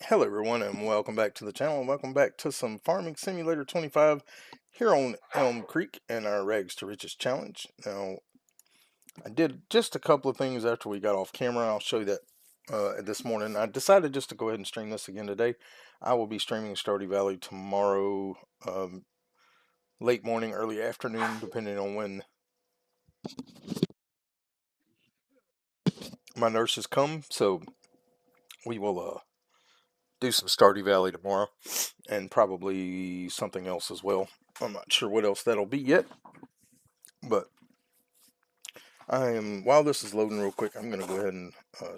Hello everyone and welcome back to the channel and welcome back to some Farming Simulator 25 here on Elm Creek and our Rags to Riches challenge. Now, I did just a couple of things after we got off camera. I'll show you that this morning. I decided just to go ahead and stream this again today. I will be streaming Stardew Valley tomorrow, late morning, early afternoon, depending on when my nurses come. So we will do some Stardew Valley tomorrow and probably something else as well. I'm not sure what else that'll be yet, but while this is loading real quick, I'm going to go ahead and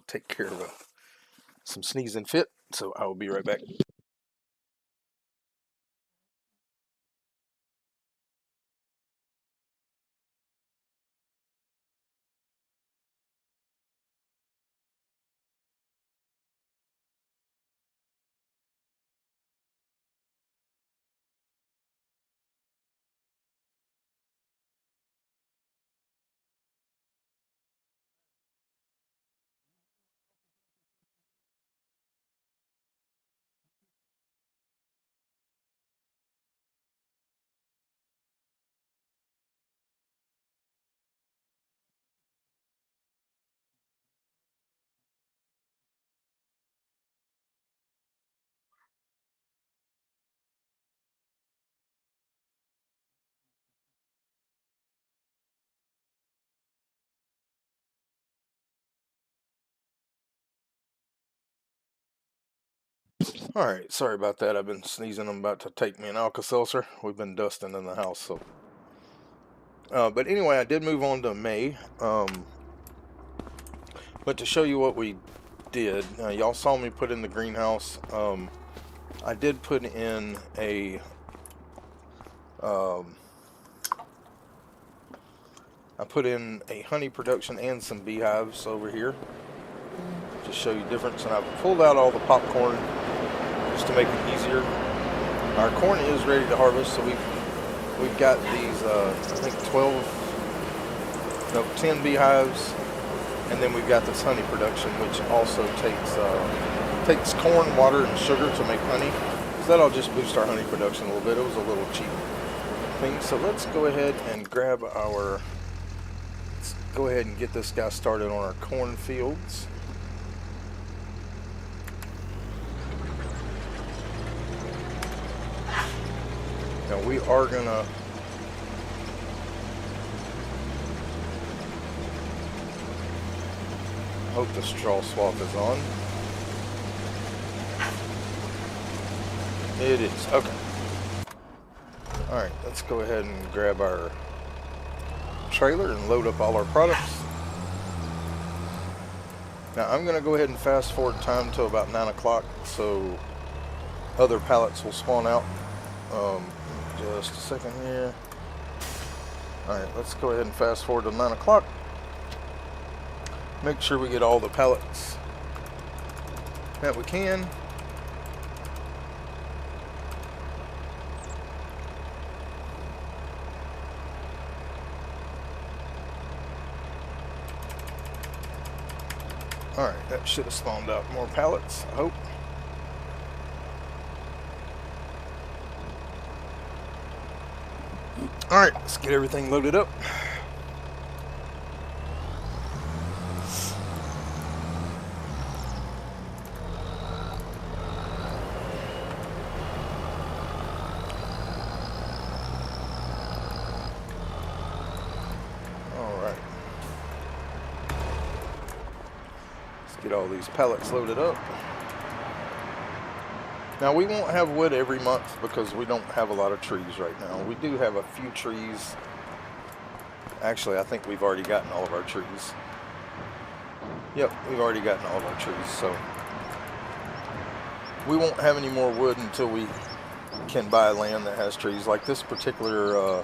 take care of some sneezing fit, so I will be right back. Alright, sorry about that. I've been sneezing. I'm about to take me an Alka-Seltzer. We've been dusting in the house, so. But anyway, I did move on to May. But to show you what we did, y'all saw me put in the greenhouse. I did put in I put in a honey production and some beehives over here. Just show you difference. And I've pulled out all the popcorn just to make it easier. Our corn is ready to harvest, so we've got these I think 10 beehives, and then we've got this honey production, which also takes corn, water, and sugar to make honey. So that'll just boost our honey production a little bit. It was a little cheap thing. So let's go ahead and go ahead and get this guy started on our corn fields. Now we are gonna hope the straw swath is on. It is. Okay. Alright, let's go ahead and grab our trailer and load up all our products. Now I'm gonna go ahead and fast forward time to about 9 o'clock so other pallets will spawn out. Just a second here. Alright, let's go ahead and fast forward to 9 o'clock. Make sure we get all the pallets that we can. Alright, that should have spawned out more pallets, I hope. Alright, let's get everything loaded up. Alright. Let's get all these pallets loaded up. Now we won't have wood every month because we don't have a lot of trees right now. We do have a few trees. Actually, I think we've already gotten all of our trees. Yep, we've already gotten all of our trees, so we won't have any more wood until we can buy land that has trees. Like this particular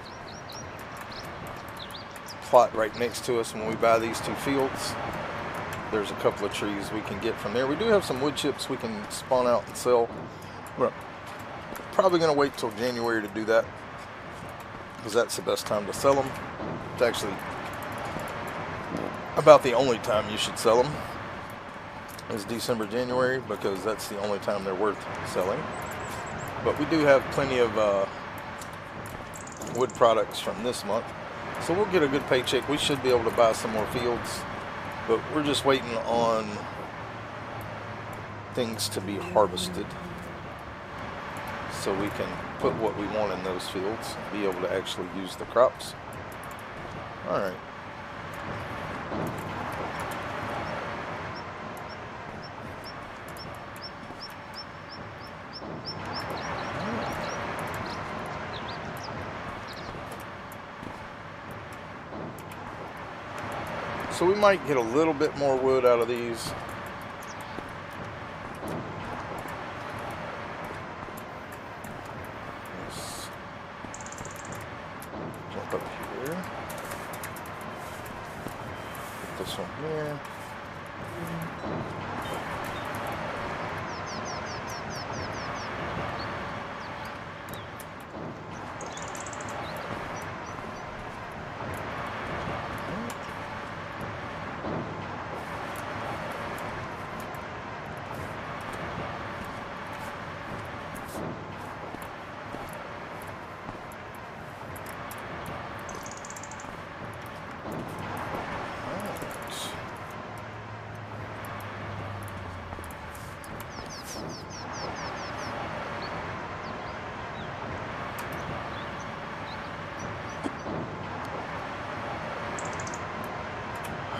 plot right next to us, when we buy these two fields, there's a couple of trees we can get from there. We do have some wood chips we can spawn out and sell. We're probably going to wait till January to do that because that's the best time to sell them. It's actually about the only time you should sell them. is December, January, because that's the only time they're worth selling. But we do have plenty of wood products from this month, so we'll get a good paycheck. We should be able to buy some more fields, but we're just waiting on things to be harvested so we can put what we want in those fields and be able to actually use the crops. All right. So we might get a little bit more wood out of these. Let's jump up here. Put this one here.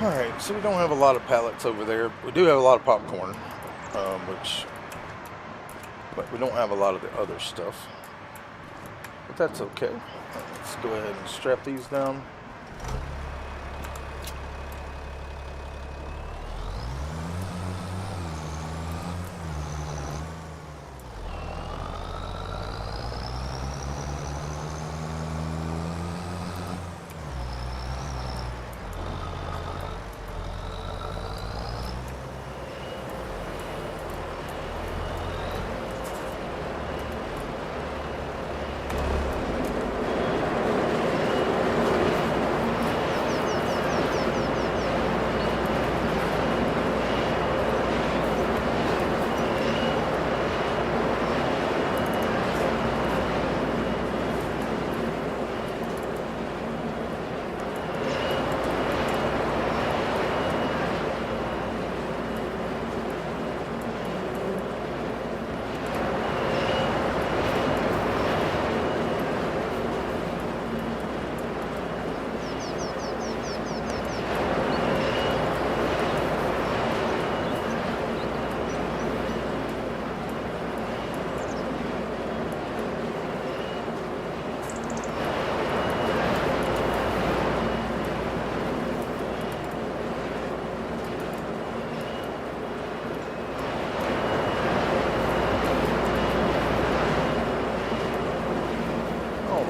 Alright, so we don't have a lot of pallets over there. We do have a lot of popcorn, but we don't have a lot of the other stuff. But that's okay. Let's go ahead and strap these down.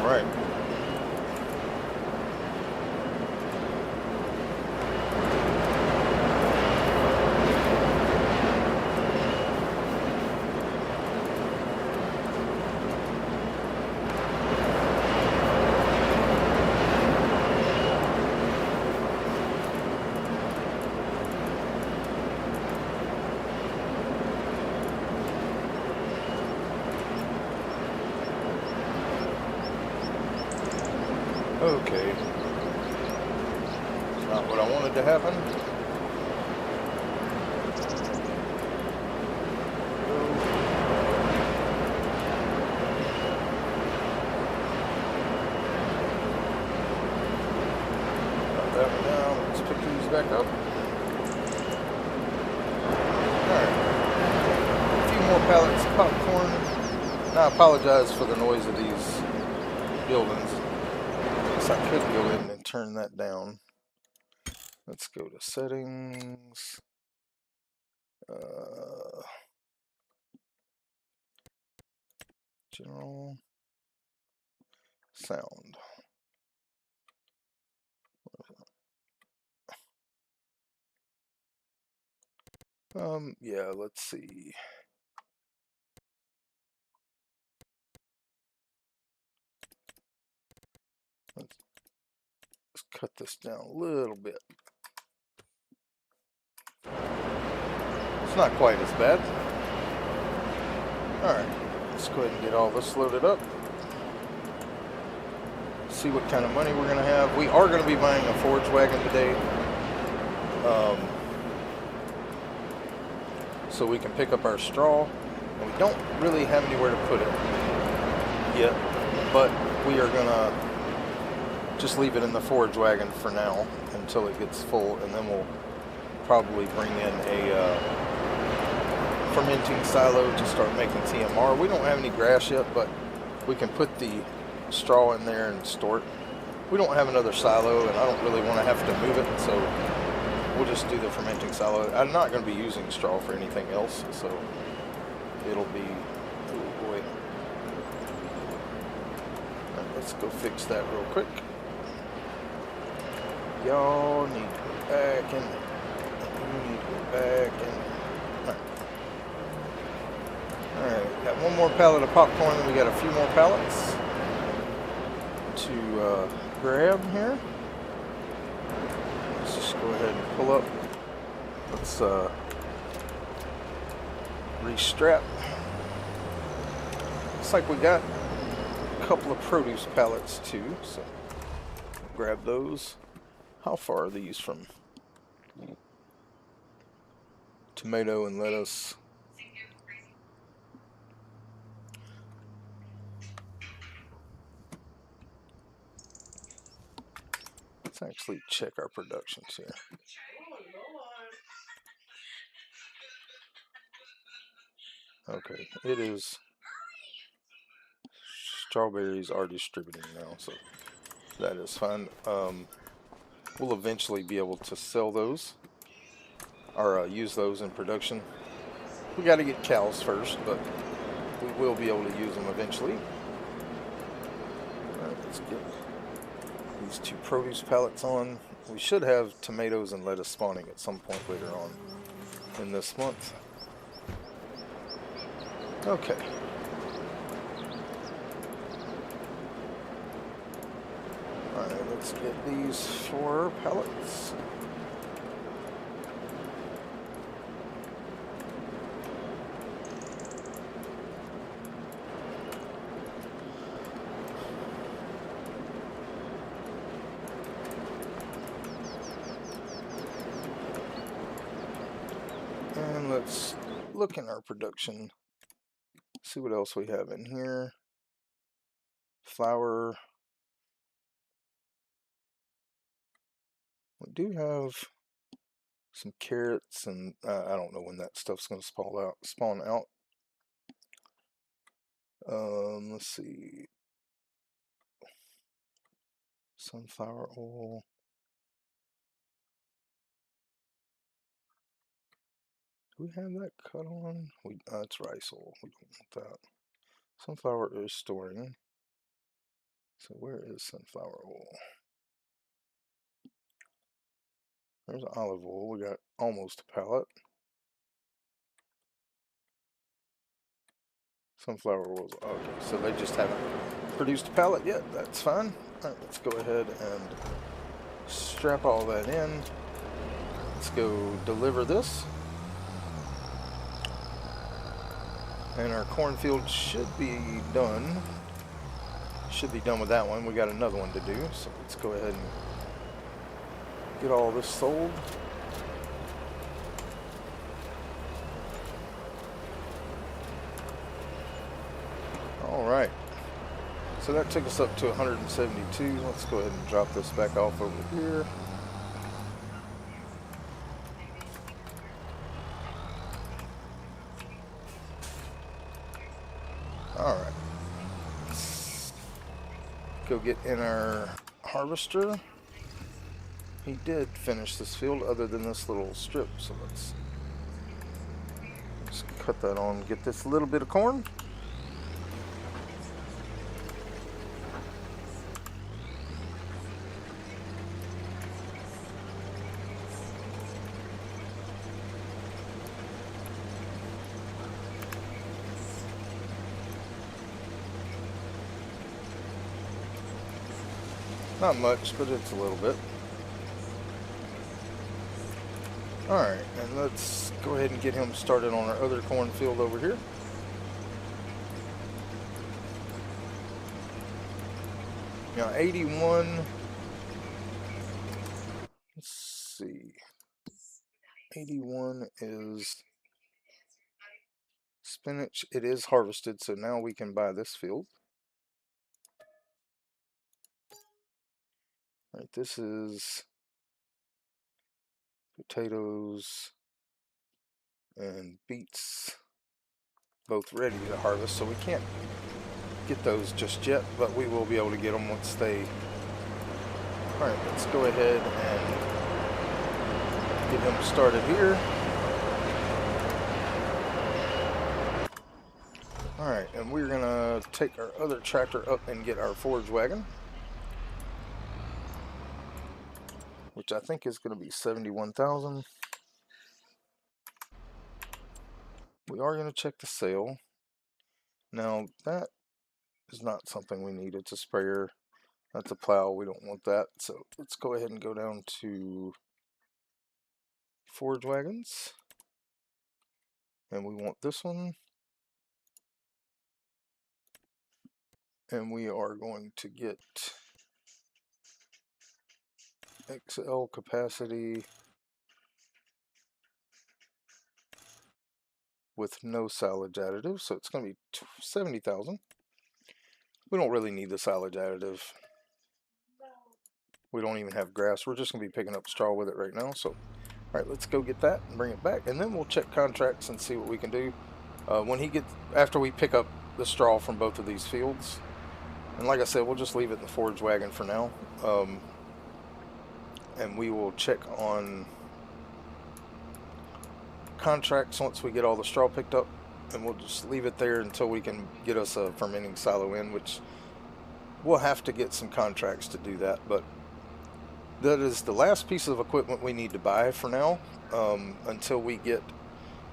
Alright. Okay. Not what I wanted to happen. Got that one down. Let's pick these back up. Alright. A few more pallets of popcorn. Now I apologize for the noise of these buildings. I could go in and turn that down. Let's go to settings. General sound. Yeah, let's see. Let's cut this down a little bit. It's not quite as bad. Alright, let's go ahead and get all this loaded up. See what kind of money we're going to have. We are going to be buying a forage wagon today. So we can pick up our straw. And we don't really have anywhere to put it yet. But we are going to just leave it in the forage wagon for now until it gets full. And then we'll probably bring in a fermenting silo to start making TMR. We don't have any grass yet, but we can put the straw in there and store it. We don't have another silo, and I don't really want to have to move it, so we'll just do the fermenting silo. I'm not going to be using straw for anything else, so it'll be, oh boy. Alright, let's go fix that real quick. Y'all need to go back in. You need to go back in. Alright, got one more pallet of popcorn, and we got a few more pallets to grab here. Let's just go ahead and pull up. Let's restrap. Looks like we got a couple of produce pallets too, so grab those. How far are these from tomato and lettuce? Let's actually check our productions here. Okay, it is. Strawberries are distributing now, so that is fine. We'll eventually be able to sell those or use those in production. We got to get cows first, but we will be able to use them eventually. All right, let's get these two produce pallets on. We should have tomatoes and lettuce spawning at some point later on in this month. Okay. Alright, let's get these 4 pallets. And let's look in our production, see what else we have in here. Flour. We do have some carrots, and I don't know when that stuff's going to spawn out. Let's see. Sunflower oil. Do we have that cut on? It's rice oil. We don't want that. Sunflower is storing. So where is sunflower oil? There's olive oil. We got almost a pallet. Sunflower oil. Okay, so they just haven't produced a pallet yet. That's fine. All right, let's go ahead and strap all that in. Let's go deliver this. And our cornfield should be done. Should be done with that one. We got another one to do. So let's go ahead and get all this sold. Alright. So that took us up to 172. Let's go ahead and drop this back off over here. Alright. Go get in our harvester. He did finish this field other than this little strip, so let's cut that on, get this little bit of corn. Not much, but it's a little bit. Alright, and let's go ahead and get him started on our other cornfield over here. Now 81, let's see, 81 is spinach. It is harvested, so now we can buy this field. Alright, this is potatoes and beets, both ready to harvest, so we can't get those just yet, but we will be able to get them once they... Alright, let's go ahead and get him started here. Alright, and we're gonna take our other tractor up and get our forage wagon, which I think is gonna be 71,000. We are gonna check the sale. Now that is not something we need. It's a sprayer. That's a plow. We don't want that. So let's go ahead and go down to forage wagons. And we want this one. And we are going to get XL capacity with no silage additive. So it's going to be 70,000. We don't really need the silage additive. We don't even have grass. We're just going to be picking up straw with it right now. So, all right, let's go get that and bring it back. And then we'll check contracts and see what we can do. After we pick up the straw from both of these fields. And like I said, we'll just leave it in the forage wagon for now. And we will check on contracts once we get all the straw picked up. And we'll just leave it there until we can get us a fermenting silo in, which we'll have to get some contracts to do that. But that is the last piece of equipment we need to buy for now. Until we get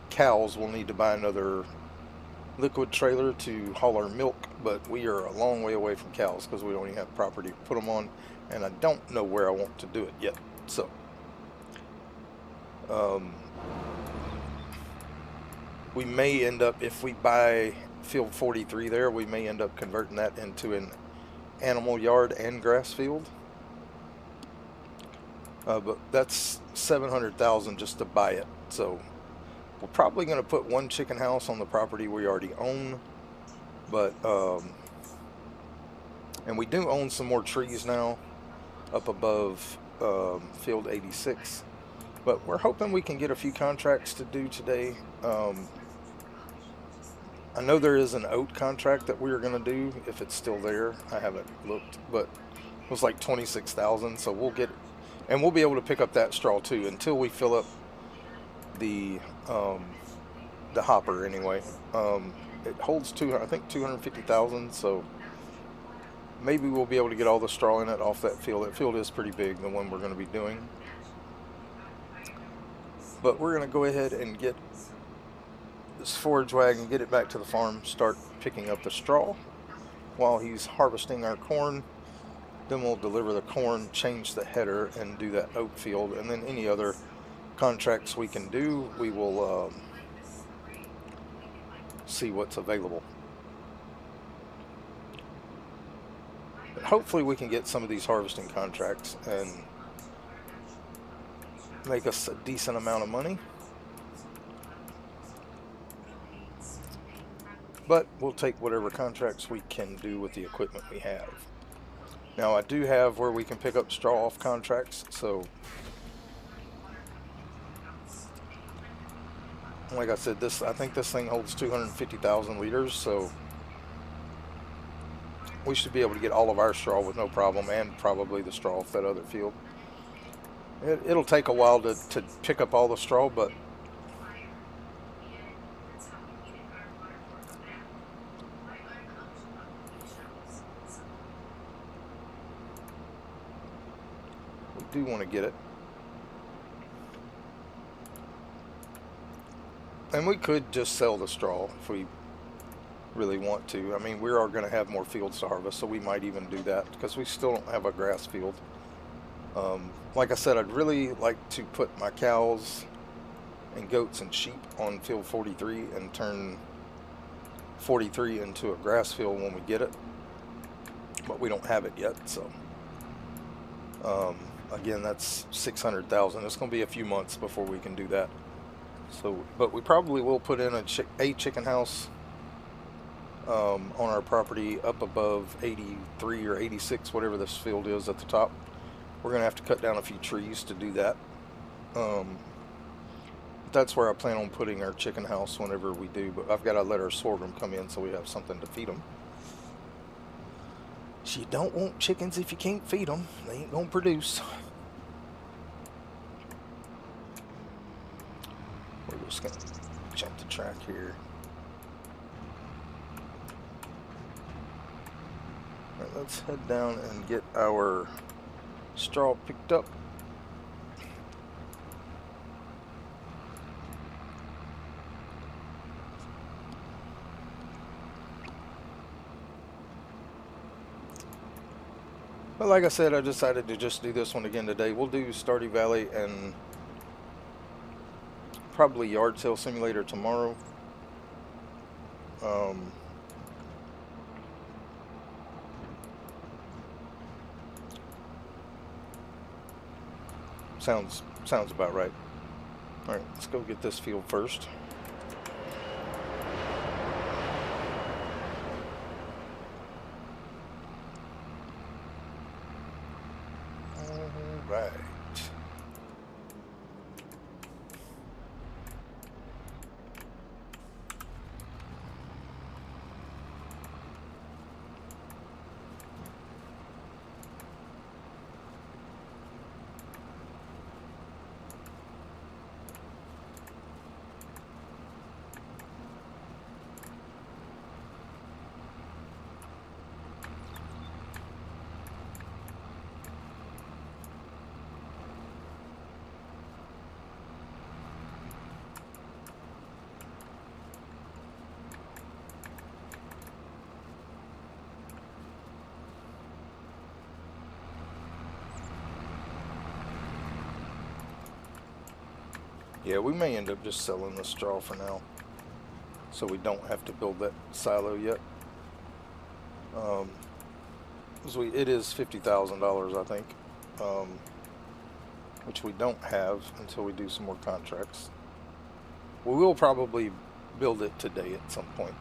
cows, we'll need to buy another liquid trailer to haul our milk, but we are a long way away from cows because we don't even have property to put them on, and I don't know where I want to do it yet. So we may end up, if we buy field 43 there, we may end up converting that into an animal yard and grass field. But that's 700,000 just to buy it. So we're probably going to put one chicken house on the property we already own, but and we do own some more trees now up above field 86, but we're hoping we can get a few contracts to do today. I know there is an oat contract that we are going to do, if it's still there. I haven't looked, but it was like 26,000, so we'll get it. And we'll be able to pick up that straw too until we fill up the hopper anyway. It holds I think 250,000, so maybe we'll be able to get all the straw in it off that field. That field is pretty big, the one we're going to be doing. But we're going to go ahead and get this forage wagon, get it back to the farm, start picking up the straw while he's harvesting our corn. Then we'll deliver the corn, change the header, and do that oat field. And then any other contracts we can do, we will see what's available. But hopefully we can get some of these harvesting contracts and make us a decent amount of money. But we'll take whatever contracts we can do with the equipment we have. Now I do have where we can pick up straw off contracts, so like I said, I think this thing holds 250,000 liters, so we should be able to get all of our straw with no problem, and probably the straw off that other field. It'll take a while to pick up all the straw, but we do want to get it. And we could just sell the straw if we really want to. I mean, we are going to have more fields to harvest, so we might even do that because we still don't have a grass field. Like I said, I'd really like to put my cows and goats and sheep on field 43 and turn 43 into a grass field when we get it, but we don't have it yet. So again, that's 600,000. It's going to be a few months before we can do that. So, but we probably will put in a chicken house on our property up above 83 or 86, whatever this field is at the top. We're going to have to cut down a few trees to do that. That's where I plan on putting our chicken house whenever we do, but I've got to let our sorghum come in so we have something to feed them. So you don't want chickens if you can't feed them. They ain't going to produce. We're just going to jump the track here. All right, let's head down and get our straw picked up. But like I said, I decided to just do this one again today. We'll do Stardew Valley and probably Yard Sale Simulator tomorrow. Sounds about right. All right, let's go get this field first. All right. Yeah, we may end up just selling the straw for now, so we don't have to build that silo yet. It is $50,000, I think, which we don't have until we do some more contracts. We will probably build it today at some point.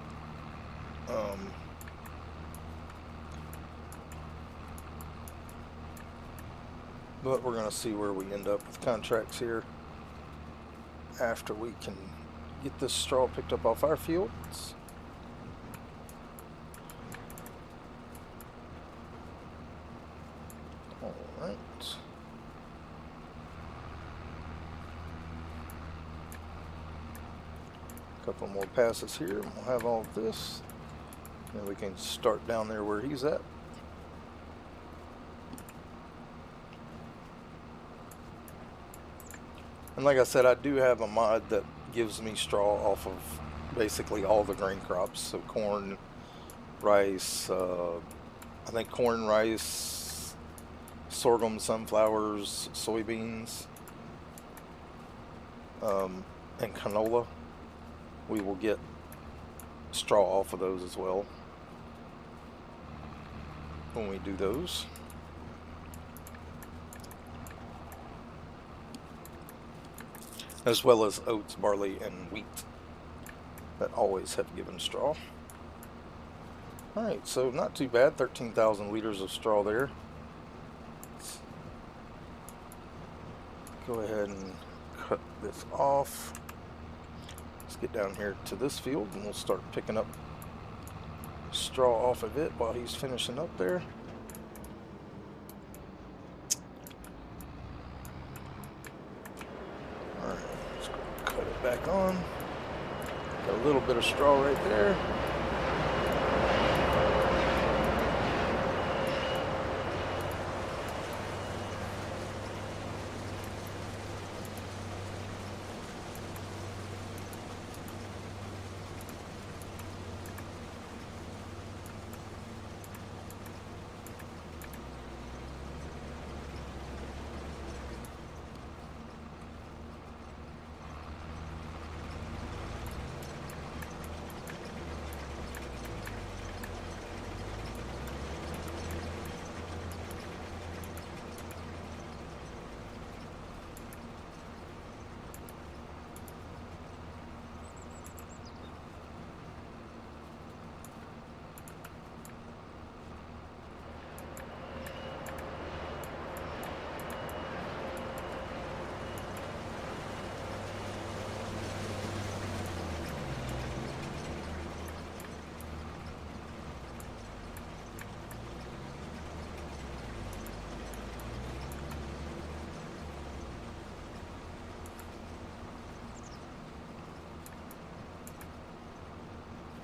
But we're going to see where we end up with contracts here after we can get this straw picked up off our fields. All right. A couple more passes here, and we'll have all of this. Then we can start down there where he's at. And like I said, I do have a mod that gives me straw off of basically all the grain crops. So corn, rice, I think corn, rice, sorghum, sunflowers, soybeans, and canola. We will get straw off of those as well when we do those. As well as oats, barley, and wheat that always have given straw. Alright, so not too bad, 13,000 liters of straw there. Let's go ahead and cut this off. Let's get down here to this field and we'll start picking up straw off of it while he's finishing up there. Back on. Got a little bit of straw right there.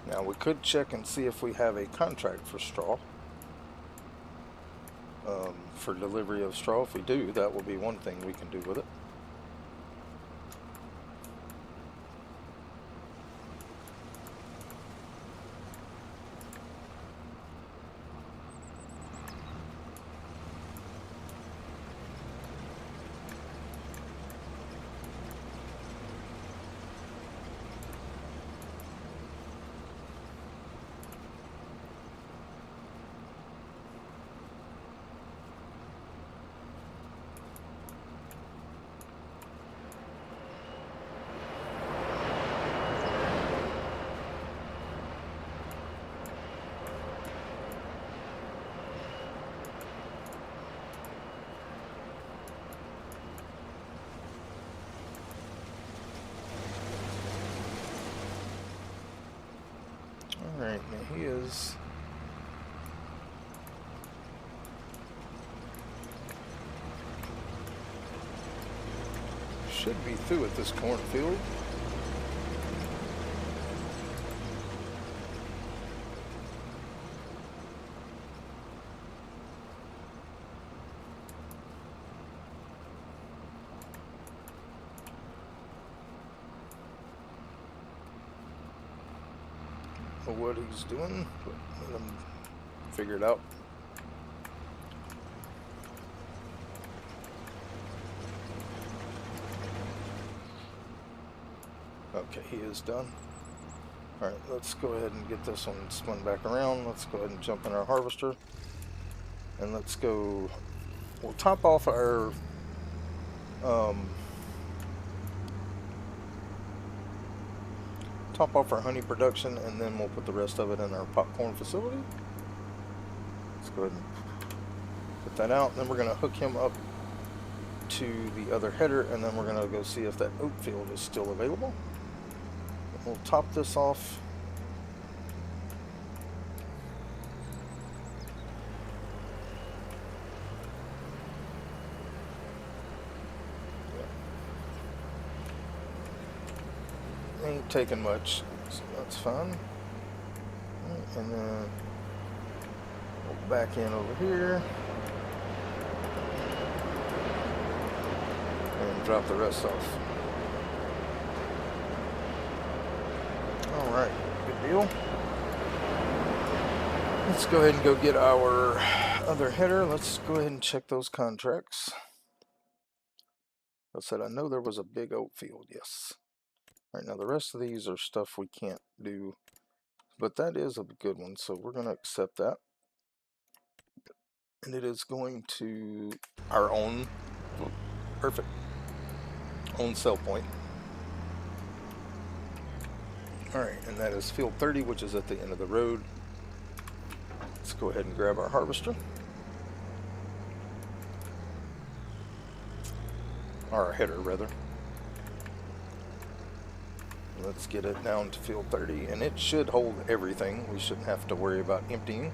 Now we could check and see if we have a contract for straw, for delivery of straw. If we do, that will be one thing we can do with it. Alright, now he is should be through at this cornfield. What he's doing, but let him figure it out. Okay, he is done. Alright, let's go ahead and get this one spun back around. Let's go ahead and jump in our harvester. And let's go, we'll top off our honey production, and then we'll put the rest of it in our popcorn facility. Let's go ahead and put that out. Then we're going to hook him up to the other header, and then we're going to go see if that oat field is still available. We'll top this off. Ain't taking much, so that's fine. And then we'll back in over here and drop the rest off. Alright, good deal. Let's go ahead and go get our other header. Let's go ahead and check those contracts. I said I know there was a big oat field, yes. All right, now the rest of these are stuff we can't do, but that is a good one, so we're going to accept that. And it is going to our own, perfect, own sell point. All right, and that is field 30, which is at the end of the road. Let's go ahead and grab our harvester. Or our header, rather. Let's get it down to field 30, and it should hold everything. We shouldn't have to worry about emptying.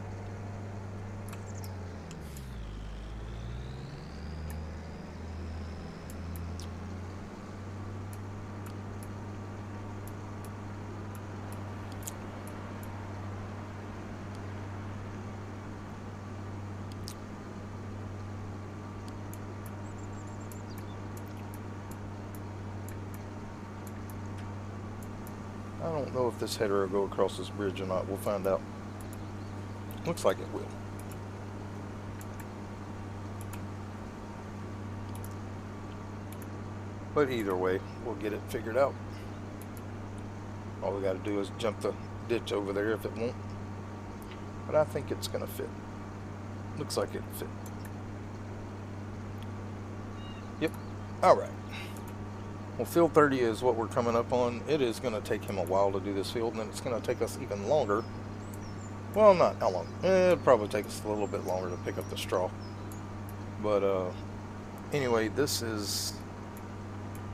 I don't know if this header will go across this bridge or not. We'll find out. Looks like it will. But either way, we'll get it figured out. All we got to do is jump the ditch over there if it won't. But I think it's going to fit. Looks like it'll fit. Yep. Alright. Well, field 30 is what we're coming up on. It is going to take him a while to do this field, and then it's going to take us even longer. Well, not how long. It'll probably take us a little bit longer to pick up the straw. But anyway, this is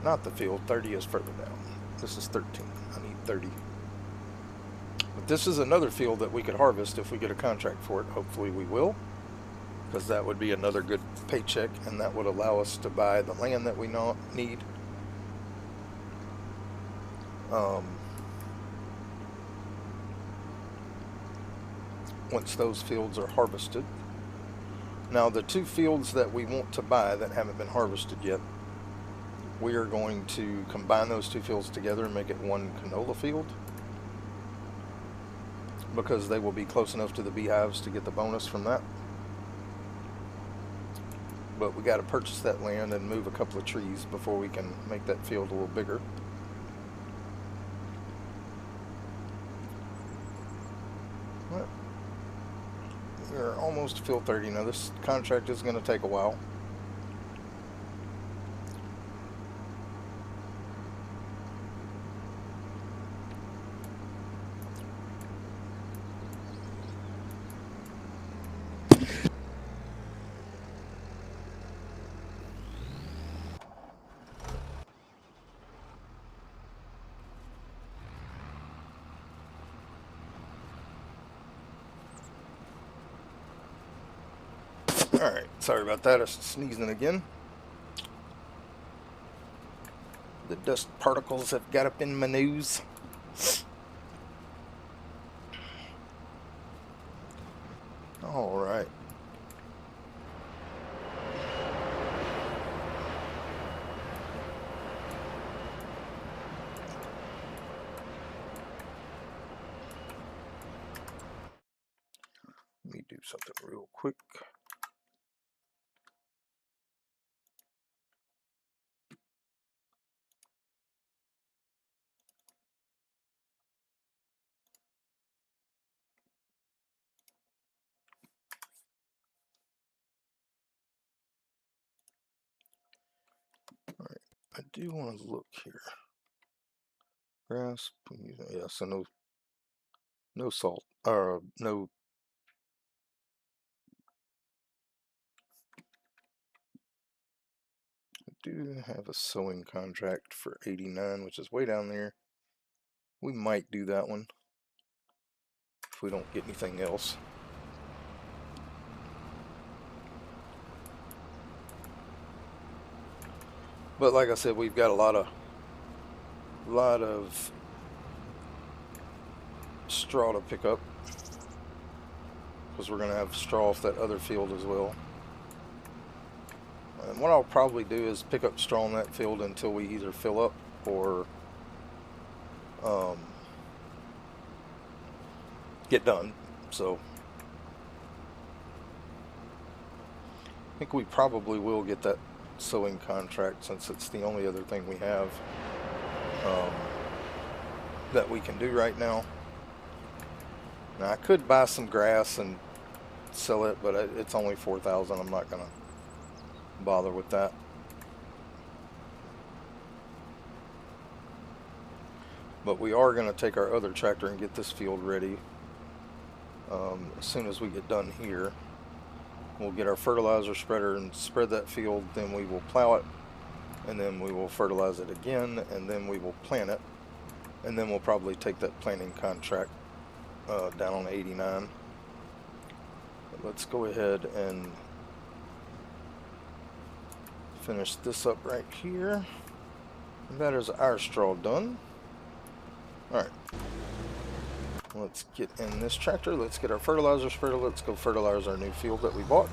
not the field. 30 is further down. This is 13. I need 30. But this is another field that we could harvest if we get a contract for it. Hopefully we will, because that would be another good paycheck, and that would allow us to buy the land that we need. once those fields are harvested. Now the 2 fields that we want to buy that haven't been harvested yet, we are going to combine those 2 fields together and make it one canola field, because they will be close enough to the beehives to get the bonus from that. But we got to purchase that land and move a couple of trees before we can make that field a little bigger. But we're almost to field 30. Now this contract is going to take a while. Alright, sorry about that, I was sneezing again. The dust particles have got up in my nose. Alright. Let me do something real quick. Alright, I do want to look here. Grass, yeah, so no salt, or no. I do have a sowing contract for 89, which is way down there. We might do that one if we don't get anything else. But like I said, we've got a lot of straw to pick up, because we're going to have straw off that other field as well. And what I'll probably do is pick up straw in that field until we either fill up or get done. So I think we probably will get that sowing contract, since it's the only other thing we have that we can do right now. Now I could buy some grass and sell it, but it's only 4,000. I'm not gonna bother with that. But we are going to take our other tractor and get this field ready. As soon as we get done here, we'll get our fertilizer spreader and spread that field. Then we will plow it, and then we will fertilize it again, and then we will plant it, and then we'll probably take that planting contract down on 89. But let's go ahead and finish this up right here. And that is our straw done. Alright, let's get in this tractor, let's get our fertilizer spreader, let's go fertilize our new field that we bought.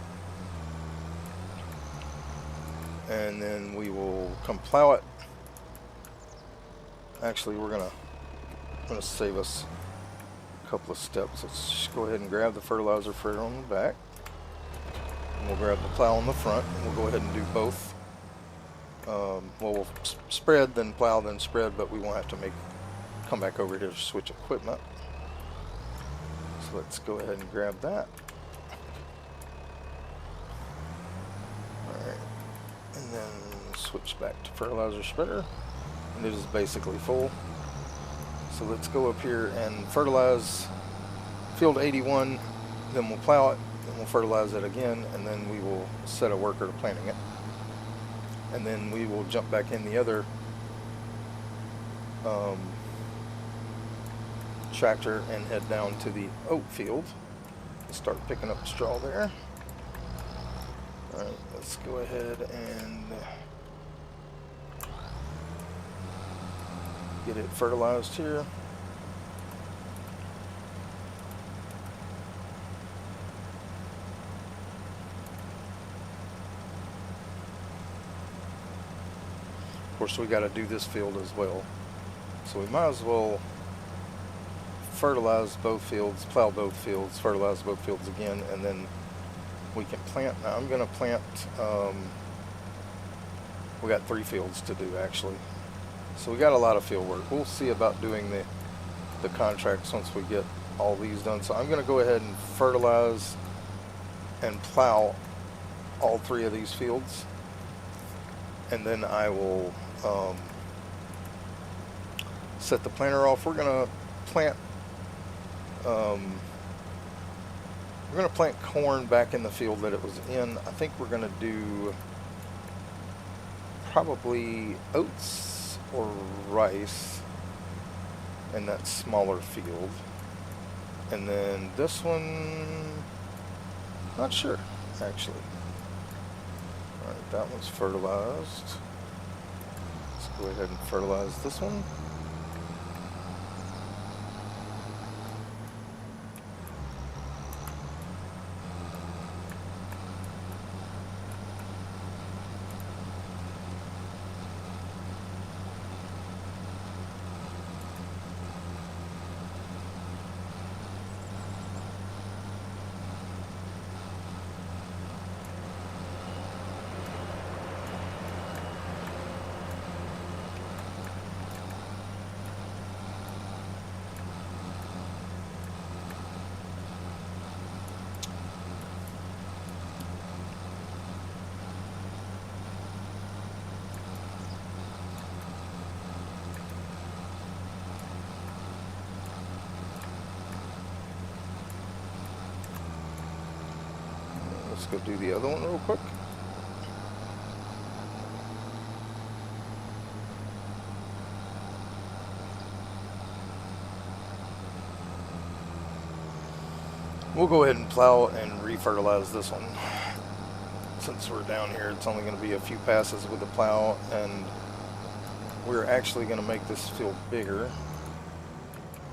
And then we will come plow it. Actually, we're gonna save us a couple of steps. Let's just go ahead and grab the fertilizer spreader on the back. And we'll grab the plow on the front, and we'll go ahead and do both. Well, we'll spread, then plow, then spread, but we won't have to come back over here to switch equipment. So let's go ahead and grab that. Alright, and then switch back to fertilizer spreader, and it is basically full. So let's go up here and fertilize field 81, then we'll plow it, then we'll fertilize it again, and then we will set a worker to planting it. And then we will jump back in the other tractor and head down to the oat field and start picking up straw there. Alright, let's go ahead and get it fertilized here. course, we got to do this field as well. So we might as well fertilize both fields, plow both fields, fertilize both fields again, and then we can plant. Now I'm going to plant, we got 3 fields to do actually. So we got a lot of field work. We'll see about doing the contracts once we get all these done. So I'm going to go ahead and fertilize and plow all 3 of these fields, and then I will set the planter off. We're going to plant corn back in the field that it was in. I think we're going to do probably oats or rice in that smaller field. And then this one, not sure actually. Alright, that one's fertilized. Let's go ahead and fertilize this one. Let's go do the other one real quick. We'll go ahead and plow and re-fertilize this one. Since we're down here, it's only going to be a few passes with the plow, and we're actually going to make this field bigger.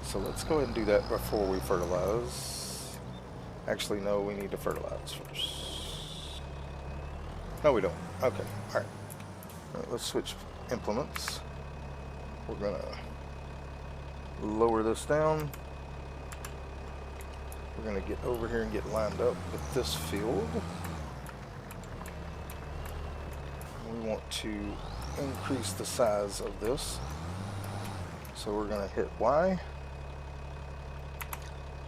So let's go ahead and do that before we fertilize. Actually, no, we need to fertilize first. No, we don't. Okay, alright. Let's switch implements. We're going to lower this down. We're going to get over here and get lined up with this field. We want to increase the size of this. So we're going to hit Y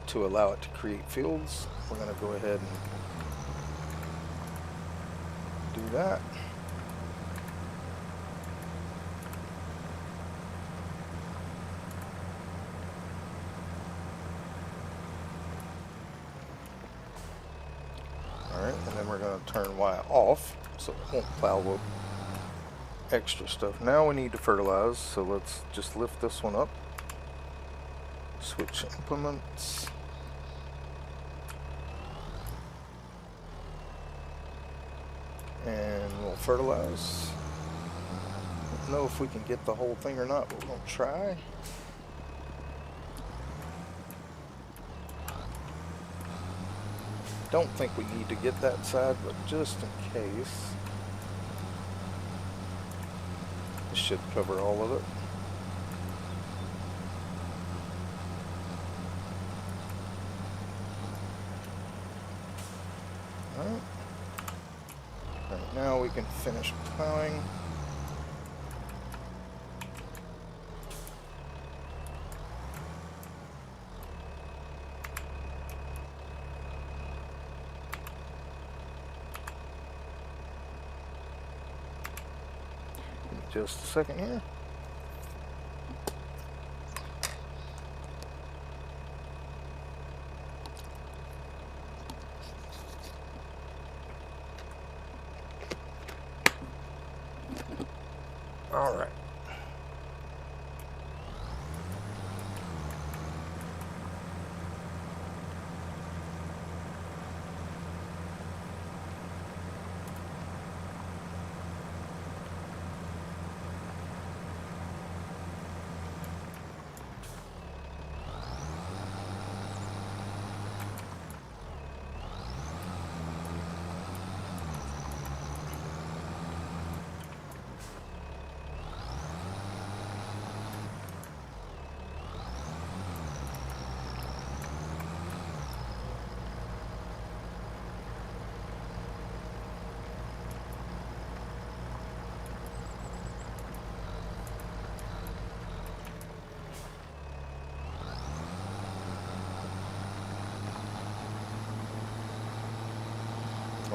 to allow it to create fields. We're going to go ahead and do that. Alright, and then we're going to turn Y off so it won't plow with extra stuff. Now we need to fertilize, so let's just lift this one up. Switch implements. And we'll fertilize. Don't know if we can get the whole thing or not, but we're going to try. Don't think we need to get that side, but just in case. This should cover all of it. Alright. Right, now we can finish plowing. Just a second here. All right.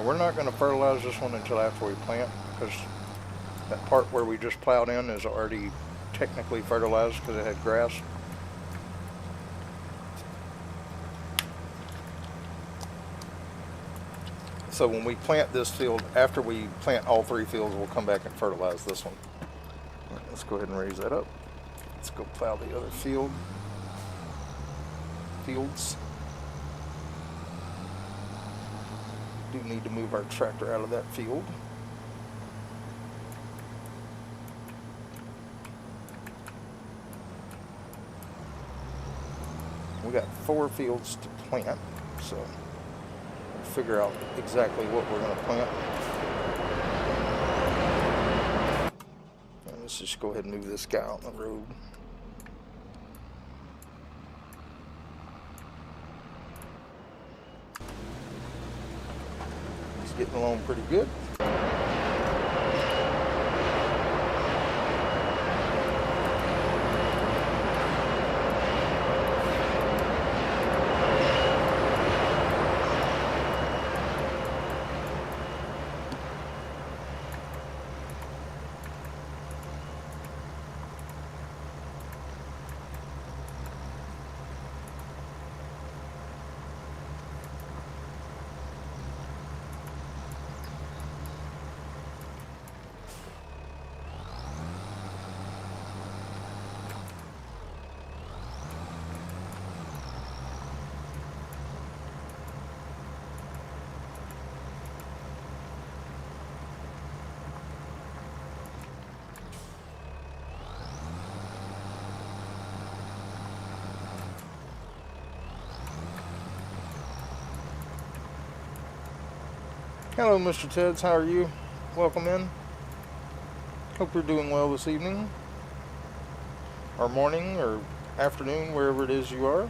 But we're not going to fertilize this one until after we plant, because that part where we just plowed in is already technically fertilized because it had grass. So when we plant this field, after we plant all 3 fields, we'll come back and fertilize this one. Right, let's go ahead and raise that up. Let's go plow the other fields. Do need to move our tractor out of that field. We got 4 fields to plant, so we'll figure out exactly what we're going to plant. And let's just go ahead and move this guy out on the road. He's getting along pretty good. Hello, Mr. Teds. How are you? Welcome in. Hope you're doing well this evening, or morning, or afternoon, wherever it is you are.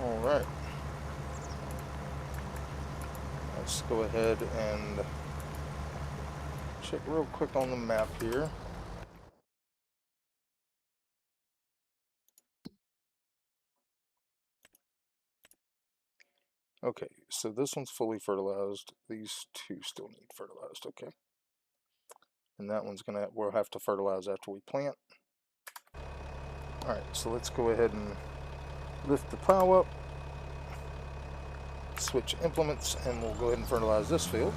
Alright, let's go ahead and check real quick on the map here. Okay, so this one's fully fertilized. These 2 still need fertilized, okay. And that one's we'll have to fertilize after we plant. Alright, so let's go ahead and lift the plow up, switch implements, and we'll go ahead and fertilize this field.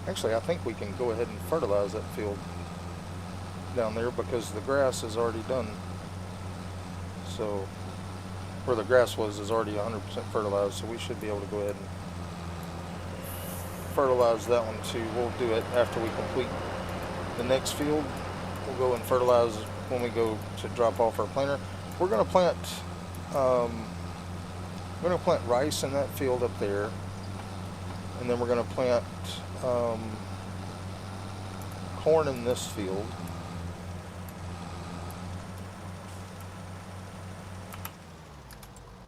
Actually, I think we can go ahead and fertilize that field down there because the grass is already done. So, where the grass was is already 100% fertilized, so we should be able to go ahead and fertilize that one too. We'll do it after we complete the next field, we'll go and fertilize when we go to drop off our planter. We're going to plant rice in that field up there, and then we're going to plant corn in this field.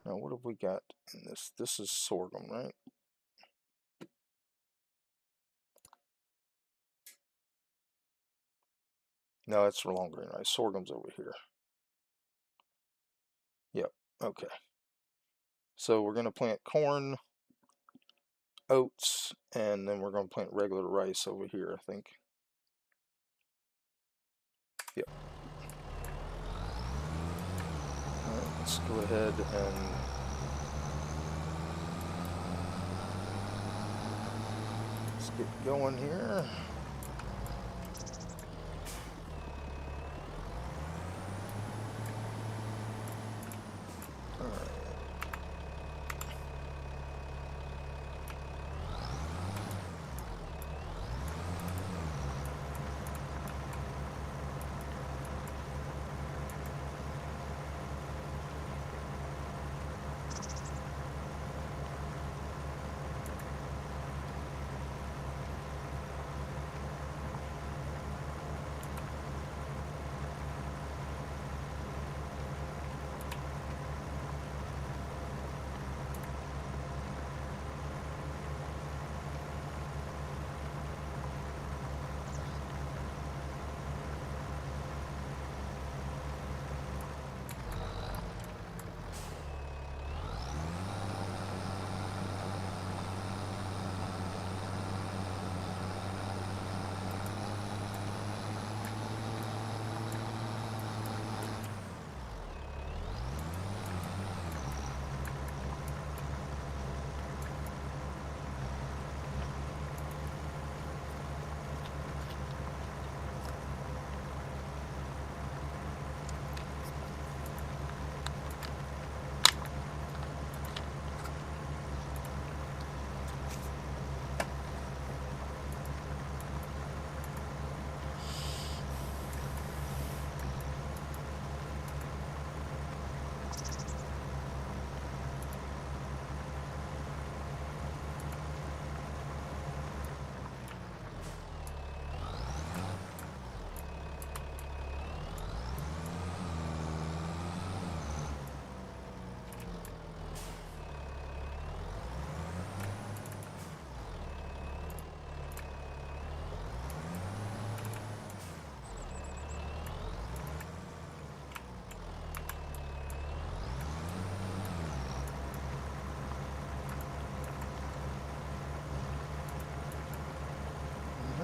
Now, what have we got in this? This is sorghum, right? No, it's long grain rice. Sorghum's over here. Yep, okay. So we're going to plant corn, oats, and then we're going to plant regular rice over here, I think. Yep. Alright, let's go ahead and let's get going here. Alright.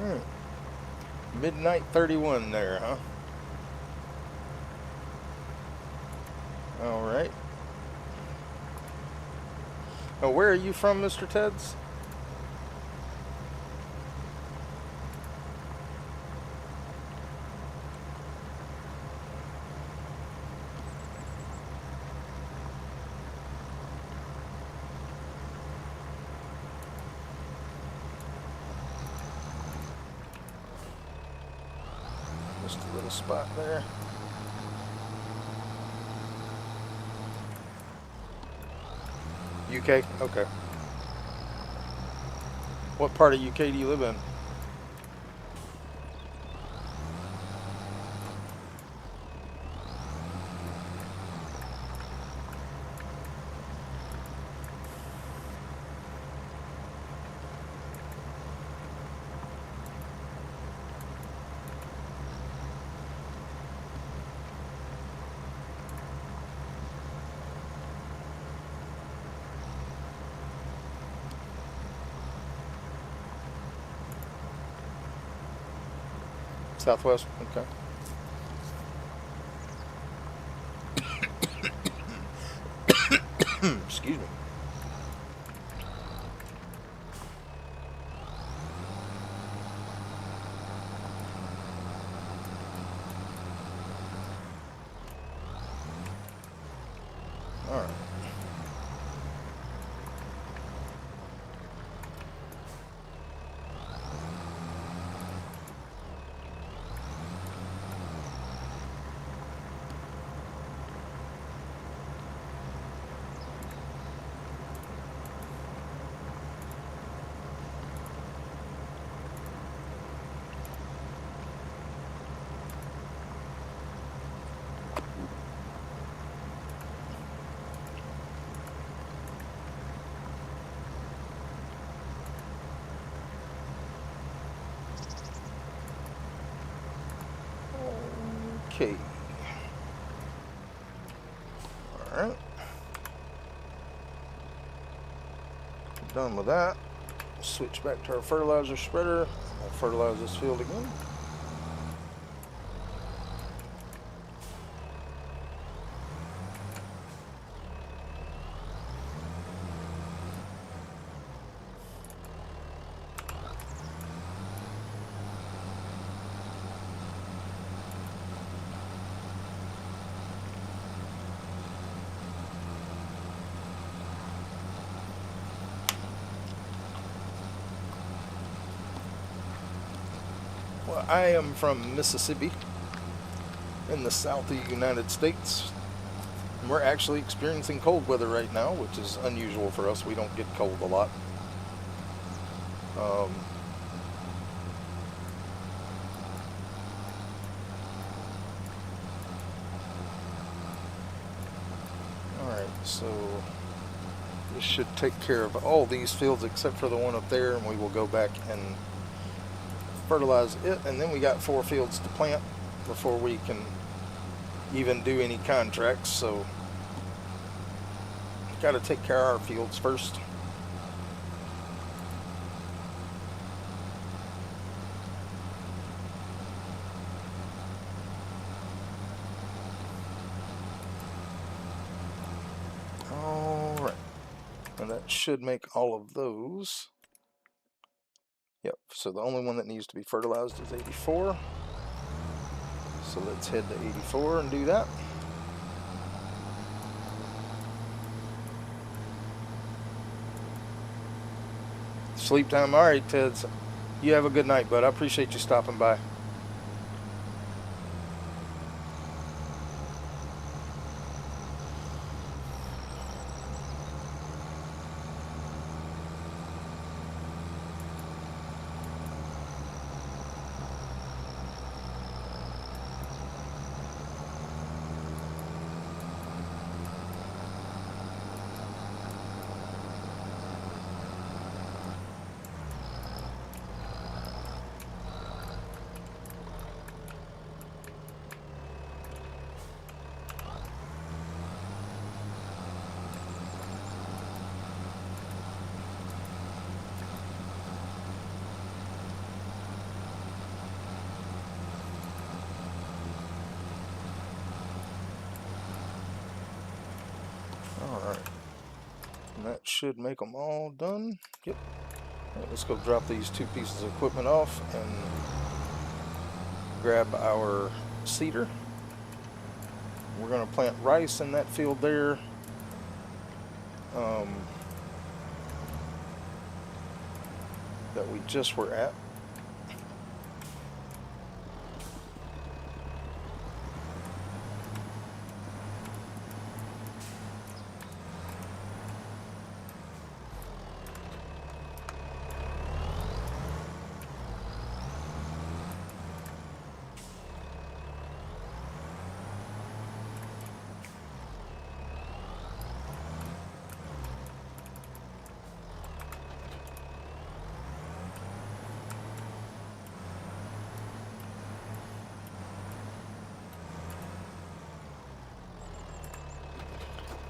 Alright. Midnight 31 there, huh? Alright. Oh, where are you from, Mr. Teds? Just a little spot there. UK? Okay. What part of UK do you live in? Southwest? Okay. Excuse me. All right. Okay. Alright. Done with that. Switch back to our fertilizer spreader. We'll fertilize this field again. Well, I am from Mississippi in the south of the United States. And we're actually experiencing cold weather right now, which is unusual for us. We don't get cold a lot. Alright, so this should take care of all these fields except for the one up there, and we will go back and fertilize it, and then we got 4 fields to plant before we can even do any contracts, so got to take care of our fields first. Alright, and that should make all of those. Yep, so the only one that needs to be fertilized is 84. So let's head to 84 and do that. Sleep time. Alright, Ted. You have a good night, bud. I appreciate you stopping by. Alright, and that should make them all done. Yep. Right, let's go drop these 2 pieces of equipment off and grab our seeder. We're going to plant rice in that field there. That we just were at.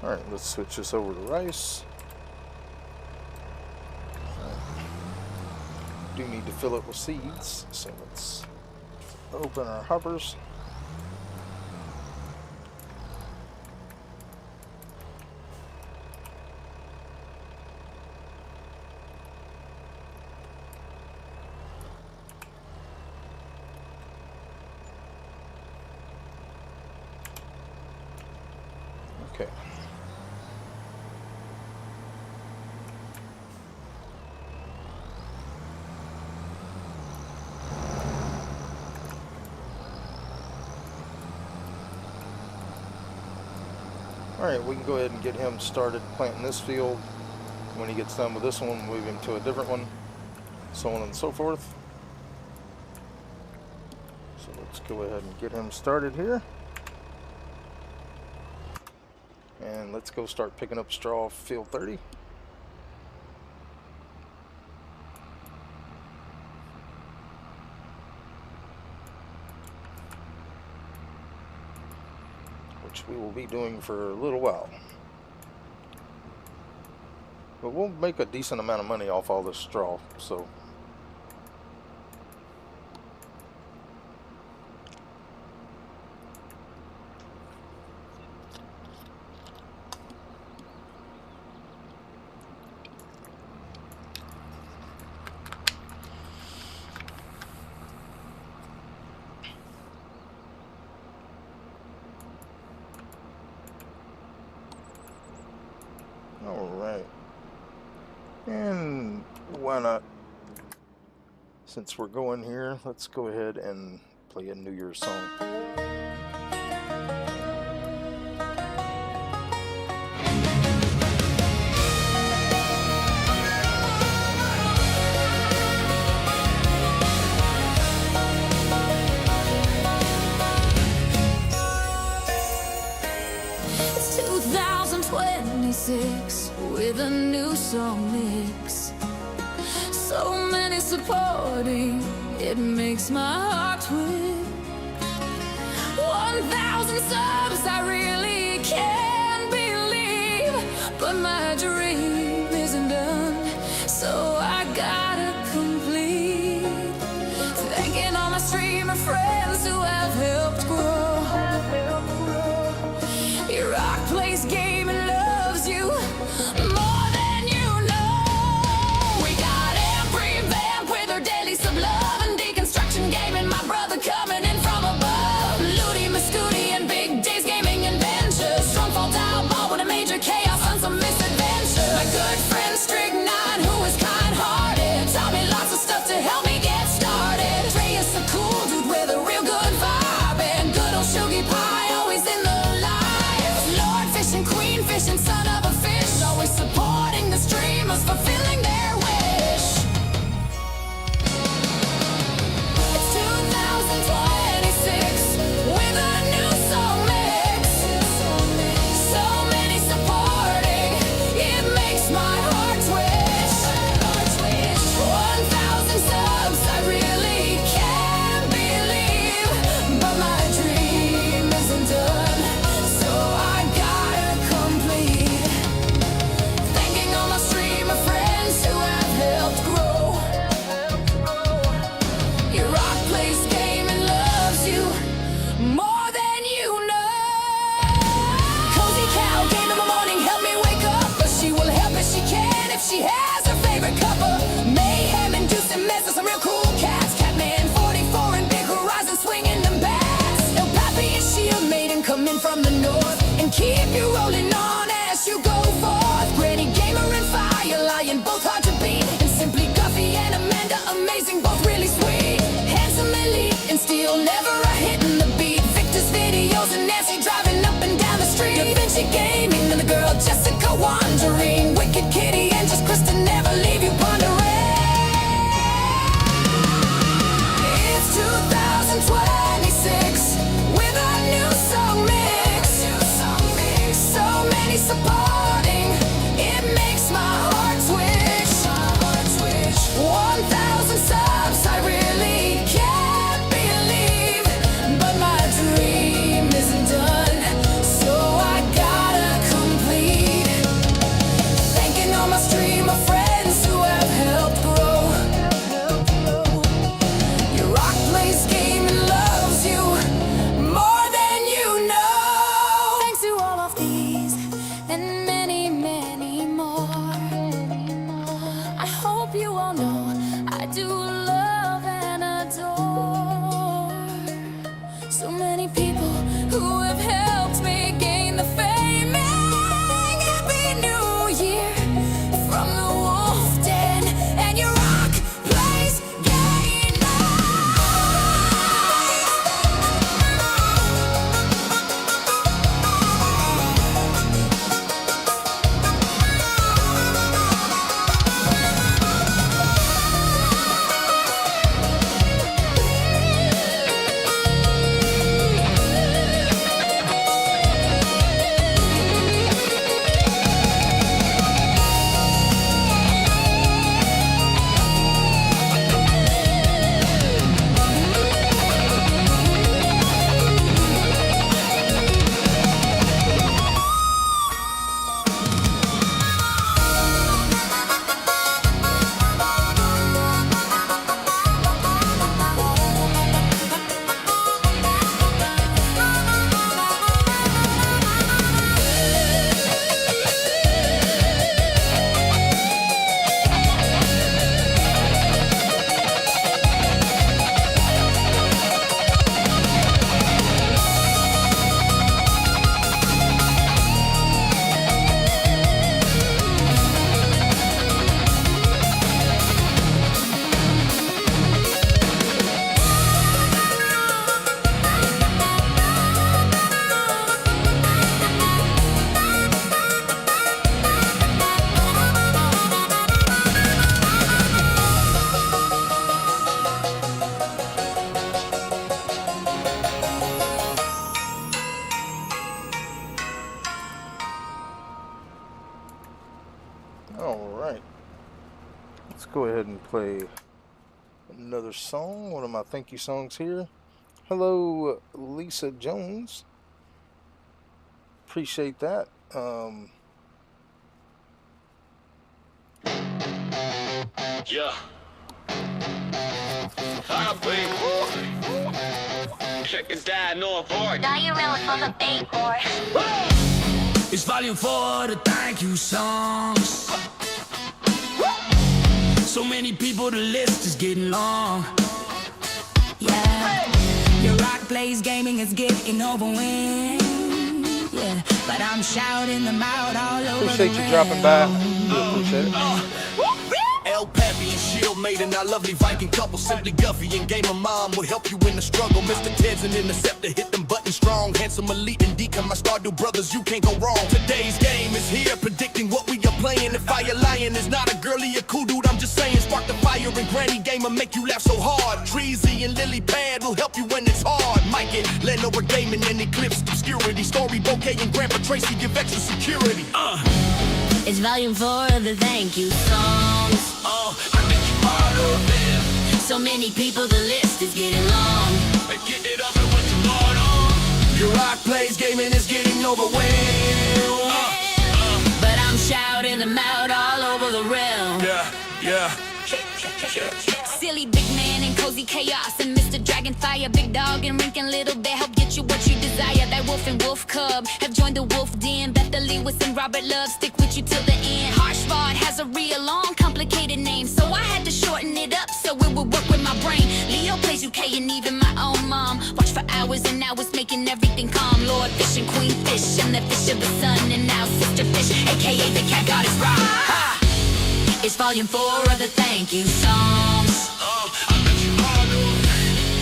Alright, let's switch this over to rice. Do need to fill it with seeds, so let's open our hoppers. Okay. Alright, we can go ahead and get him started planting this field. When he gets done with this one, we'll move him to a different one, so on and so forth. So let's go ahead and get him started here. And let's go start picking up straw off field 30. we will be doing for a little while. But we'll make a decent amount of money off all this straw, so. Alright. And why not? Since we're going here, let's go ahead and play a New Year's song. 2026 with a new song mix. So many supporting, it makes my heart twitch. 1,000 subs, I really can't believe, but my dream isn't done, so I gotta complete. Thanking all my streamer friends who have helped grow. Your rock plays game and loves you more than you know. We got every vamp with her daily sub love and deconstruction gaming. My brother coming in from above. Looty, Mascooty, and Big Days Gaming Adventures. Strong fall down ball with a major chaos on some misadventures. My good friend Strignine, who is kind-hearted, taught me lots of stuff to help me get started. Trey is a cool dude with a real good vibe, and good old Shuggy Pie always in the and queen fish and son of a fish, always supporting the streamers, fulfilling their wish. It's 2026 with a new song mix. So many supporting, it makes my heart twitch. 1,000 subs, I really can't believe, but my dream isn't done, so I she has her favorite cup of mayhem inducing messes, some real cool cats. Catman 44 and Big Horizon swinging them bats. El Papi and Shield Maiden coming from the north and keep you rolling on as you go forth. Granny Gamer and Fire Lion, both hard to beat, and Simply Guffy and Amanda amazing, both really sweet. Handsome Elite and Steel never a hitting the beat. Victor's videos and Nancy driving up and down the street. Da Vinci Gaming and the girl Jessica wandering. Wicked Kitty and just Kristen never leave you pondering. It's 2026 with a new song mix. So many supporting, it makes my heart twitch. 1,000 subs, I really can't believe, but my dream isn't done, so I gotta complete. Thanking all my streamer friends who have helped grow. Your rock plays game and loves you more than you know. Thanks to all of these and many, many more. I hope you all know I do love and adore so many people who have helped me gain the fame. And Happy New Year from the Wolf Den and your rock plays game Alright, let's go ahead and play another song, one of my thank you songs here. Hello, Lisa Jones. Appreciate that. Yeah. I check this down on board. Now you really for the big boy. It's volume 4 of the thank you songs. So many people, the list is getting long. Yeah, your rock plays gaming is getting overwhelmed. Yeah, but I'm shouting them out all over. Appreciate you dropping by. Appreciate it. El Pappy and Shield made and our lovely Viking couple. Simply Guffy and Gamer Mom would help you in the struggle. Mr. Ted's an interceptor, hit them buttons strong. Handsome Elite and Deacon, my Stardew brothers, you can't go wrong. Today's game is here, predicting what we are playing. If Fire Lion is not a girly, a cool dude, I'm just saying. Spark the fire and Granny Gamer make you laugh so hard. Treasy and Lily Pad will help you when it's hard. Mike and Lenovo Gaming and Eclipse Obscurity. Story Bouquet and Grandpa Tracy give extra security. It's volume 4 of the thank you songs. I make you part of them. So many people, the list is getting long. Get it up and what you want on. Your rock plays gaming is getting overwhelmed. But I'm shouting them out all over the realm. Yeah. Silly big man and cozy chaos and Mr. Dragonfire, big dog and Rink and Little Bear help get you what you desire. That wolf and wolf cub have joined the wolf den. Bethel Lewis and Robert Love stick with you till the end. Harshvard has a real long, complicated name, so I had to shorten it up so it would work with my brain. Leo plays UK and even my own mom. Watch for hours and hours making everything calm. Lord Fish and Queen Fish and the fish of the sun, and now Sister Fish, aka the cat goddess Ra. It's volume 4 of the thank you songs. I bet you part of them.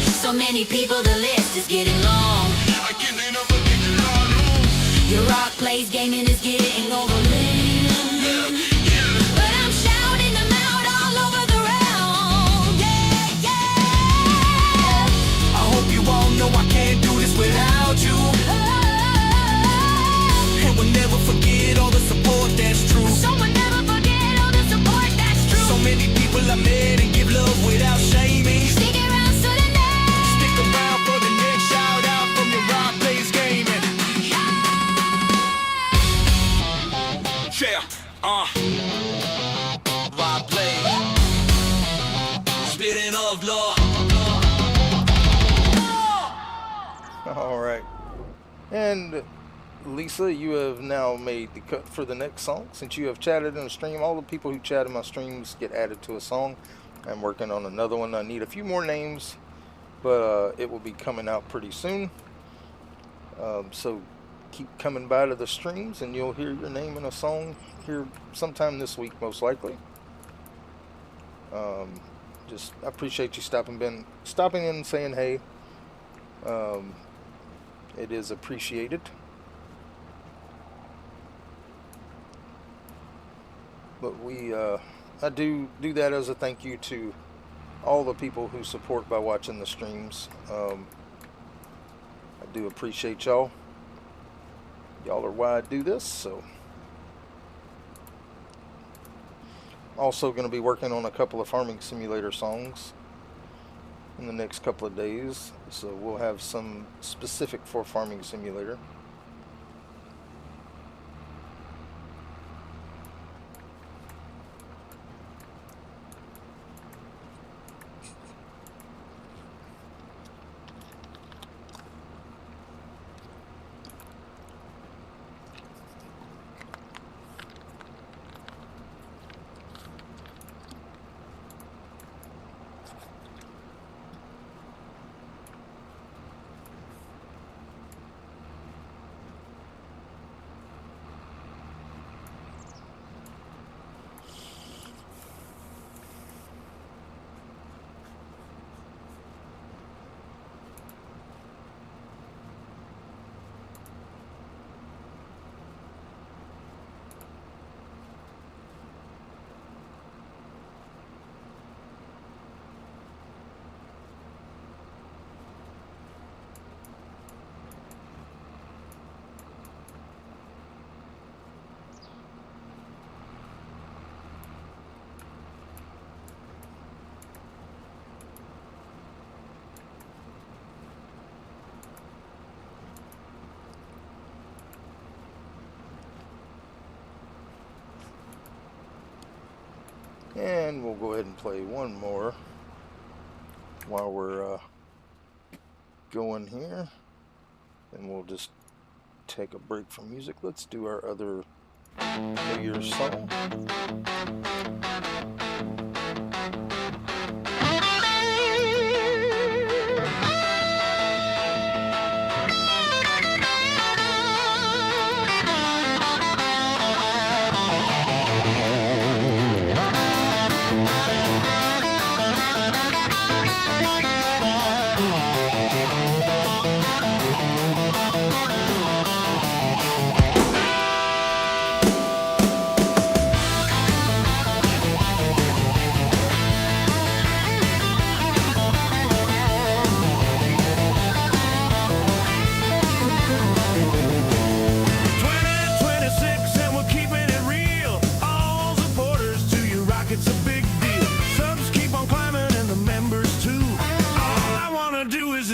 So many people, the list is getting long. I get it up and get it all on. Your rock plays gaming is getting overwhelmed. But I'm shouting them out all over the realm. Yeah. I hope you all know I can't do this without you. And we'll never forget all the support that's true. Someone never forget all the support that's true. So many people I met and give love without shaming. Stick around to the next. Stick around for the next shout out from your rock plays gaming. Yeah, rock plays. Spitting of love. All right. And Lisa, you have now made the cut for the next song. Since you have chatted in the stream, all the people who chat in my streams get added to a song. I'm working on another one. I need a few more names, but it will be coming out pretty soon. So keep coming by to the streams and you'll hear your name in a song here sometime this week, most likely. I appreciate you stopping in and saying hey. It is appreciated. But I do that as a thank you to all the people who support by watching the streams. I do appreciate y'all. Y'all are why I do this. So, also going to be working on a couple of Farming Simulator songs in the next couple of days. So we'll have some specific for Farming Simulator. And we'll go ahead and play one more while we're going here. And we'll just take a break from music. Let's do our other New Year's song.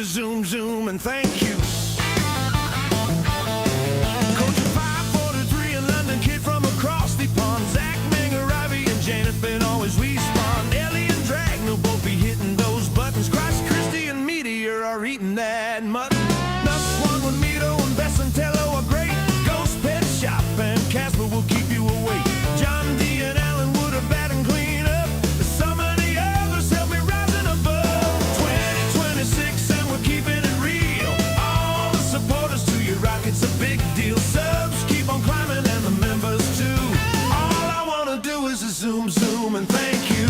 Zoom, zoom, and thank you. Coach of 543 in London, kid from across the pond. Zach, Menger, Ivy, and Janet Finn always respond. Ellie and Drag will both be hitting those buttons. Christ, Christie, and Meteor are eating that mutton. Nuts one with Mito and Bess and Tello are great. Ghost Pet Shop and Casper will keep you awake. John D and Alan Wood are bad and clean up. Some of the others help me rising above. 2026 and we're keeping it real. All the supporters to your rocket's a big deal. Subs keep on climbing and the members too. All I wanna do is a zoom, zoom, and thank you.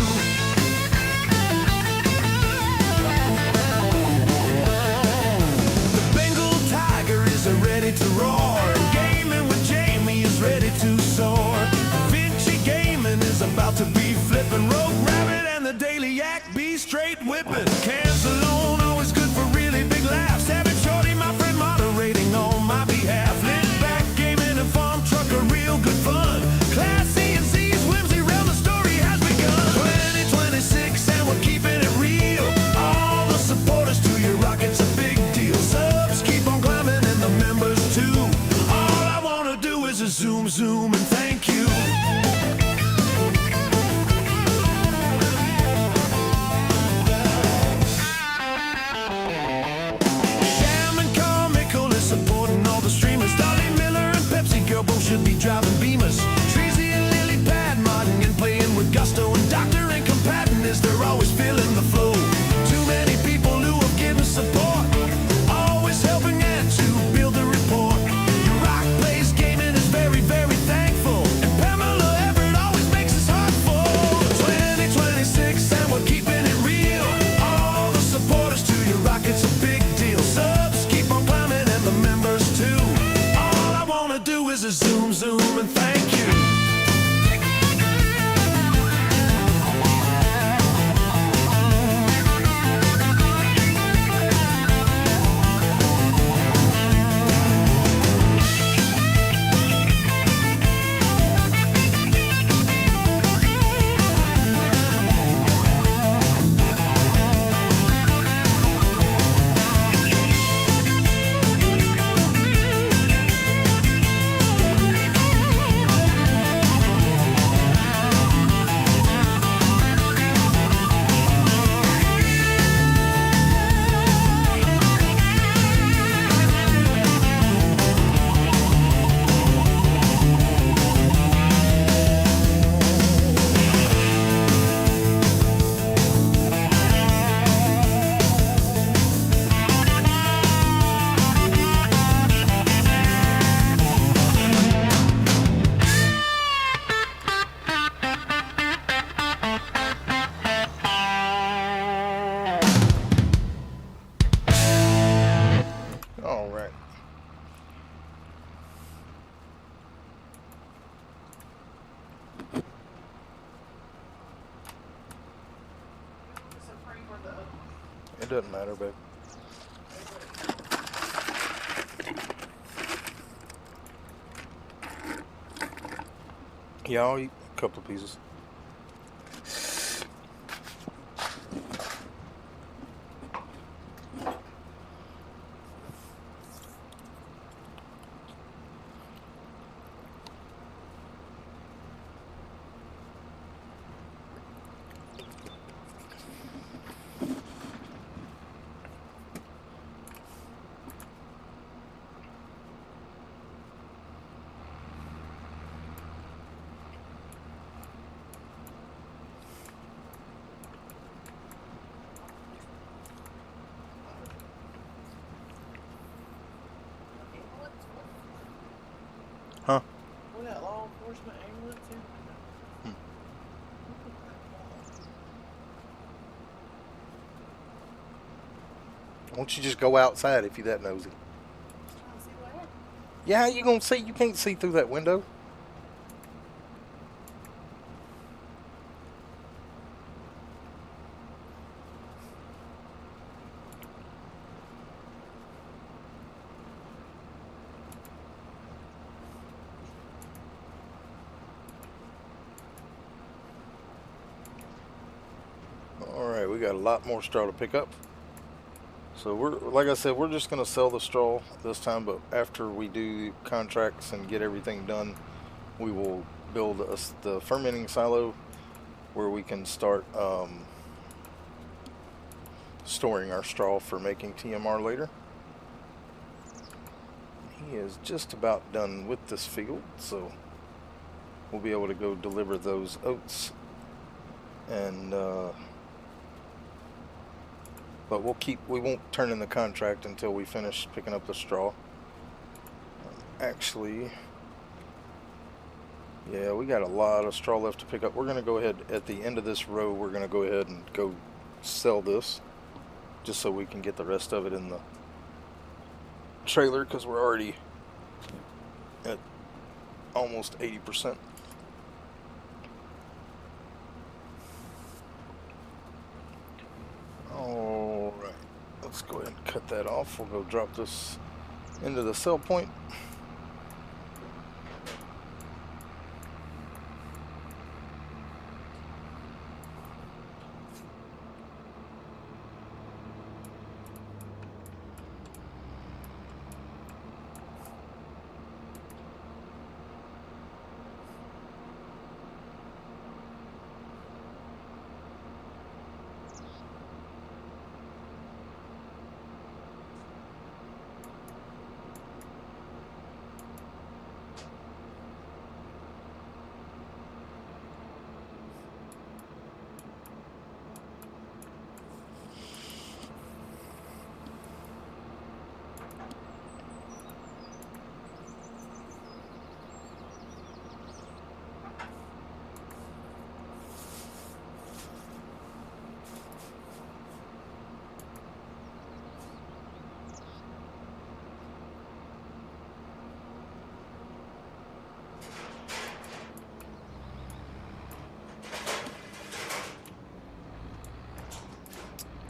The Bengal Tiger is ready to roar. Gaming with Jamie is ready to soar. Vinci Gaming is about to be flipping. Rogue Rabbit and the Daily Yak be straight whipping. Cans alone always good for really big laughs. Savage Shorty, my friend, moderating on my behalf. Lit back gaming and farm truck are real good fun. Class C and C's whimsy round the story has begun. 2026 and we're keeping it real. All the supporters to your rocket's a big deal. Subs keep on climbing and the members too. All I wanna do is a zoom, zoom, and thank you. Sham and Carmichael is supporting all the streamers. Dolly Miller and Pepsi Girl both should be driving Beamers. Treasy and Lily Pad modding and playing with gusto. And Doctor and Compatness, they're always feeling the flow. Too many people who have given support, always helping out to build a report. Your rock plays gaming is very, very thankful. And Pamela Everett always makes us heart full. 2026 and we're keeping it real. All the supporters to your rocket's a big deal. Subs keep on climbing and the members too. All I wanna do is a zoom, zoom, and thank you. All right. It doesn't matter, babe. Yeah, I'll eat a couple of pieces. Why don't you just go outside if you that nosy? Yeah, how you gonna see? You can't see through that window. Alright, we got a lot more straw to pick up. So we're, like I said, we're just going to sell the straw this time, but after we do contracts and get everything done, we will build the fermenting silo where we can start storing our straw for making TMR later. He is just about done with this field, so we'll be able to go deliver those oats and but we won't turn in the contract until we finish picking up the straw. Actually, yeah, we got a lot of straw left to pick up. We're going to go ahead at the end of this row. We're going to go ahead and go sell this just so we can get the rest of it in the trailer, because we're already at almost 80%. Alright, let's go ahead and cut that off. We'll go drop this into the sell point.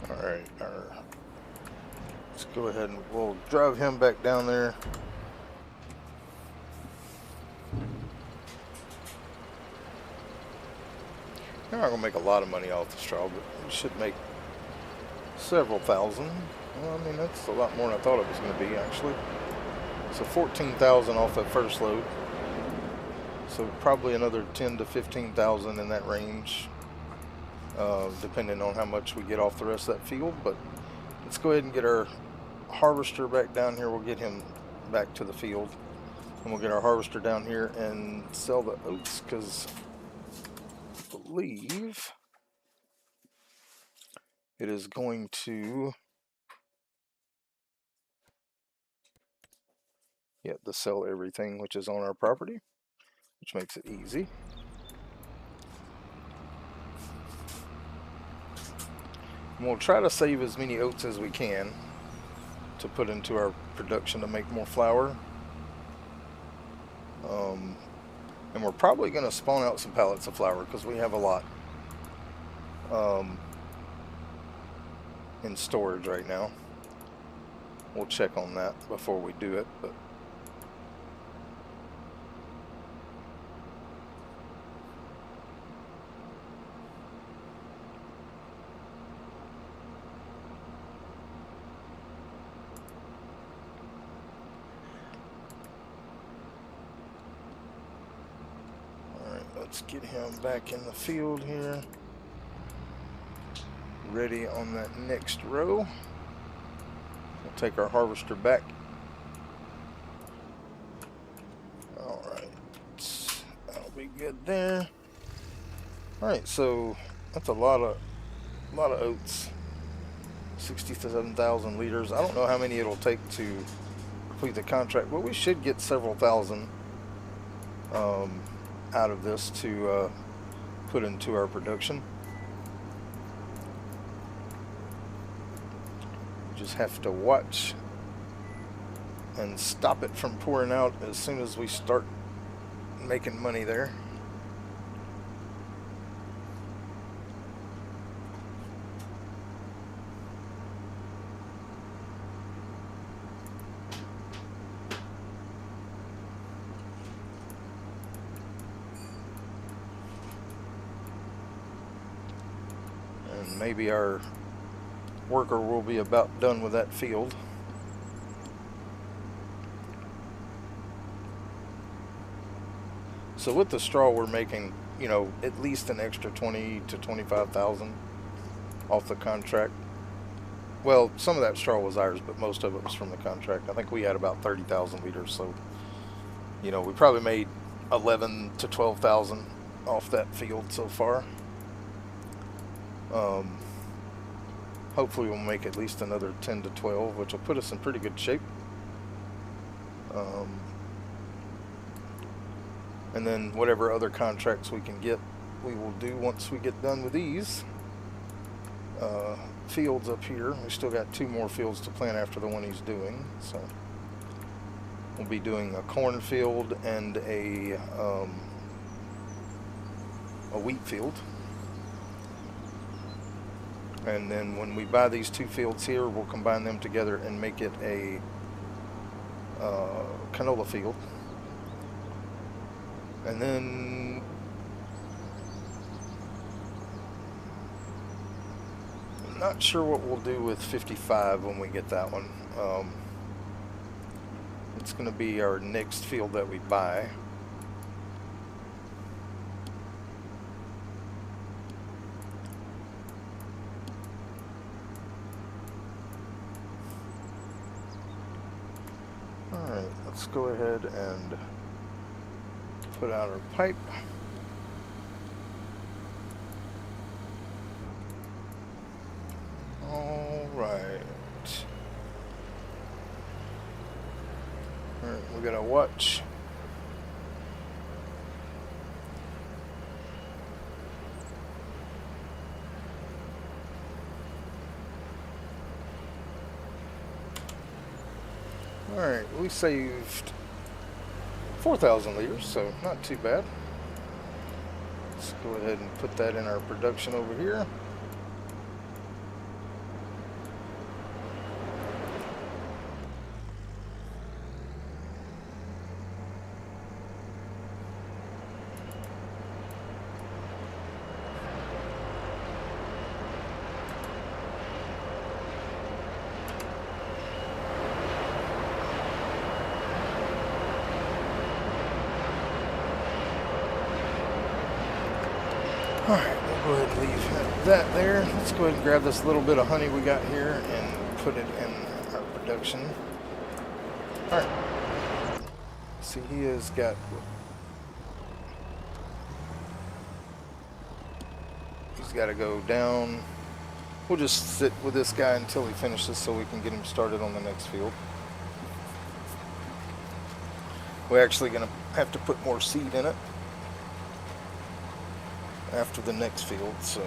Alright, let's go ahead and we'll drive him back down there. We're not going to make a lot of money off the straw, but we should make several thousand. Well, I mean, that's a lot more than I thought it was going to be, actually. So 14,000 off that first load. So probably another 10 to 15,000 in that range, depending on how much we get off the rest of that field. But let's go ahead and get our harvester back down here. We'll get him back to the field, and we'll get our harvester down here and sell the oats, because I believe it is going to, to sell everything which is on our property, which makes it easy. And we'll try to save as many oats as we can to put into our production to make more flour. And we're probably going to spawn out some pallets of flour because we have a lot in storage right now. We'll check on that before we do it, but let's get him back in the field here, ready on that next row. We'll take our harvester back. Alright, that'll be good there. Alright, so that's a lot of oats. 67,000 liters. I don't know how many it'll take to complete the contract, but we should get several thousand out of this to put into our production. Just have to watch and stop it from pouring out as soon as we start making money there. And maybe our worker will be about done with that field. So with the straw, we're making, you know, at least an extra 20 to 25,000 off the contract. Well, some of that straw was ours, but most of it was from the contract. I think we had about 30,000 liters, so you know, we probably made 11 to 12,000 off that field so far. Hopefully we'll make at least another 10 to 12, which will put us in pretty good shape. And then whatever other contracts we can get, we will do once we get done with these fields up here. We still got 2 more fields to plant after the one he's doing. So we'll be doing a corn field and a wheat field. And then when we buy these 2 fields here, we'll combine them together and make it a canola field. And then I'm not sure what we'll do with 55 when we get that one. It's going to be our next field that we buy. Alright, let's go ahead and put out our pipe. Alright. Alright, we gotta watch. Alright, we saved 4,000 liters, so not too bad. Let's go ahead and put that in our production over here. Alright, we'll go ahead and leave that there. Let's go ahead and grab this little bit of honey we got here and put it in our production. Alright. See, he has got... He's got to go down. We'll just sit with this guy until he finishes so we can get him started on the next field. We're actually going to have to put more seed in it after the next field, so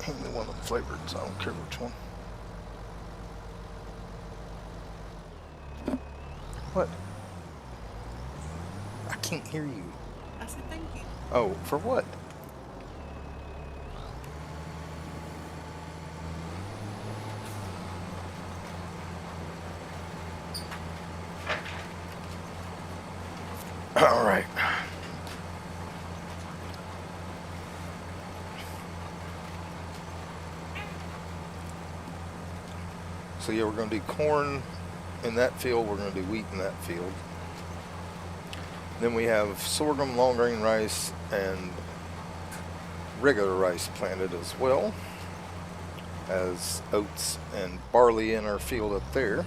any one of the flavors, I don't care which one. What? I can't hear you. I said thank you. Oh, for what? All right. So yeah, we're going to do corn in that field. We're going to do wheat in that field. Then we have sorghum, long grain rice, and regular rice planted as well as oats and barley in our field up there.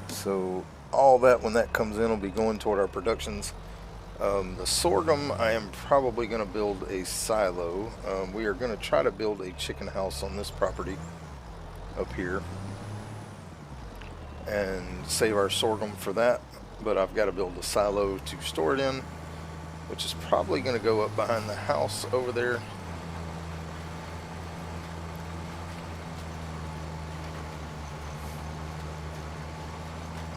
So all that, when that comes in, will be going toward our productions. The sorghum, I am probably going to build a silo. We are going to try to build a chicken house on this property up here and save our sorghum for that. But I've got to build a silo to store it in, which is probably going to go up behind the house over there.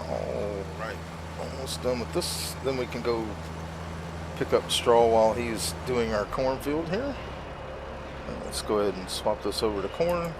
Alright, almost done with this. Then we can go pick up straw while he's doing our cornfield here. Let's go ahead and swap this over to corn.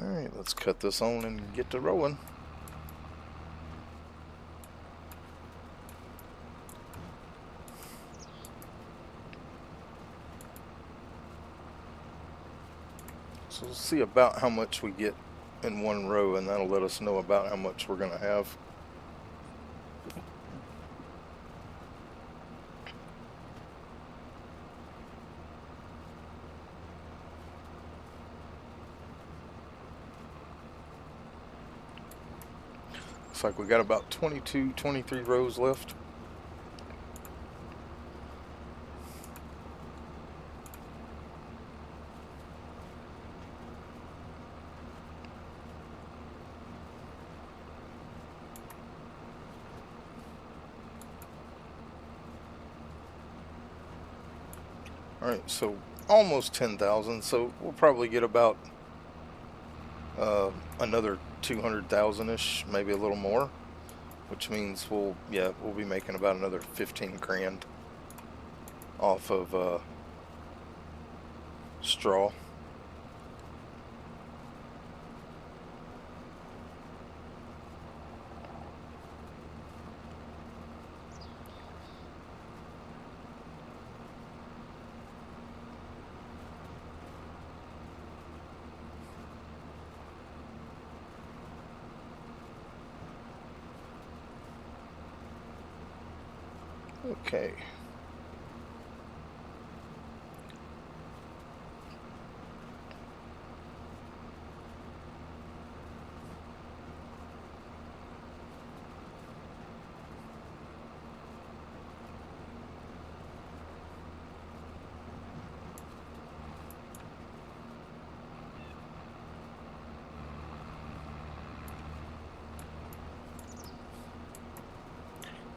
Alright, let's cut this on and get to rolling. So we'll see about how much we get in one row, and that'll let us know about how much we're going to have. Looks like we got about 22, 23 rows left. Alright, so almost 10,000, so we'll probably get about another 200,000-ish, maybe a little more, which means we'll be making about another 15 grand off of straw. Okay.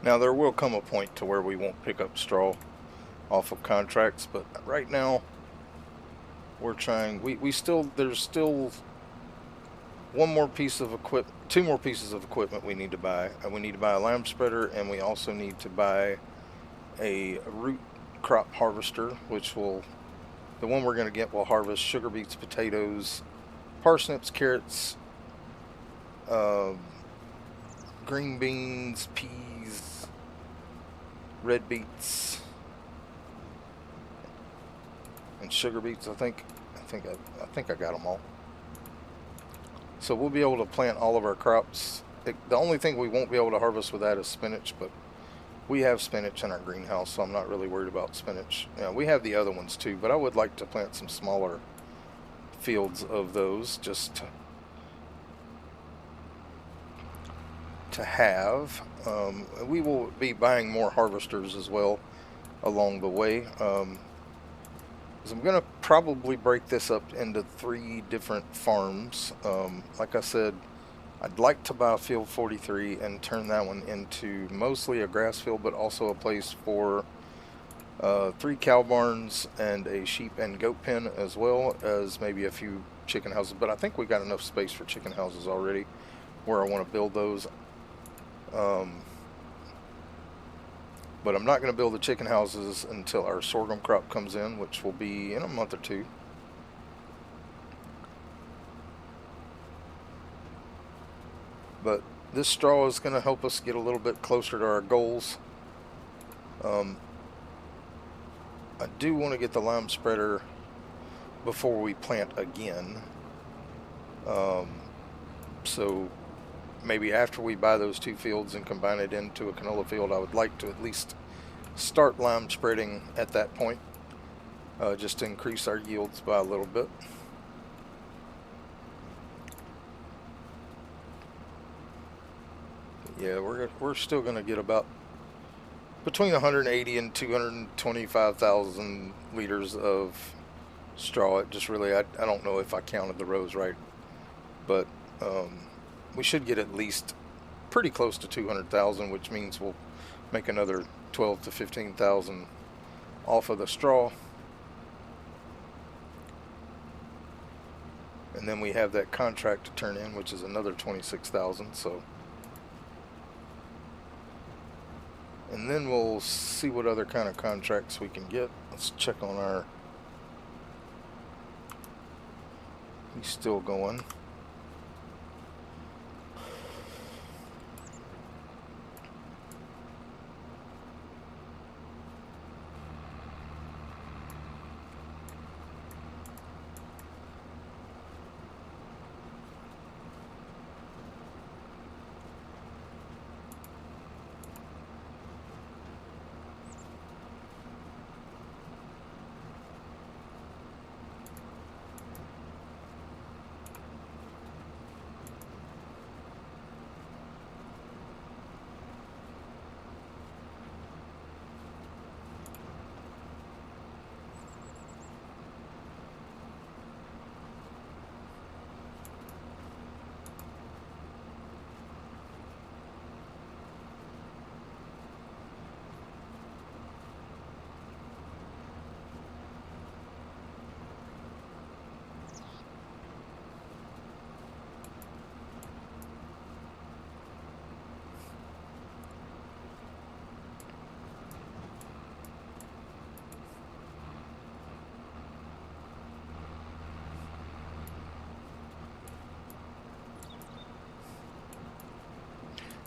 Now there will come a point to where we won't pick up straw off of contracts, but right now we're trying. There's still one more piece of two more pieces of equipment we need to buy. We need to buy a lime spreader, and we also need to buy a root crop harvester, which the one we're going to get will harvest sugar beets, potatoes, parsnips, carrots, green beans, peas, red beets, and sugar beets. I think I got them all. So we'll be able to plant all of our crops. The only thing we won't be able to harvest with that is spinach, but we have spinach in our greenhouse, so I'm not really worried about spinach. We have the other ones too, but I would like to plant some smaller fields of those just to have. We will be buying more harvesters as well along the way. So I'm going to probably break this up into 3 different farms. Like I said, I'd like to buy a field 43 and turn that one into mostly a grass field, but also a place for 3 cow barns and a sheep and goat pen, as well as maybe a few chicken houses. But I think we got enough space for chicken houses already where I want to build those. But I'm not going to build the chicken houses until our sorghum crop comes in, which will be in a month or 2. But this straw is going to help us get a little bit closer to our goals. I do want to get the lime spreader before we plant again. So maybe after we buy those 2 fields and combine it into a canola field, I would like to at least start lime spreading at that point, just to increase our yields by a little bit. Yeah, we're still going to get about between 180 and 225,000 liters of straw. It just really, I don't know if I counted the rows right, but we should get at least pretty close to 200,000, which means we'll make another 12 to 15,000 off of the straw. And then we have that contract to turn in, which is another 26,000. So, and then we'll see what other kind of contracts we can get. Let's check on our, he's still going.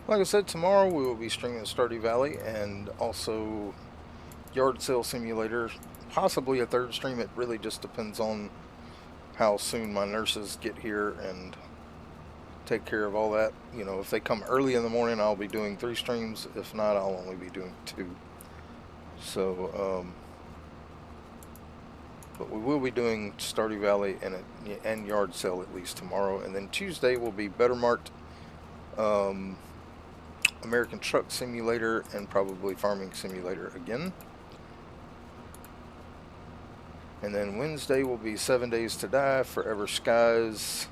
Like I said, tomorrow we will be streaming Stardew Valley and also Yard Sale Simulator, possibly a third stream. It really just depends on how soon my nurses get here and take care of all that. You know, if they come early in the morning, I'll be doing 3 streams. If not, I'll only be doing 2. So, but we will be doing Stardew Valley and Yard Sale at least tomorrow. And then Tuesday will be Better Mart, American Truck Simulator, and probably Farming Simulator again. And then Wednesday will be 7 Days to Die, Forever Skies,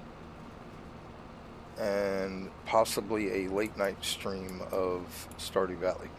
and possibly a late night stream of Stardew Valley.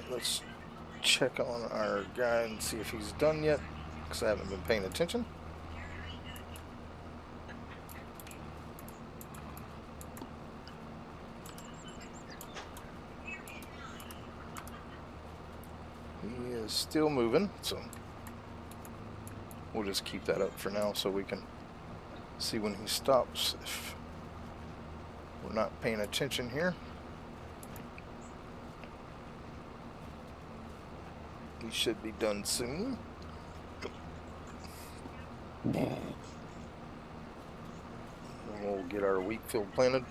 Let's check on our guy and see if he's done yet, because I haven't been paying attention. He is still moving, so we'll just keep that up for now so we can see when he stops if we're not paying attention here. He should be done soon. And we'll get our wheat field planted.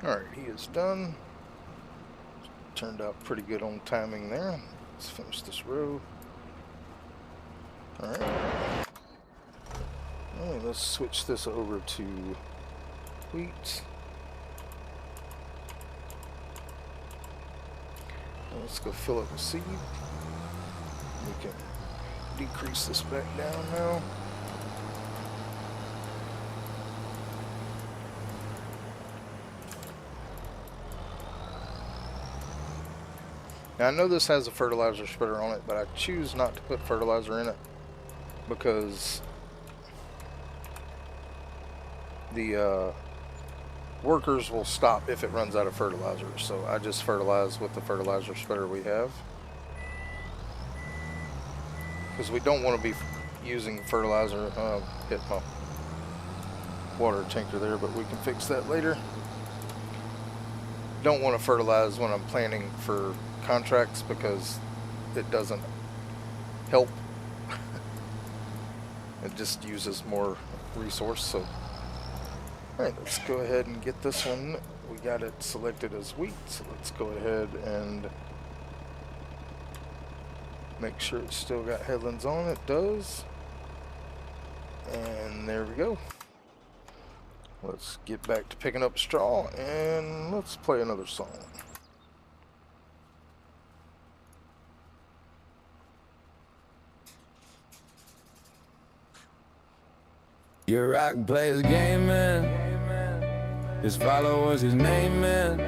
Alright, he is done. Turned out pretty good on timing there. Let's finish this row. Alright. Alright, let's switch this over to wheat. Let's go fill up the seed. We can decrease this back down now. Now I know this has a fertilizer spreader on it, but I choose not to put fertilizer in it because the workers will stop if it runs out of fertilizer. So I just fertilize with the fertilizer spreader we have, because we don't want to be using fertilizer. Hit my water tanker there, but we can fix that later. Don't want to fertilize when I'm planning for contracts because it doesn't help. It just uses more resource. So alright, let's go ahead and get this one. We got it selected as wheat, so let's go ahead and make sure it's still got headlands on. It does. And there we go. Let's get back to picking up straw and let's play another song. Your rock plays gaming. His followers, his naming.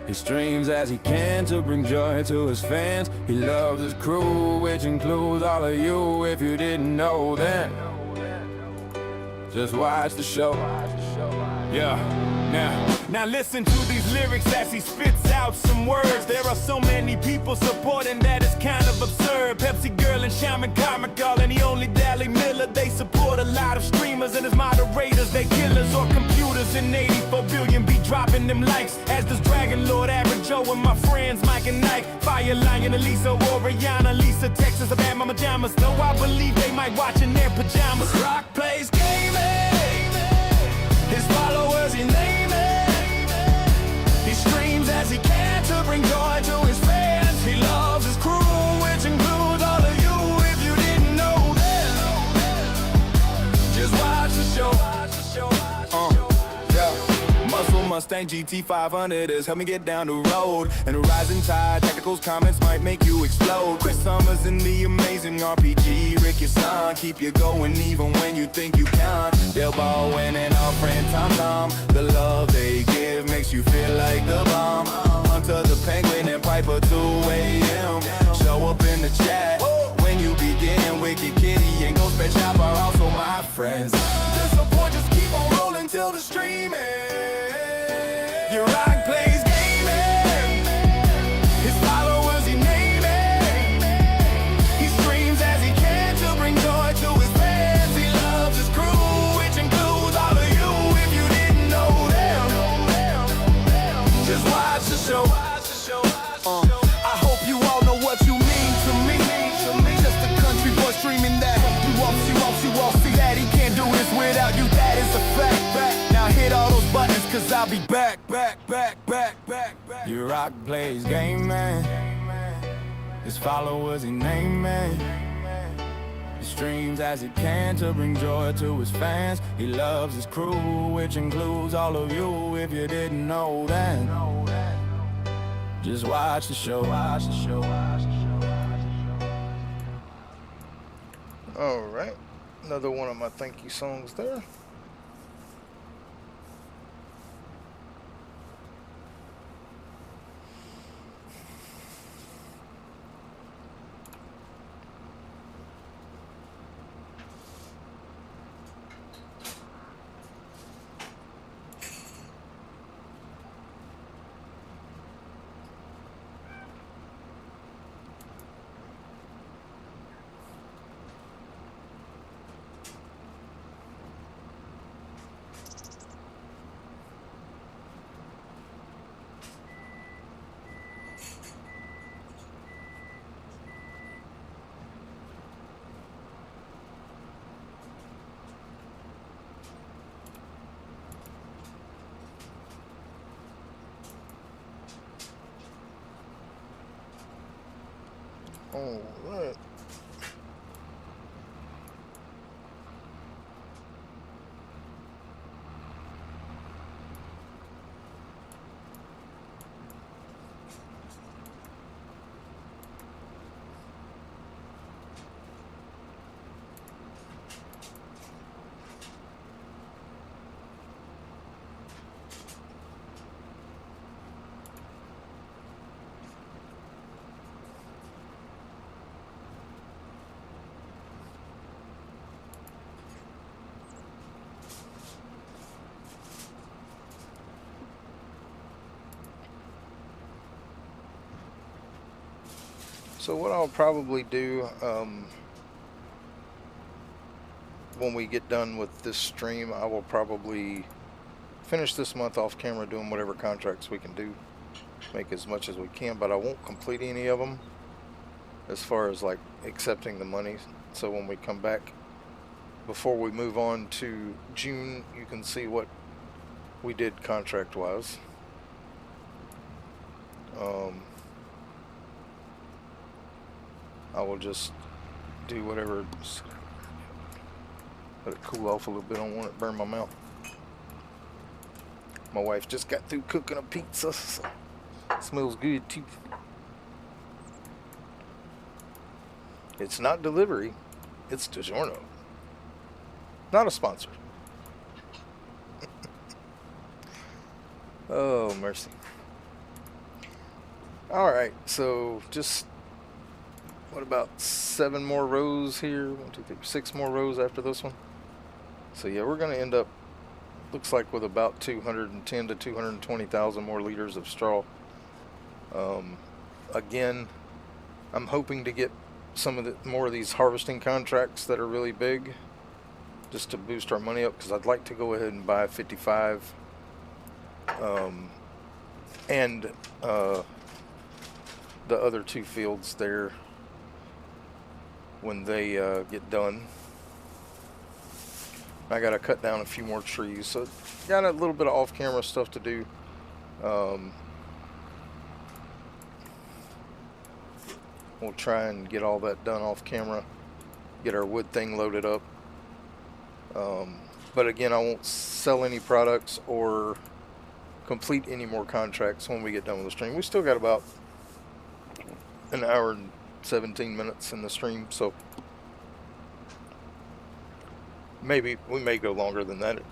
He streams as he can to bring joy to his fans. He loves his crew, which includes all of you. If you didn't know, then just watch the show. Yeah. Now listen to these lyrics as he spits out some words. There are so many people supporting that it's kind of absurd. Pepsi Girl and Shaman Comical and the only Dally Miller. They support a lot of streamers and as moderators they killers or computers. And 84 billion be dropping them likes, as does Dragon Lord, Average Joe, and my friends Mike and Nike. Fire Lion, Elisa, Oriana, Lisa, Texas, about my pajamas. No, I believe they might watch in their pajamas. Rock plays gaming. His followers he name it. He streams as he can to bring joy to his fans. He loves his crew, which includes all of you. If you didn't know that, just watch the show. Muscle Mustang GT 500 has helped me get down the road. And a rising tide, tacticals comments might make you explode. Chris Summers in the amazing RPG. Rick, your son, keep you going even when you think you can't. They'll ball winning our friend Tom Tom. The love they give makes you feel like the bomb. Hunter the Penguin and Piper 2 AM. Show up in the chat when you begin. Wicked Kitty and Ghost Pet Shop are also my friends. The support just keep on rolling till the stream ends. Your rock plays gaming. His followers he name it. He streams as he can to bring joy to his fans. He loves his crew, which includes all of you. If you didn't know them, just watch the show. I hope you all know what you mean to me. Just a country boy streaming that. You won't see that he can't do this without you. That is a fact. Now hit all those buttons, cause I'll be back. Your rock plays gaming. His followers he naming. He streams as he can to bring joy to his fans. He loves his crew, which includes all of you. If you didn't know that, just watch the show. Alright, another one of my thank you songs there. All right. So what I'll probably do when we get done with this stream, I will probably finish this month off camera doing whatever contracts we can do, make as much as we can, but I won't complete any of them as far as like accepting the money. So when we come back, before we move on to June, you can see what we did contract wise. I will just do whatever. Let it cool off a little bit. I don't want it to burn my mouth. My wife just got through cooking a pizza, so it smells good too. It's not delivery, it's DiGiorno. Not a sponsor. Oh, mercy. Alright, so just, what about 7 more rows here? 1, 2, 3, 6 more rows after this one. So yeah, we're going to end up, looks like, with about 210 to 220,000 more liters of straw. Again, I'm hoping to get some of the more of these harvesting contracts that are really big, just to boost our money up, because I'd like to go ahead and buy 55 and the other 2 fields there when they get done. I gotta cut down a few more trees, so got a little bit of off-camera stuff to do. We'll try and get all that done off camera, get our wood thing loaded up. But again, I won't sell any products or complete any more contracts when we get done with the stream. We still got about an hour and 17 minutes in the stream, so maybe we may go longer than that. It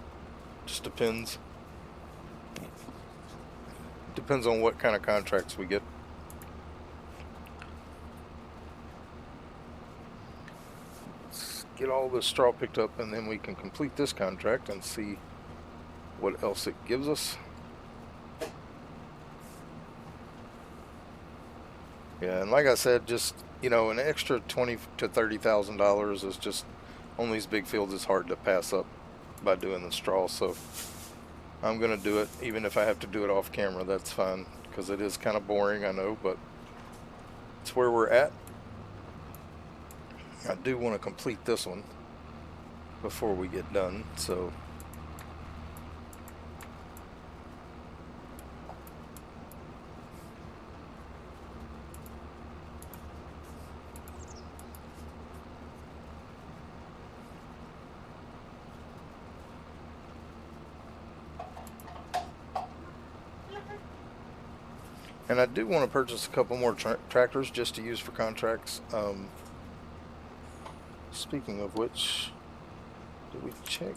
just depends. Depends on what kind of contracts we get. Let's get all this straw picked up, and then we can complete this contract and see what else it gives us. Yeah, and like I said, just, you know, an extra $20,000 to $30,000 is just, on these big fields, it's hard to pass up by doing the straw. So I'm gonna do it, even if I have to do it off camera. That's fine, because it is kind of boring, I know, but it's where we're at. I do want to complete this one before we get done, so and I do want to purchase a couple more tractors just to use for contracts. Speaking of which, did we check?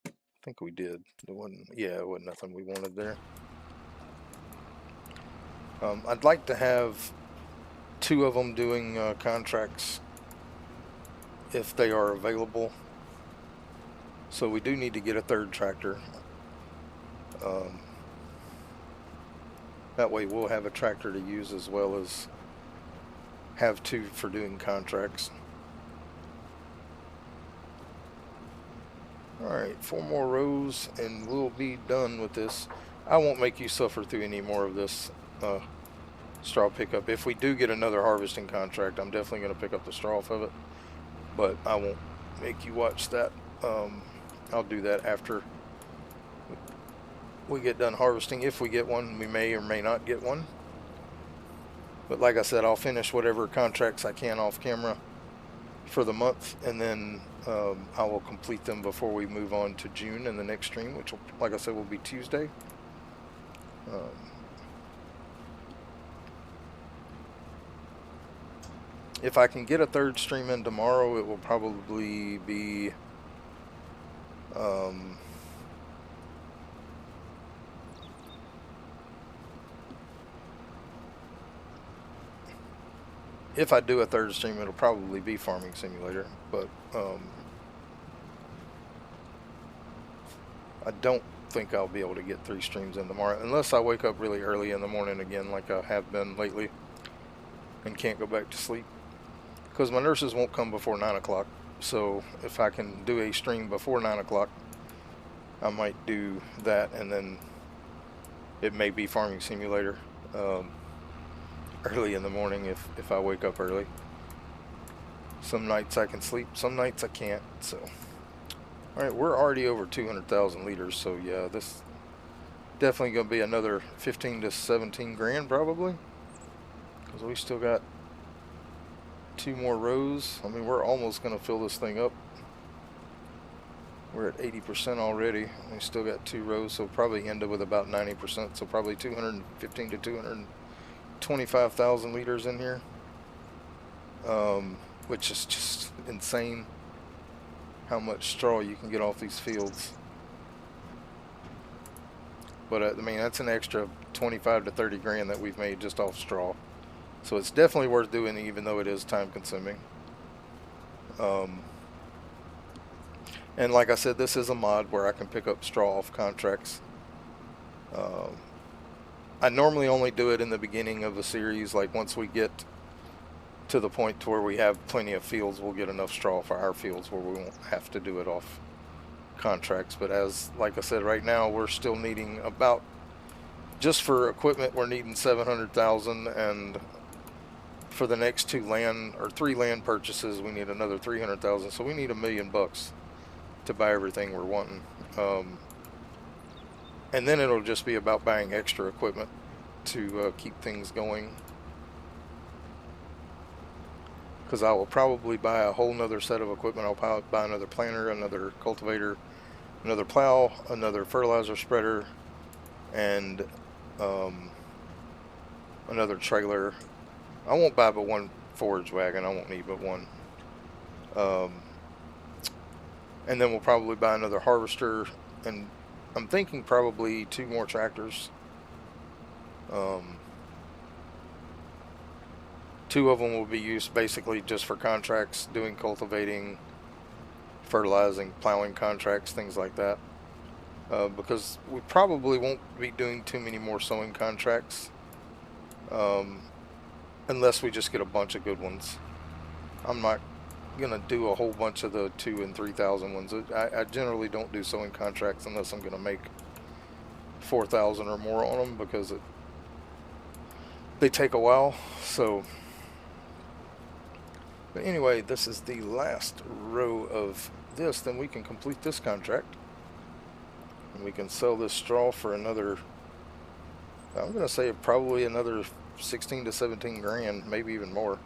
I think we did. It wasn't, yeah, it wasn't nothing we wanted there. I'd like to have 2 of them doing contracts if they are available. So we do need to get a 3rd tractor. That way we'll have a tractor to use as well as have 2 for doing contracts. Alright, 4 more rows and we'll be done with this. I won't make you suffer through any more of this straw pickup. If we do get another harvesting contract, I'm definitely going to pick up the straw off of it, but I won't make you watch that. I'll do that after we get done harvesting. If we get one, we may or may not get one. But like I said, I'll finish whatever contracts I can off camera for the month, and then I will complete them before we move on to June in the next stream, which will, like I said, will be Tuesday. If I can get a third stream in tomorrow, it will probably be if I do a third stream, it'll probably be Farming Simulator, but I don't think I'll be able to get 3 streams in tomorrow unless I wake up really early in the morning again, like I have been lately, and can't go back to sleep. Because my nurses won't come before 9 o'clock. So if I can do a stream before 9 o'clock, I might do that, and then it may be Farming Simulator early in the morning if I wake up early. Some nights I can sleep, some nights I can't. So, alright, we're already over 200,000 liters, so yeah, this definitely going to be another 15 to 17 grand probably. Because we still got 2 more rows. I mean, we're almost going to fill this thing up. We're at 80% already. We still got 2 rows, so probably end up with about 90%. So probably 215 to 225,000 liters in here, which is just insane how much straw you can get off these fields. But I mean, that's an extra 25 to 30 grand that we've made just off straw. So it's definitely worth doing, even though it is time consuming. And like I said, this is a mod where I can pick up straw off contracts. I normally only do it in the beginning of a series. Like once we get to the point to where we have plenty of fields, we'll get enough straw for our fields where we won't have to do it off contracts. But as like I said, right now we're still needing about, just for equipment, we're needing 700,000, and for the next 3 land purchases, we need another 300,000. So we need $1 million to buy everything we're wanting. And then it'll just be about buying extra equipment to keep things going. Because I will probably buy a whole nother set of equipment. I'll probably buy another planter, another cultivator, another plow, another fertilizer spreader, and another trailer. I won't buy but one forage wagon. I won't need but one. And then we'll probably buy another harvester, and I'm thinking probably 2 more tractors. 2 of them will be used basically just for contracts, doing cultivating, fertilizing, plowing contracts, things like that. Because we probably won't be doing too many more sowing contracts, unless we just get a bunch of good ones. I'm not gonna do a whole bunch of the 2,000 and 3,000 ones. I generally don't do sowing contracts unless I'm gonna make 4,000 or more on them, because they take a while. So, but anyway, this is the last row of this. Then we can complete this contract, and we can sell this straw for another, I'm gonna say probably another 16 to 17 grand, maybe even more.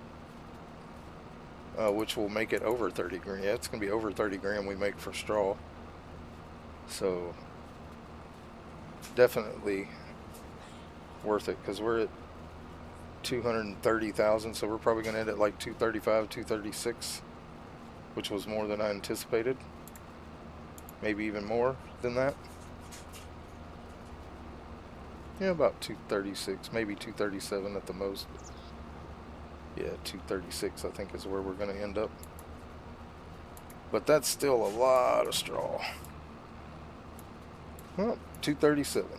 Which will make it over 30 grand. Yeah, it's going to be over 30 grand we make for straw. So, definitely worth it, because we're at 230,000, so we're probably going to end at like 235, 236, which was more than I anticipated. Maybe even more than that. Yeah, about 236, maybe 237 at the most. Yeah, 236 I think is where we're going to end up. But that's still a lot of straw. Well, 237.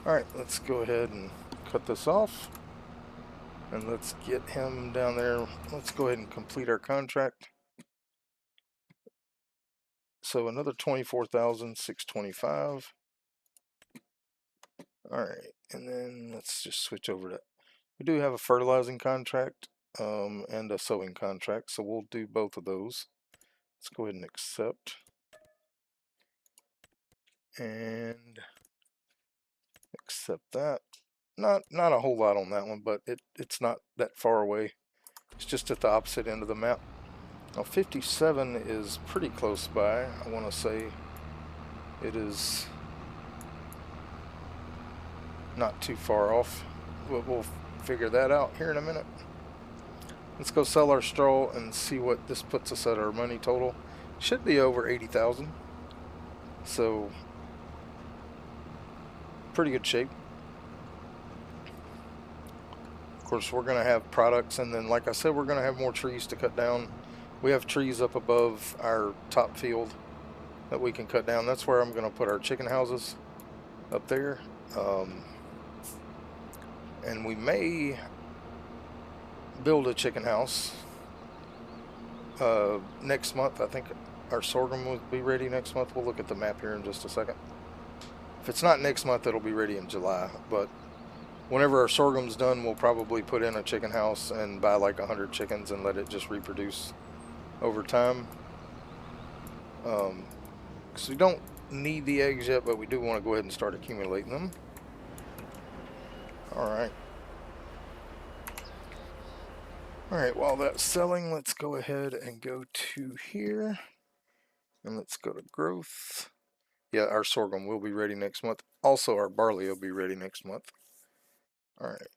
Alright, let's go ahead and cut this off. And let's get him down there. Let's go ahead and complete our contract. So another 24,625. Alright, and then let's just switch over to, we do have a fertilizing contract and a sowing contract, so we'll do both of those. Let's go ahead and accept. And accept that. Not a whole lot on that one, but it's not that far away. It's just at the opposite end of the map. Now 57 is pretty close by. I want to say it is not too far off. We'll figure that out here in a minute. Let's go sell our straw and see what this puts us at our money total. Should be over 80,000. So pretty good shape. Of course, we're going to have products, and then like I said, we're going to have more trees to cut down. We have trees up above our top field that we can cut down. That's where I'm going to put our chicken houses, up there. And we may build a chicken house next month. I think our sorghum will be ready next month. We'll look at the map here in just a second. If it's not next month, it'll be ready in July. But whenever our sorghum's done, we'll probably put in a chicken house and buy like 100 chickens and let it just reproduce over time. Because we don't need the eggs yet, but we do want to go ahead and start accumulating them. Alright. Alright, while that's selling, let's go ahead and go to here. And let's go to growth. Yeah, our sorghum will be ready next month. Also, our barley will be ready next month. Alright.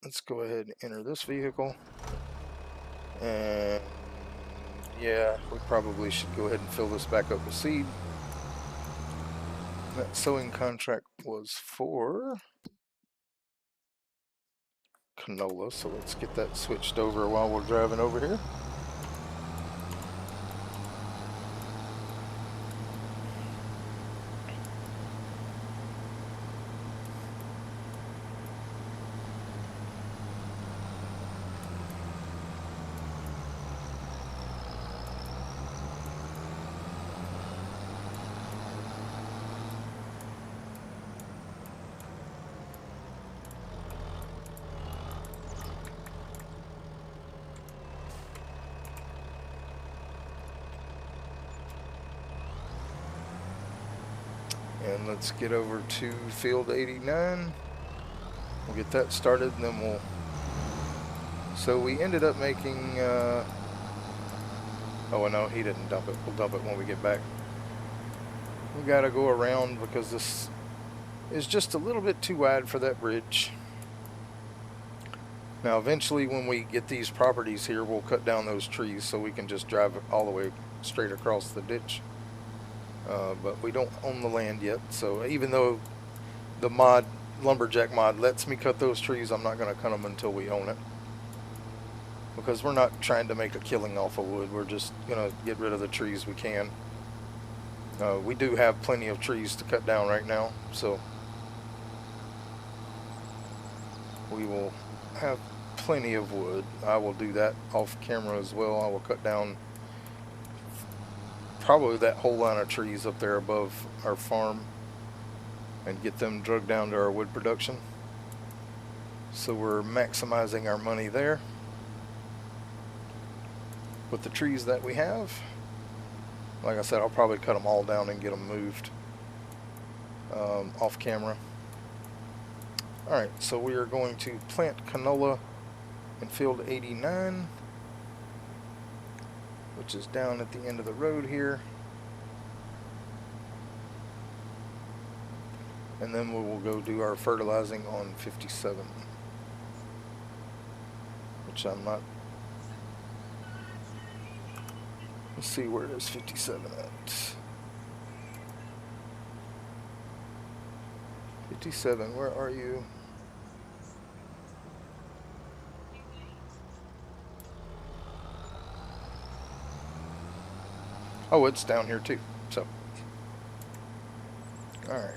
Let's go ahead and enter this vehicle. And yeah, we probably should go ahead and fill this back up with seed. That sowing contract was for canola, so let's get that switched over while we're driving over here. And let's get over to field 89. We'll get that started, and then we'll... So we ended up making... Oh, no, he didn't dump it. We'll dump it when we get back. We gotta go around because this is just a little bit too wide for that bridge. Now, eventually, when we get these properties here, we'll cut down those trees so we can just drive all the way straight across the ditch. But we don't own the land yet, so even though the mod, lumberjack mod, lets me cut those trees, I'm not going to cut them until we own it. Because we're not trying to make a killing off of wood, we're just going to get rid of the trees we can. We do have plenty of trees to cut down right now, so we will have plenty of wood. I will do that off camera as well. I will cut down probably that whole line of trees up there above our farm and get them drugged down to our wood production. So we're maximizing our money there with the trees that we have. Like I said, I'll probably cut them all down and get them moved off camera. Alright, so we are going to plant canola in field 89, which is down at the end of the road here. And then we will go do our fertilizing on 57, which I'm not... Let's see, where is 57 at? 57, where are you? Oh, it's down here too, so. Alright.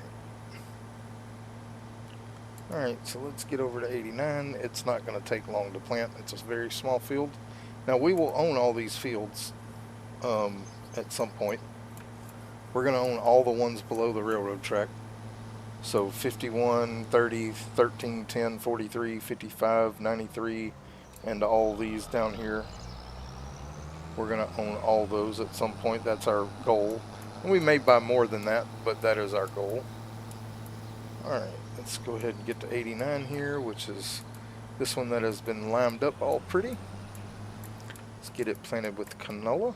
Alright, so let's get over to 89. It's not going to take long to plant. It's a very small field. Now, we will own all these fields at some point. We're going to own all the ones below the railroad track. So 51, 30, 13, 10, 43, 55, 93, and all these down here. We're going to own all those at some point. That's our goal. And we may buy more than that, but that is our goal. Alright, let's go ahead and get to 89 here, which is this one that has been limed up all pretty. Let's get it planted with canola.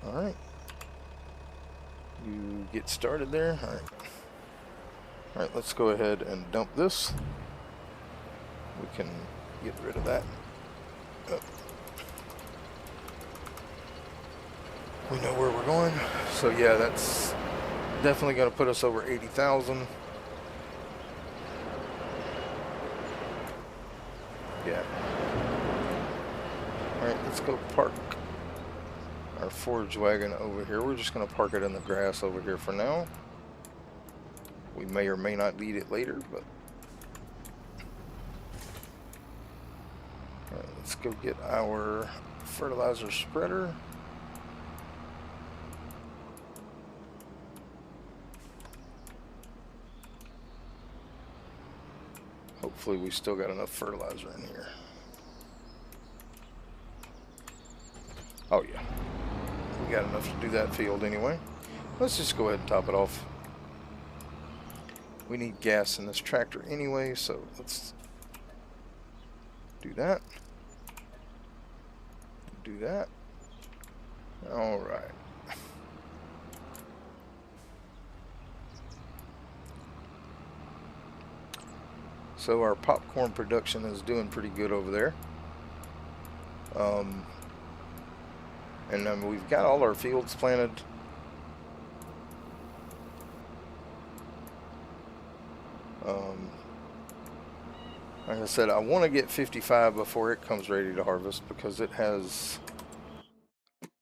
Alright. You get started there. Alright, let's go ahead and dump this. We can get rid of that. Oh. We know where we're going. So yeah, that's definitely going to put us over 80,000. Yeah. Alright, let's go park our forage wagon over here. We're just going to park it in the grass over here for now. We may or may not need it later, but alright, let's go get our fertilizer spreader. Hopefully we still got enough fertilizer in here. Oh yeah, we got enough to do that field anyway. Let's just go ahead and top it off. We need gas in this tractor anyway, so let's do that. Do that. All right. So our popcorn production is doing pretty good over there. And we've got all our fields planted. Like I said, I want to get 55 before it comes ready to harvest because it has,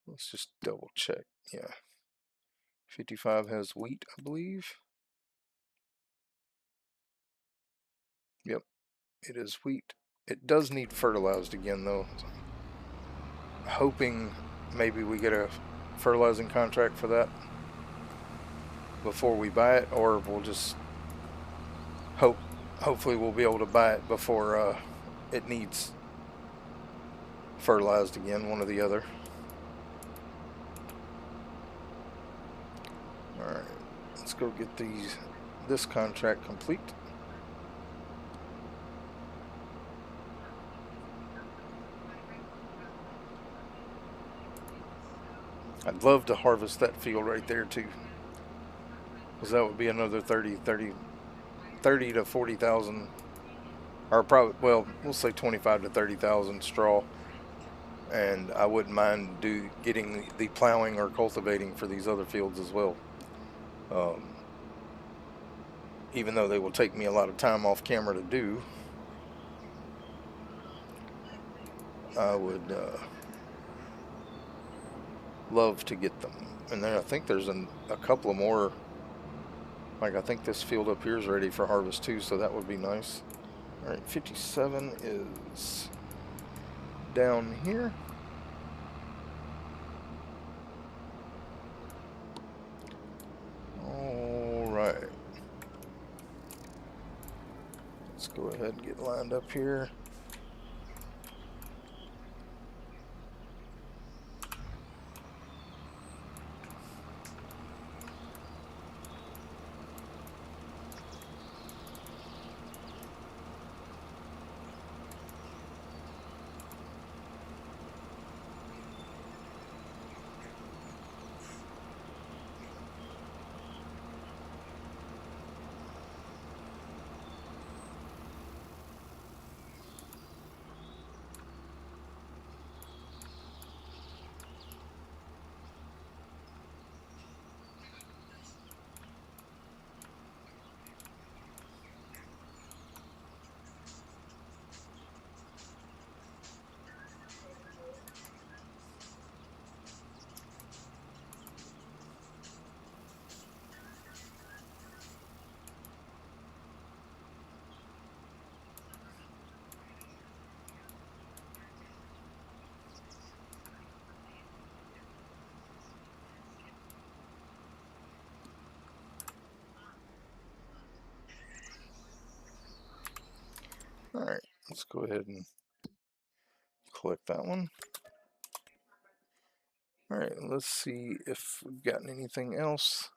let's just double check. Yeah. 55 has wheat, I believe. Yep, it is wheat. It does need fertilized again though. Hoping maybe we get a fertilizing contract for that before we buy it, or we'll just hopefully we'll be able to buy it before it needs fertilized again, one or the other. Alright, let's go get this contract complete. I'd love to harvest that field right there too, because that would be another 30 to 40,000, or probably, well, we'll say 25 to 30,000 straw, and I wouldn't mind getting the plowing or cultivating for these other fields as well. Even though they will take me a lot of time off camera to do, I would love to get them. And then I think there's a couple of more. Like I think this field up here is ready for harvest too, so that would be nice. All right, 57 is down here. All right. Let's go ahead and get lined up here. All right, let's go ahead and collect that one. All right, let's see if we've gotten anything else.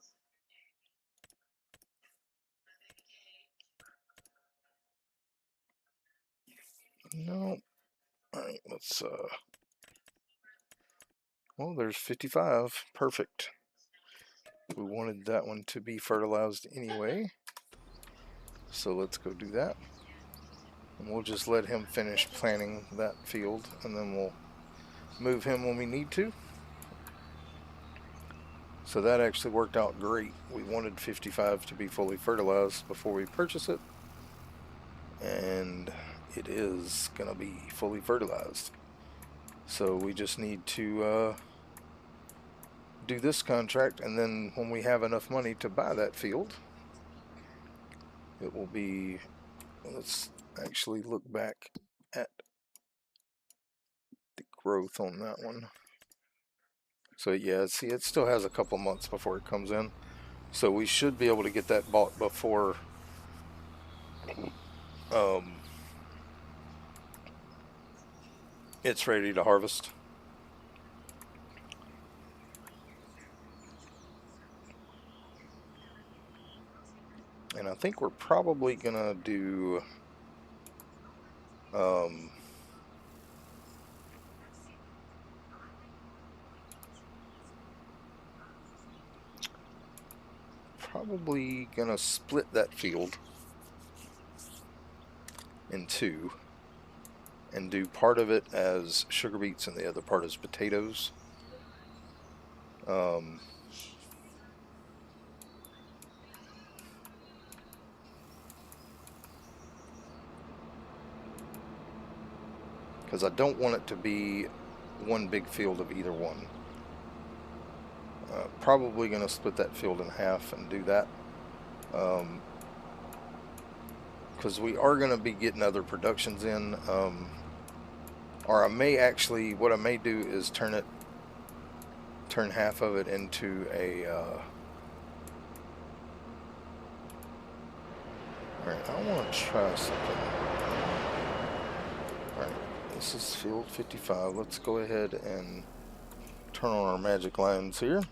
No. Alright, let's, well, there's 55. Perfect. We wanted that one to be fertilized anyway. So let's go do that. And we'll just let him finish planting that field, and then we'll move him when we need to. So that actually worked out great. We wanted 55 to be fully fertilized before we purchase it, and it is going to be fully fertilized. So we just need to do this contract, and then when we have enough money to buy that field, it will be, let's actually look back at the growth on that one. So yeah, see, it still has a couple months before it comes in. So we should be able to get that bought before it's ready to harvest. And I think we're probably gonna do probably gonna split that field in two and do part of it as sugar beets and the other part as potatoes. Because I don't want it to be one big field of either one. Probably going to split that field in half and do that. Because we are going to be getting other productions in. Or I may actually, what I may do is turn half of it into a, alright, I want to try something. Alright, this is field 55. Let's go ahead and turn on our magic lines here.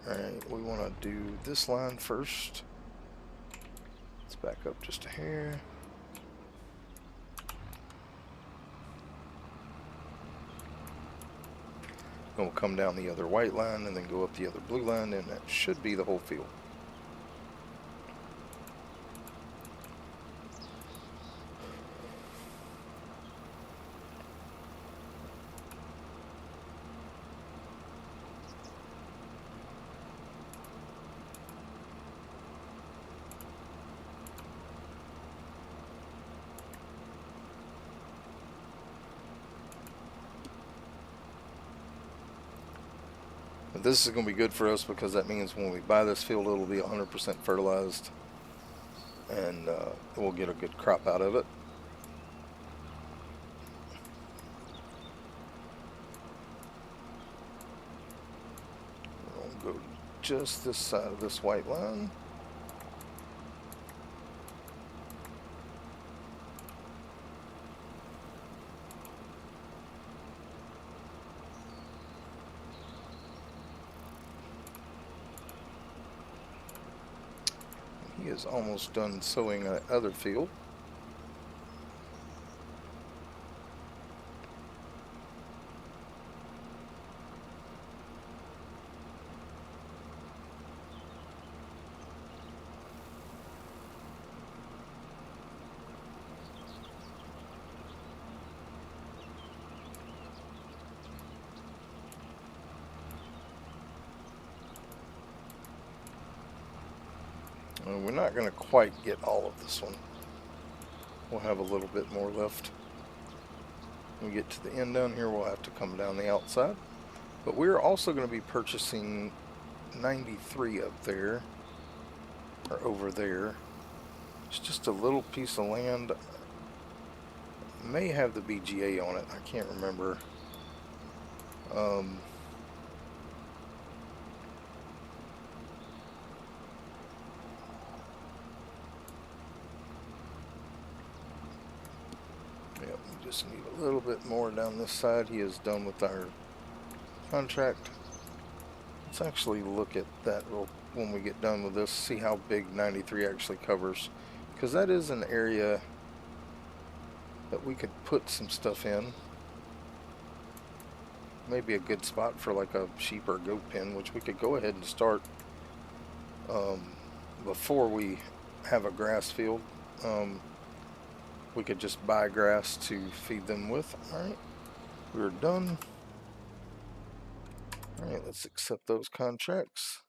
Alright, we want to do this line first. Let's back up just a hair. Then we'll come down the other white line and then go up the other blue line, and that should be the whole field. This is going to be good for us because that means when we buy this field, it'll be 100% fertilized, and we'll get a good crop out of it. We'll go just this side of this white line. He is almost done sowing that other field. We're not going to quite get all of this one. We'll have a little bit more left. When we get to the end down here, we'll have to come down the outside. But we're also going to be purchasing 93 up there, or over there. It's just a little piece of land. It may have the BGA on it. I can't remember. Yep, we just need a little bit more down this side. He is done with our contract. Let's actually look at that when we get done with this, see how big 93 actually covers, because that is an area that we could put some stuff in. Maybe a good spot for like a sheep or goat pen, which we could go ahead and start before we have a grass field. We could just buy grass to feed them with. Alright, we're done. Alright, let's accept those contracts.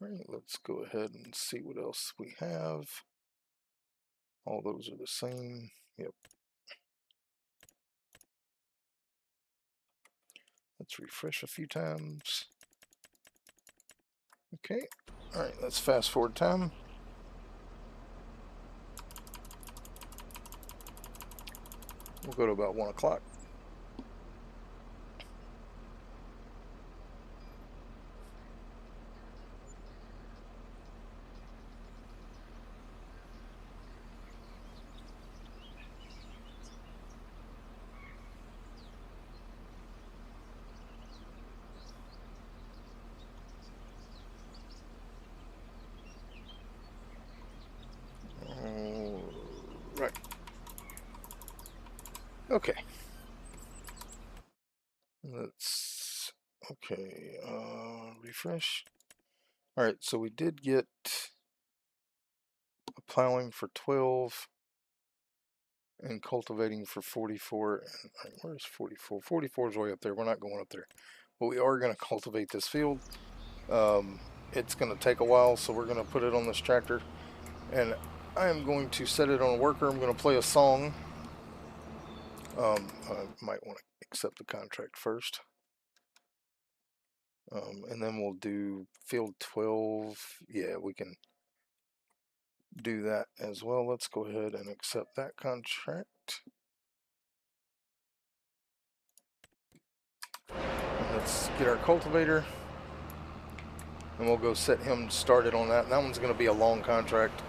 Alright, let's go ahead and see what else we have. All those are the same. Yep. Let's refresh a few times. Okay. Alright, let's fast forward time. We'll go to about 1 o'clock. Right. Okay. Let's, okay, refresh. Alright, so we did get a plowing for 12 and cultivating for 44. And, right, where's 44? 44 is way up there. We're not going up there. But we are going to cultivate this field. It's going to take a while, so we're going to put it on this tractor. And I am going to set it on a worker. I'm going to play a song. I might want to accept the contract first. And then we'll do field 12. Yeah, we can do that as well. Let's go ahead and accept that contract. And let's get our cultivator. And we'll go set him started on that. And that one's going to be a long contract.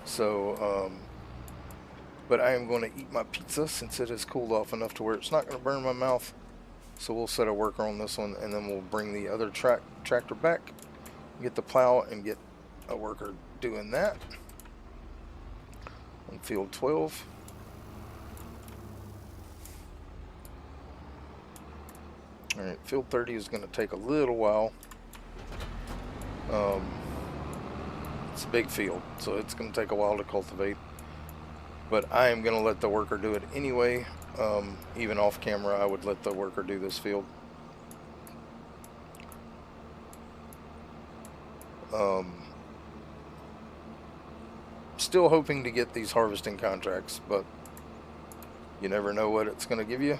So, but I am going to eat my pizza since it has cooled off enough to where it's not going to burn my mouth. So we'll set a worker on this one, and then we'll bring the other tractor back, get the plow, and get a worker doing that on field 12. Alright, field 30 is going to take a little while. It's a big field, so it's going to take a while to cultivate. But I am going to let the worker do it anyway. Even off camera, I would let the worker do this field. Still hoping to get these harvesting contracts, but you never know what it's going to give you.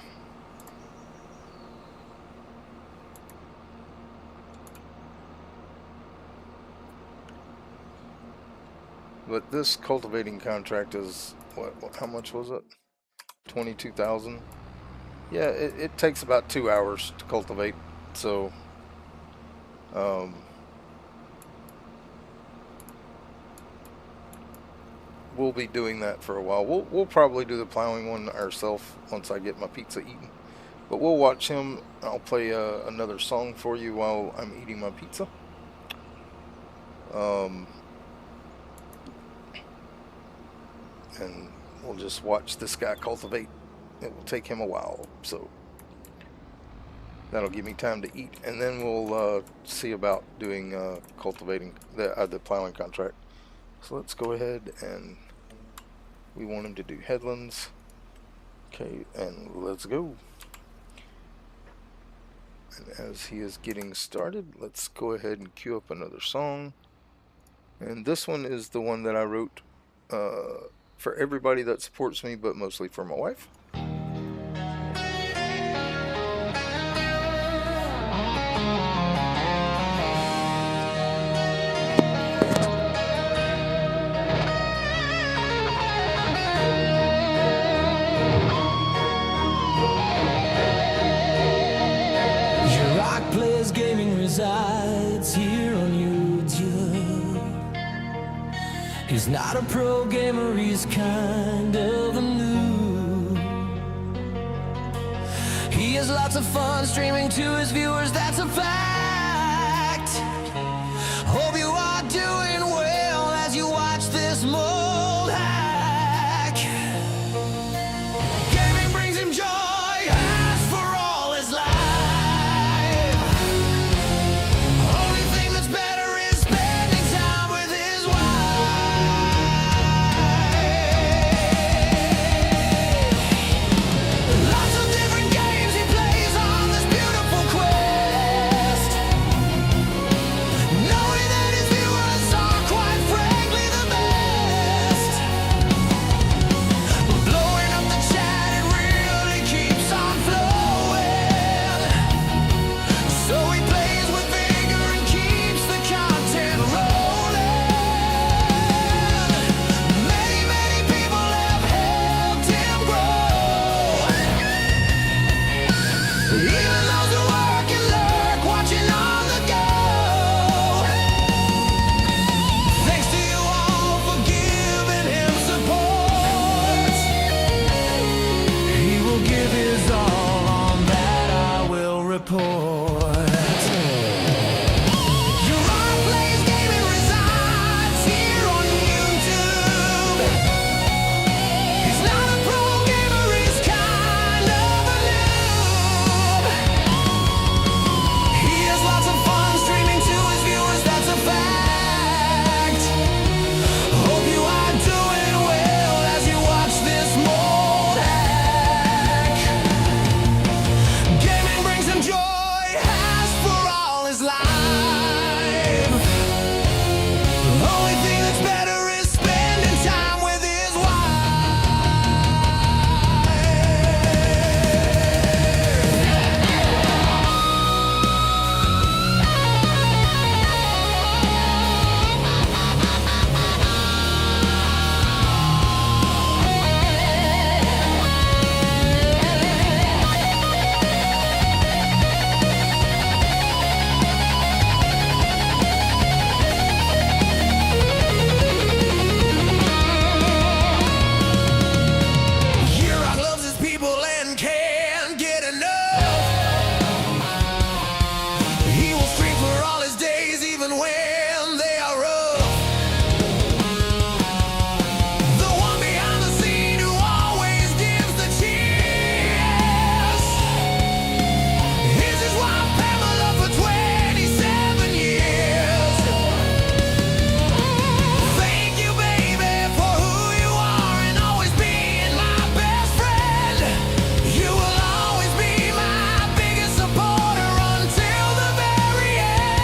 But this cultivating contract is, what how much was it? 22,000. Yeah, it takes about 2 hours to cultivate, so we'll be doing that for a while. We'll probably do the plowing one ourselves once I get my pizza eaten, but we'll watch him. I'll play another song for you while I'm eating my pizza. And we'll just watch this guy cultivate. It will take him a while, so that'll give me time to eat, and then we'll see about doing cultivating the plowing contract. So let's go ahead, and we want him to do headlands. Okay, and let's go. And as he is getting started, let's go ahead and cue up another song. And this one is the one that I wrote for everybody that supports me, but mostly for my wife. He's not a pro gamer, he's kind of a noob. He has lots of fun streaming to his viewers, that's a fact. Hope you are doing well as you watch this mold hack. Gaming brings him joy as for all his life. Only thing that's better is spending time with his wife. Lots of different games he plays on this beautiful quest, knowing that his viewers are quite frankly the best. Blowing up the chat, it really keeps on flowing. So he plays with vigor and keeps the content rolling. Many, many people have helped him grow. Even those who work and lurk, watching on the go. Thanks to you all for giving him support. He will give his all, on that I will report. Your Art Plays Gaming resides here on YouTube. He's not a pro gamer, he's kind of a noob. He has lots of fun streaming to his viewers, that's a fact. Hope you are doing well as you watch this mold hack. Gaming brings him joy as for all his life. The only thing that's better is spending time with his wife. Year-Rock loves his people and can't get enough. He will stream for all his days, even when they are rough. The one behind the scene who always gives the cheers. Here's his wife Pamela for 27 years. Thank you, baby, for who you are and always being my best friend. You will always be my biggest supporter until the very end.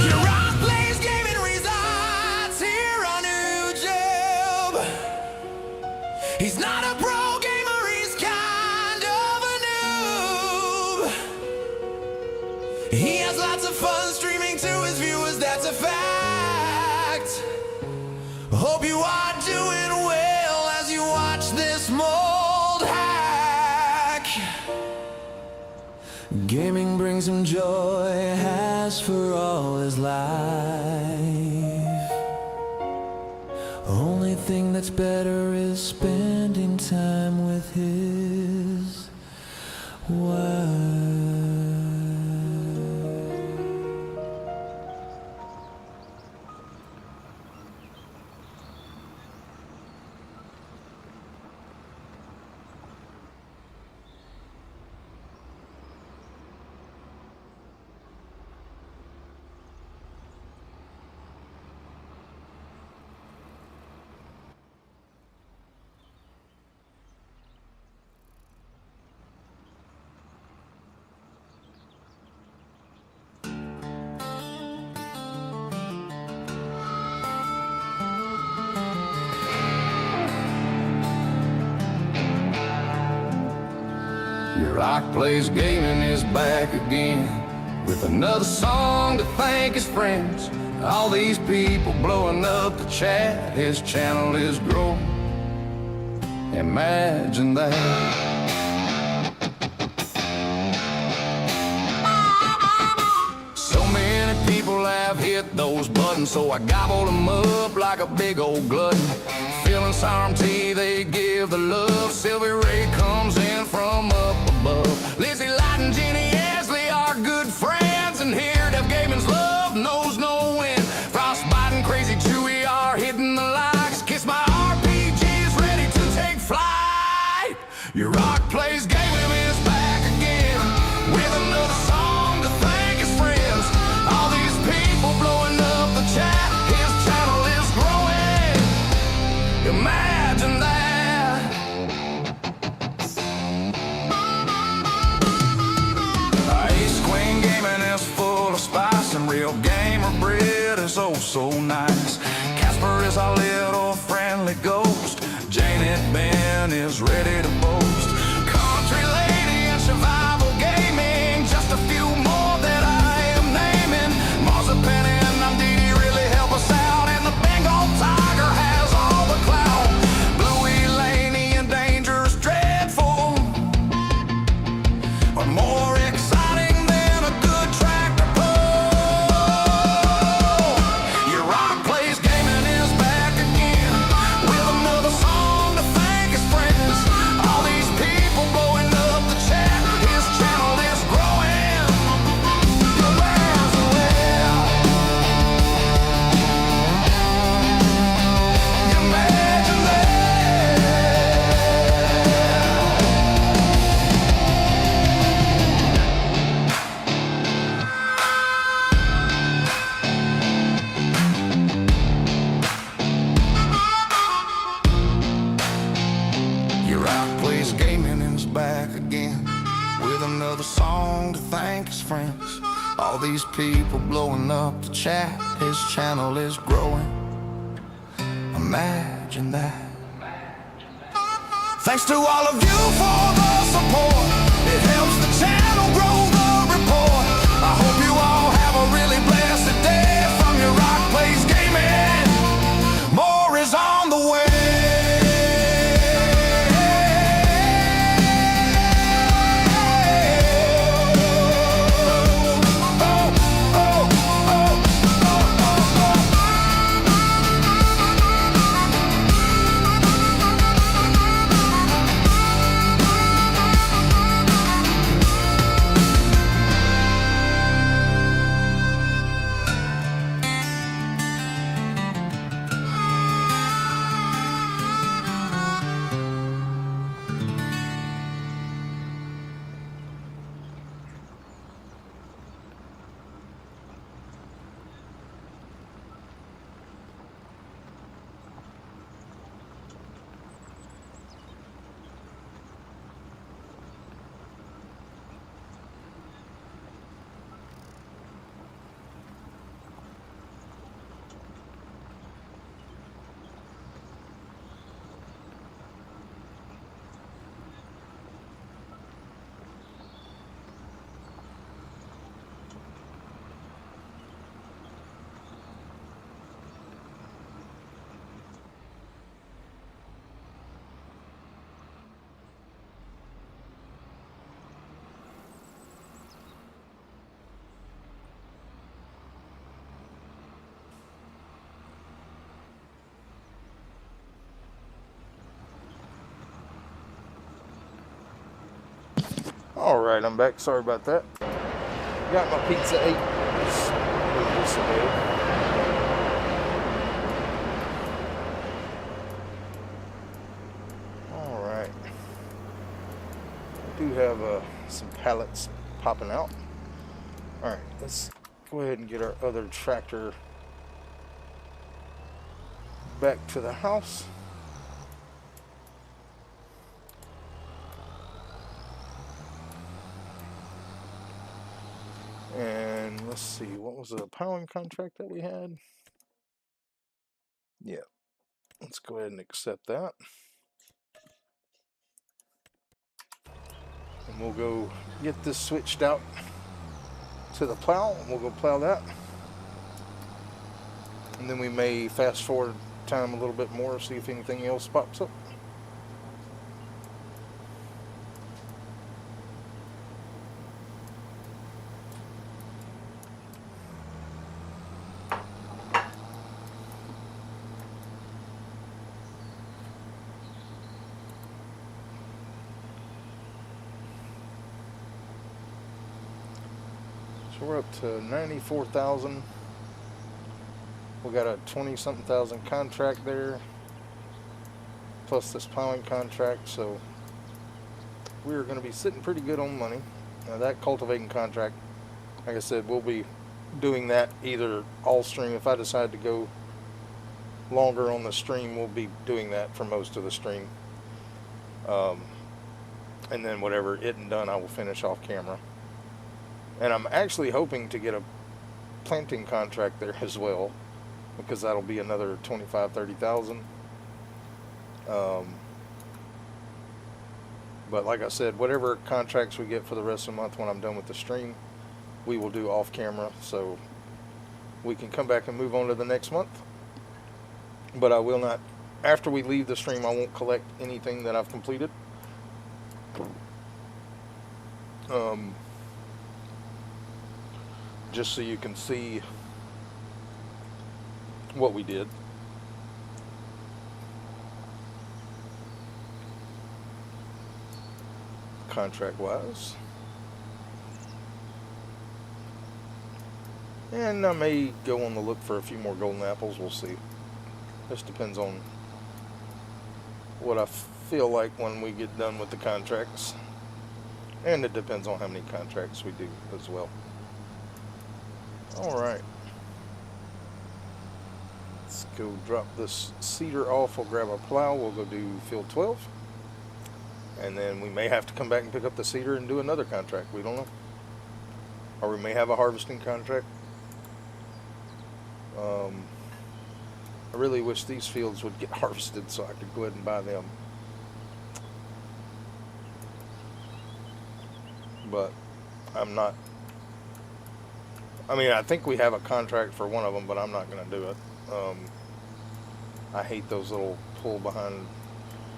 Your Art Plays Gaming resides here on YouTube. He's not a pro gamer, he's kind of a noob. He has lots of fun streaming to his viewers, that's a fact. Hope you are doing well as you watch this mold hack. Gaming brings him joy, has for all his life. Only thing that's better is spending time with his wife. Your Art Plays Gaming is back again with another song to thank his friends. All these people blowing up the chat, his channel is growing. Imagine that. So many people have hit those buttons one, so I gobbled them up like a big old glutton. Feeling sovereignty, they give the love. Sylvie Ray comes in from up above. Lizzie Light and Jenny Esley are good friends, and here Dev Gaiman's love knows no end. Frostbite and Crazy Chewy are hitting the likes. Kiss My RPG is ready to take flight. Your rock plays gaming is back again with another song to thank his friends. All these people blowing up the chat. His channel is growing. Imagine that. Ace Queen Gaming is full of spice, and real gamer bread is oh so nice. Casper is our little friendly ghost. Janet Ben is ready to boast. Country Lady and Survival Gaming, just a few more that I am naming. Marzipan and Nandini really help us out, and the Bengal Tiger has all the clout. Bluey, Laney, and Dangerous Dreadful are more exciting than a good tractor pull. Your rock plays gaming is back again with another song to thank his friends. All these people blowing up the chat. His channel is growing. Where's the well? Imagine that. Your rock plays gaming and is back again with another song to thank his friends. All these people blowing up the chat. His channel is growing. Imagine that. Thanks to all of you for the support. It helps the channel grow the report. I hope you all have a really blessed day from your Rock Plays Gaming. More is on the way. Alright, I'm back. Sorry about that. Got my pizza ate this ago. Alright. I do have some pallets popping out. Alright, let's go ahead and get our other tractor back to the house. And let's see, what was the powering contract that we had? Yeah, let's go ahead and accept that. And we'll go get this switched out to the plow, and we'll go plow that. And then we may fast forward time a little bit more, see if anything else pops up. So we're up to 94,000. We got a 20-something thousand contract there, plus this plowing contract, so we're going to be sitting pretty good on money. Now that cultivating contract, like I said, we'll be doing that either all stream. If I decide to go longer on the stream, we'll be doing that for most of the stream. And then whatever isn't done, I will finish off camera. And I'm actually hoping to get a planting contract there as well, because that'll be another 25-30,000. But like I said, whatever contracts we get for the rest of the month when I'm done with the stream, we will do off camera, so we can come back and move on to the next month. But I will not, after we leave the stream, I won't collect anything that I've completed. Just so you can see what we did. Contract wise. And I may go on the look for a few more golden apples, we'll see. This depends on what I feel like when we get done with the contracts. And it depends on how many contracts we do as well. Alright. Let's go drop this cedar off. We'll grab our plow. We'll go do field 12. And then we may have to come back and pick up the cedar and do another contract. We don't know. Or we may have a harvesting contract. I really wish these fields would get harvested so I could go ahead and buy them. But I'm not. I mean, I think we have a contract for one of them, but I'm not going to do it. I hate those little pull behind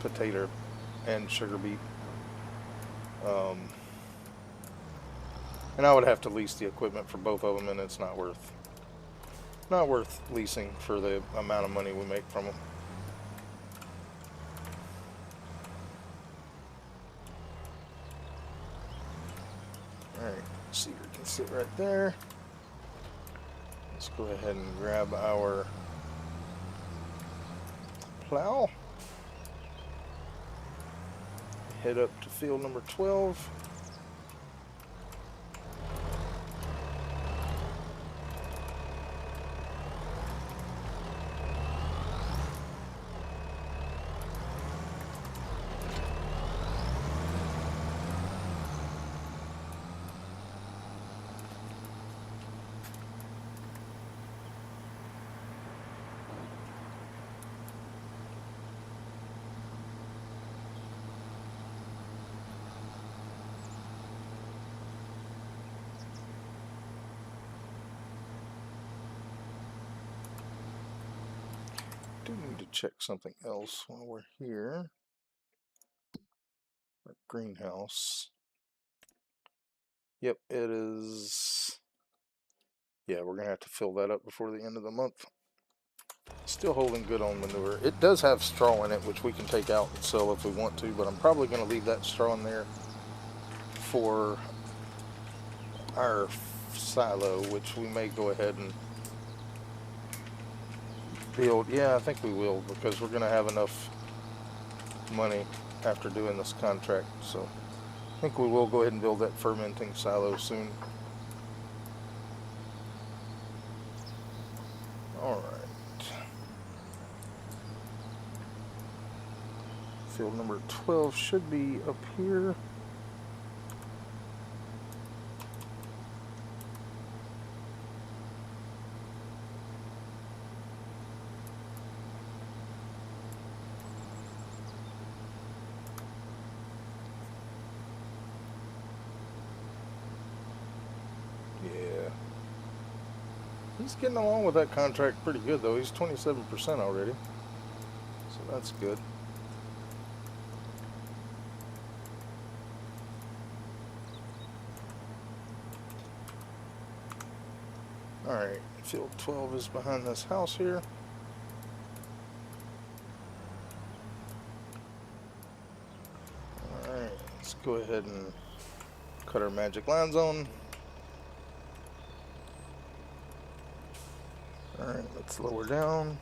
potato and sugar beet. And I would have to lease the equipment for both of them, and it's not worth leasing for the amount of money we make from them. Alright, cedar can sit right there. Let's go ahead and grab our plow. Head up to field number 12. Do need to check something else while we're here. Our greenhouse. Yep, it is. Yeah, we're gonna have to fill that up before the end of the month. Still holding good on manure. It does have straw in it, which we can take out and sell if we want to, but I'm probably gonna leave that straw in there for our silo, which we may go ahead and build. Yeah, I think we will, because we're gonna have enough money after doing this contract, so I think we will go ahead and build that fermenting silo soon. Alright. Field number 12 should be up here. Yeah. He's getting along with that contract pretty good, though. He's 27% already. So that's good. Alright, field 12 is behind this house here. Alright, let's go ahead and cut our magic lines on. Alright, let's lower down.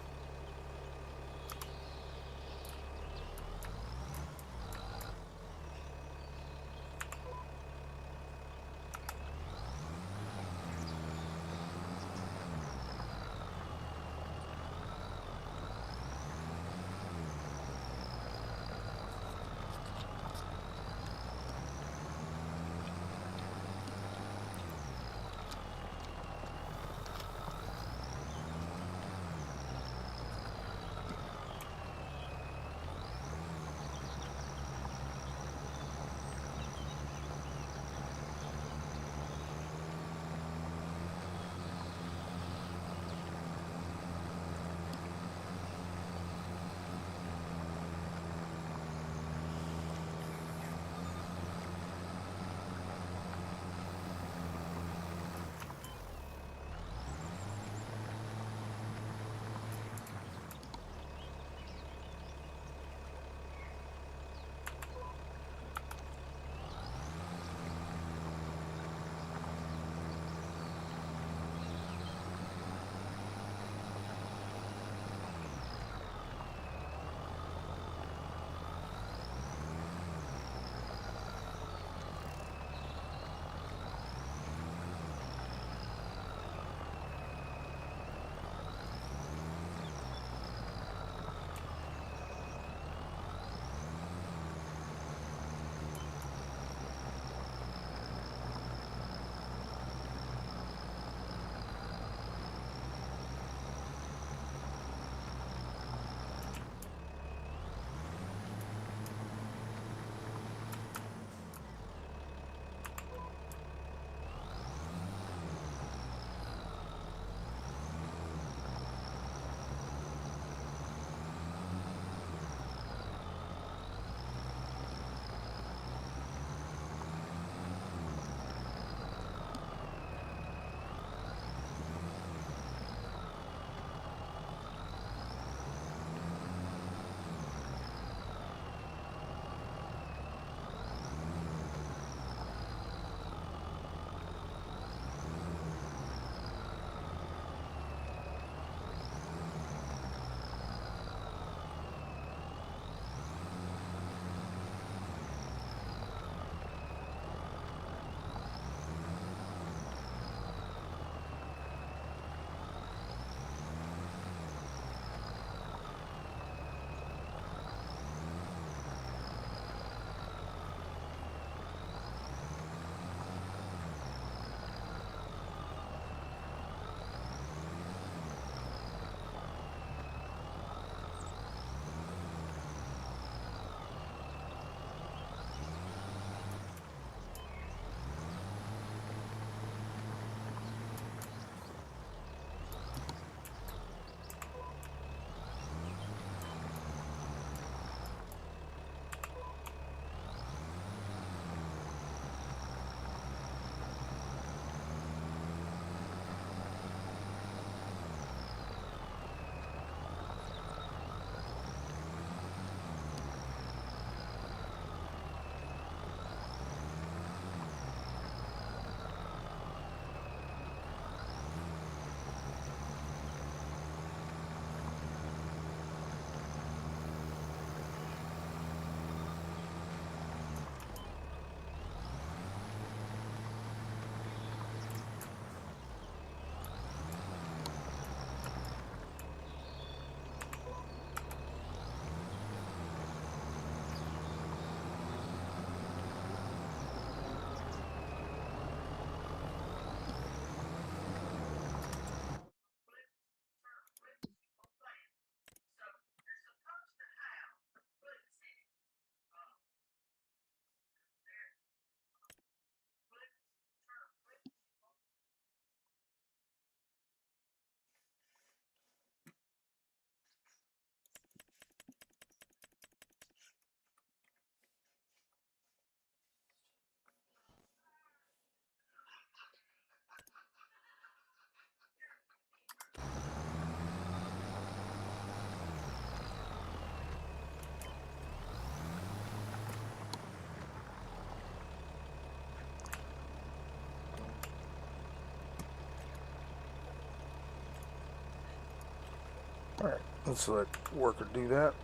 Alright, let's let worker do that.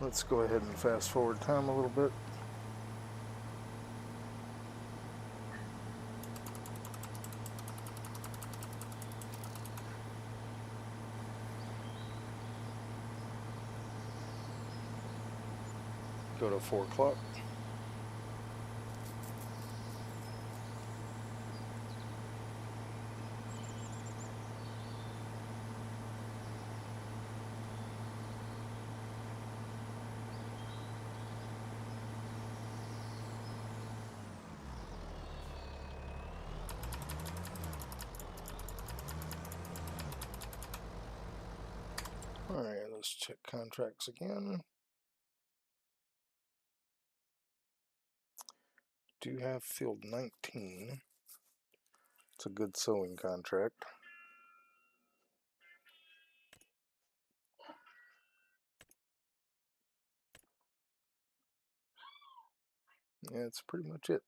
Let's go ahead and fast forward time a little bit. Go to 4 o'clock. Alright, let's check contracts again. Do have field 19. It's a good sewing contract. Yeah, that's pretty much it.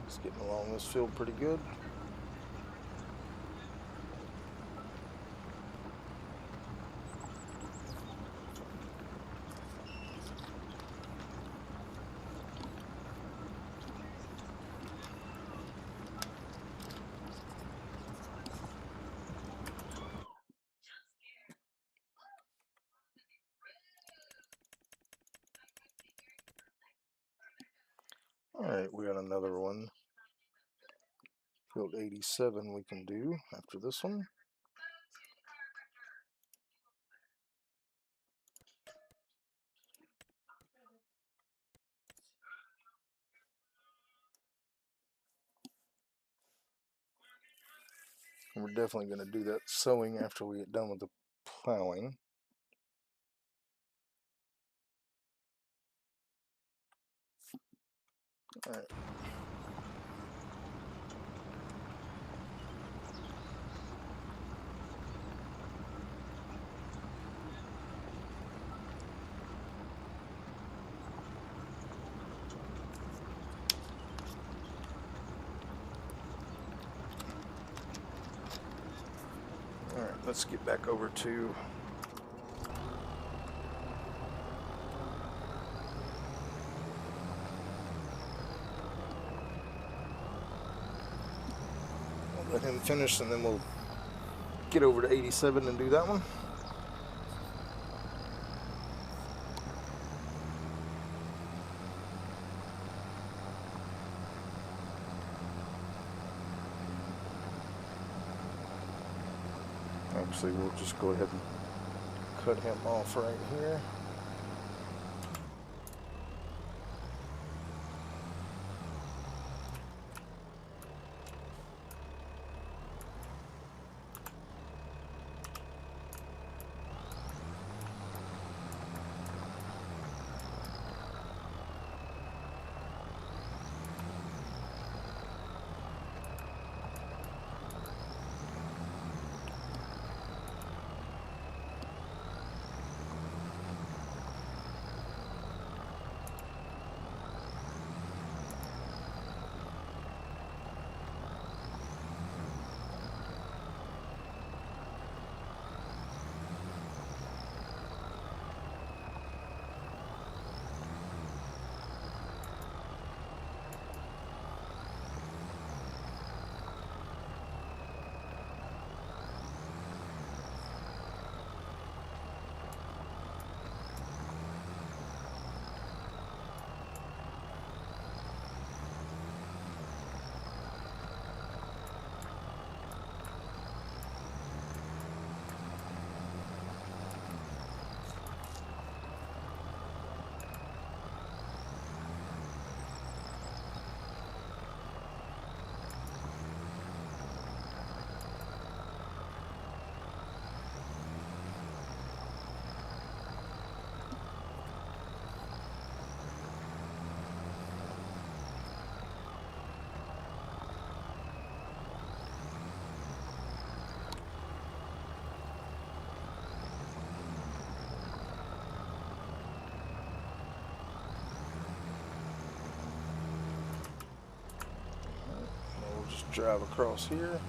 It's getting along this field pretty good. Alright, we got another one. Field 87 we can do after this one. We're definitely going to do that sewing after we get done with the plowing. Alright. Alright, let's get back over to let him finish and then we'll get over to 87 and do that one. Actually, we'll just go ahead and cut him off right here. drive across here.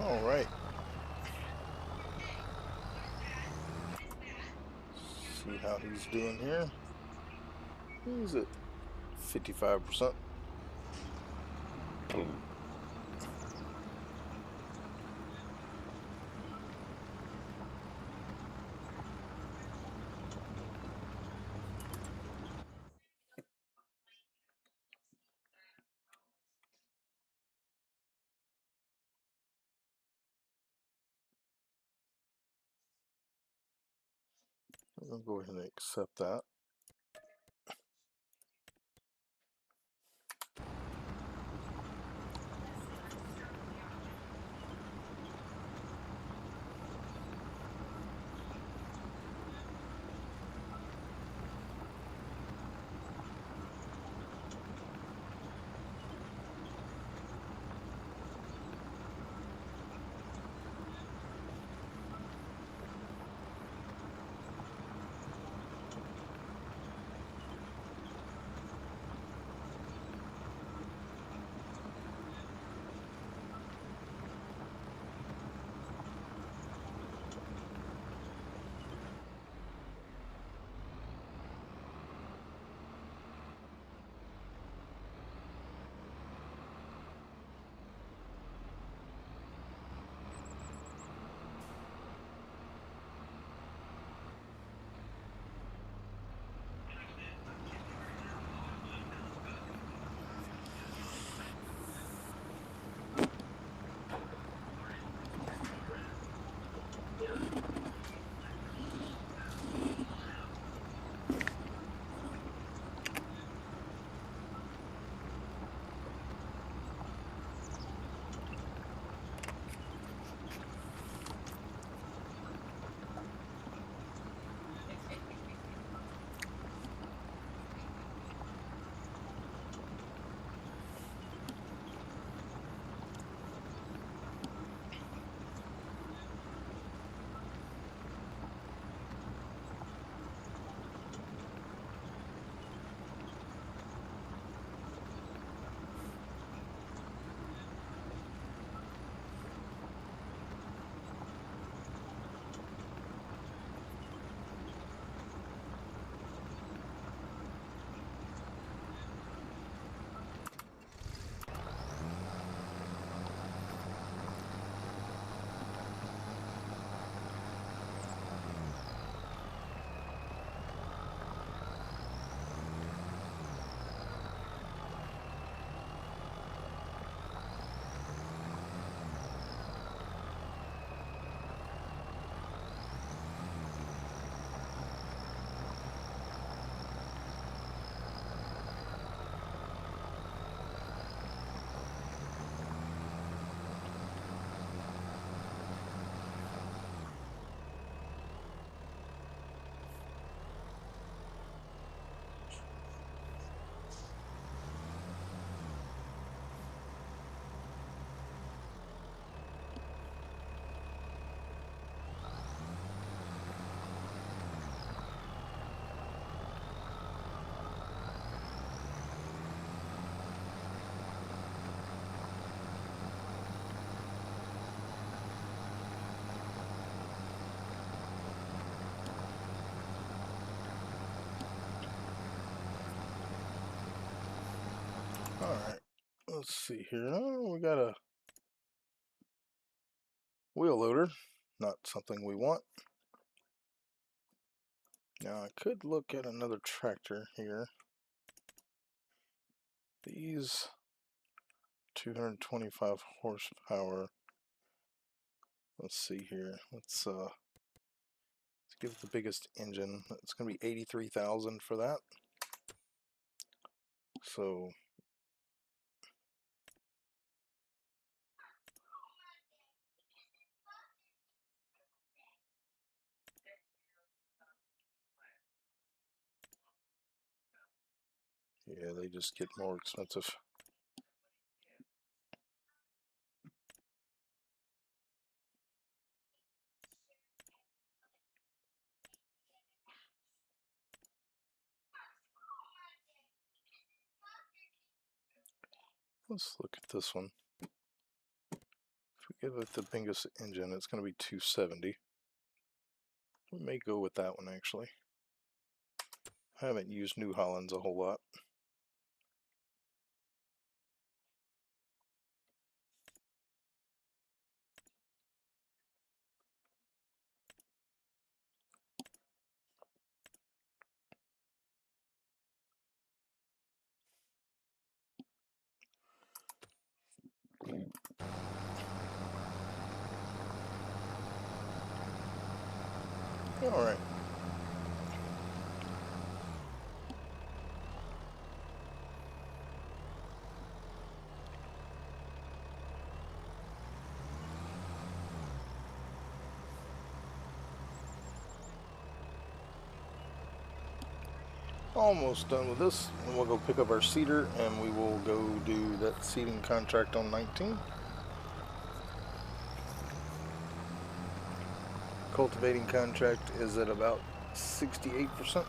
All right. See how he's doing here. He's at 55%. I'm going to go ahead and accept that. let's see here. Oh, we got a wheel loader. Not something we want. Now I could look at another tractor here. These 225 horsepower. Let's see here. Let's give it the biggest engine. It's gonna be 83,000 for that. So yeah, they just get more expensive. Let's look at this one. If we give it the biggest engine, it's going to be 270. We may go with that one actually. I haven't used New Hollands a whole lot. All right. Almost done with this, and we'll go pick up our seeder and we will go do that seeding contract on 19. Cultivating contract is at about 68%.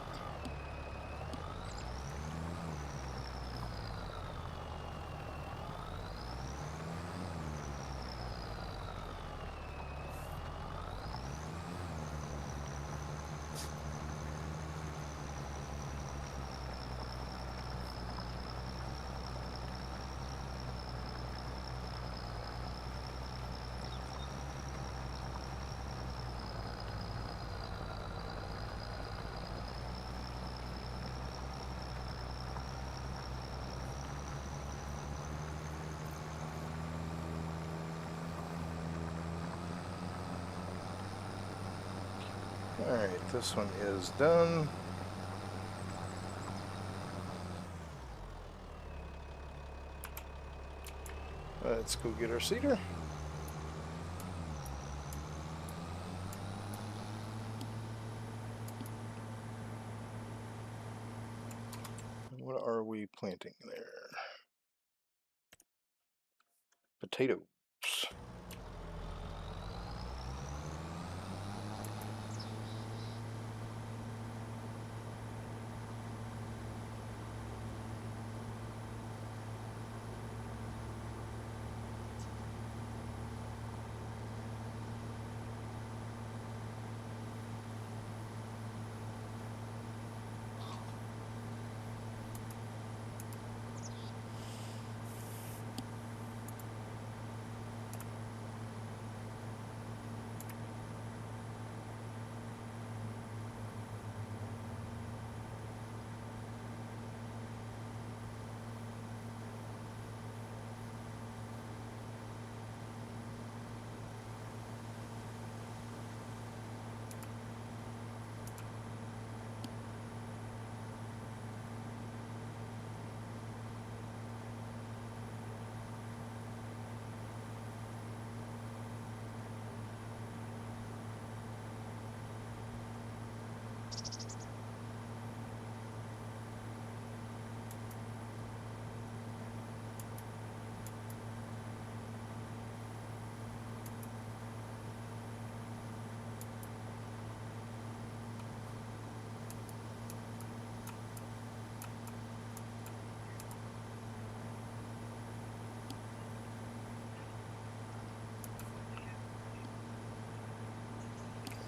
Alright, this one is done. Let's go get our seeder. What are we planting there? Potatoes.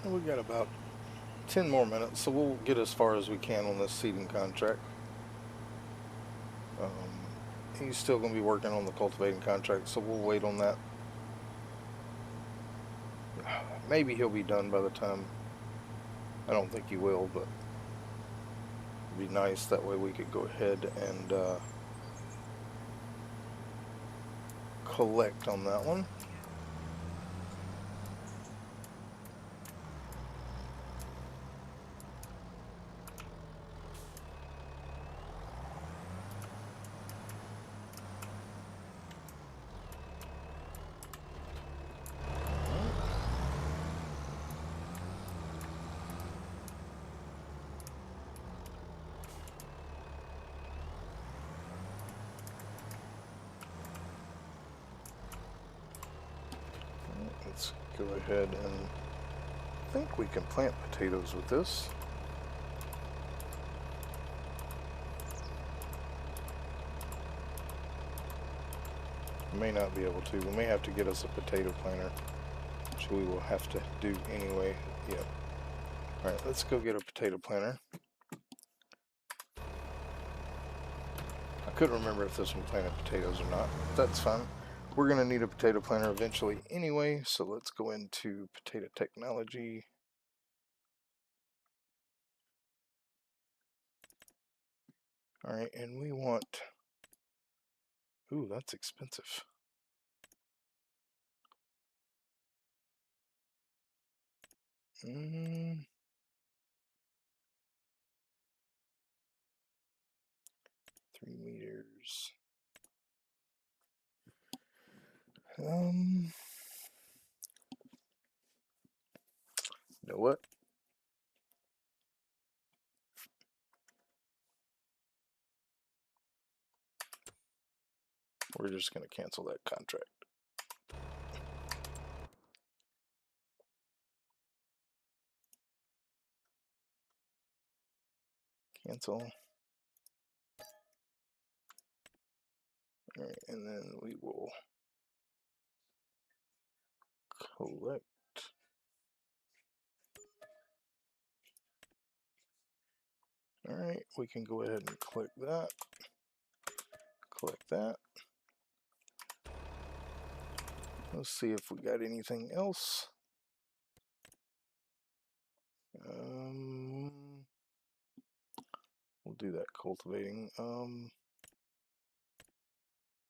We got about 10 more minutes, so we'll get as far as we can on this seeding contract. he's still going to be working on the cultivating contract, so we'll wait on that. Maybe he'll be done by the time. I don't think he will, but it'd be nice. That way we could go ahead and collect on that one. Let's go ahead and I think we can plant potatoes with this. We may not be able to. We may have to get us a potato planter, which we will have to do anyway. Yep. Alright, let's go get a potato planter. I couldn't remember if this one planted potatoes or not. That's fine. We're going to need a potato planter eventually anyway, so let's go into potato technology. Alright, and we want... Ooh, that's expensive. Mm. 3 meters. You know what? We're just going to cancel that contract. Cancel. Alright, and then we will collect. Alright, we can go ahead and click that. Click that. Let's see if we got anything else. We'll do that cultivating.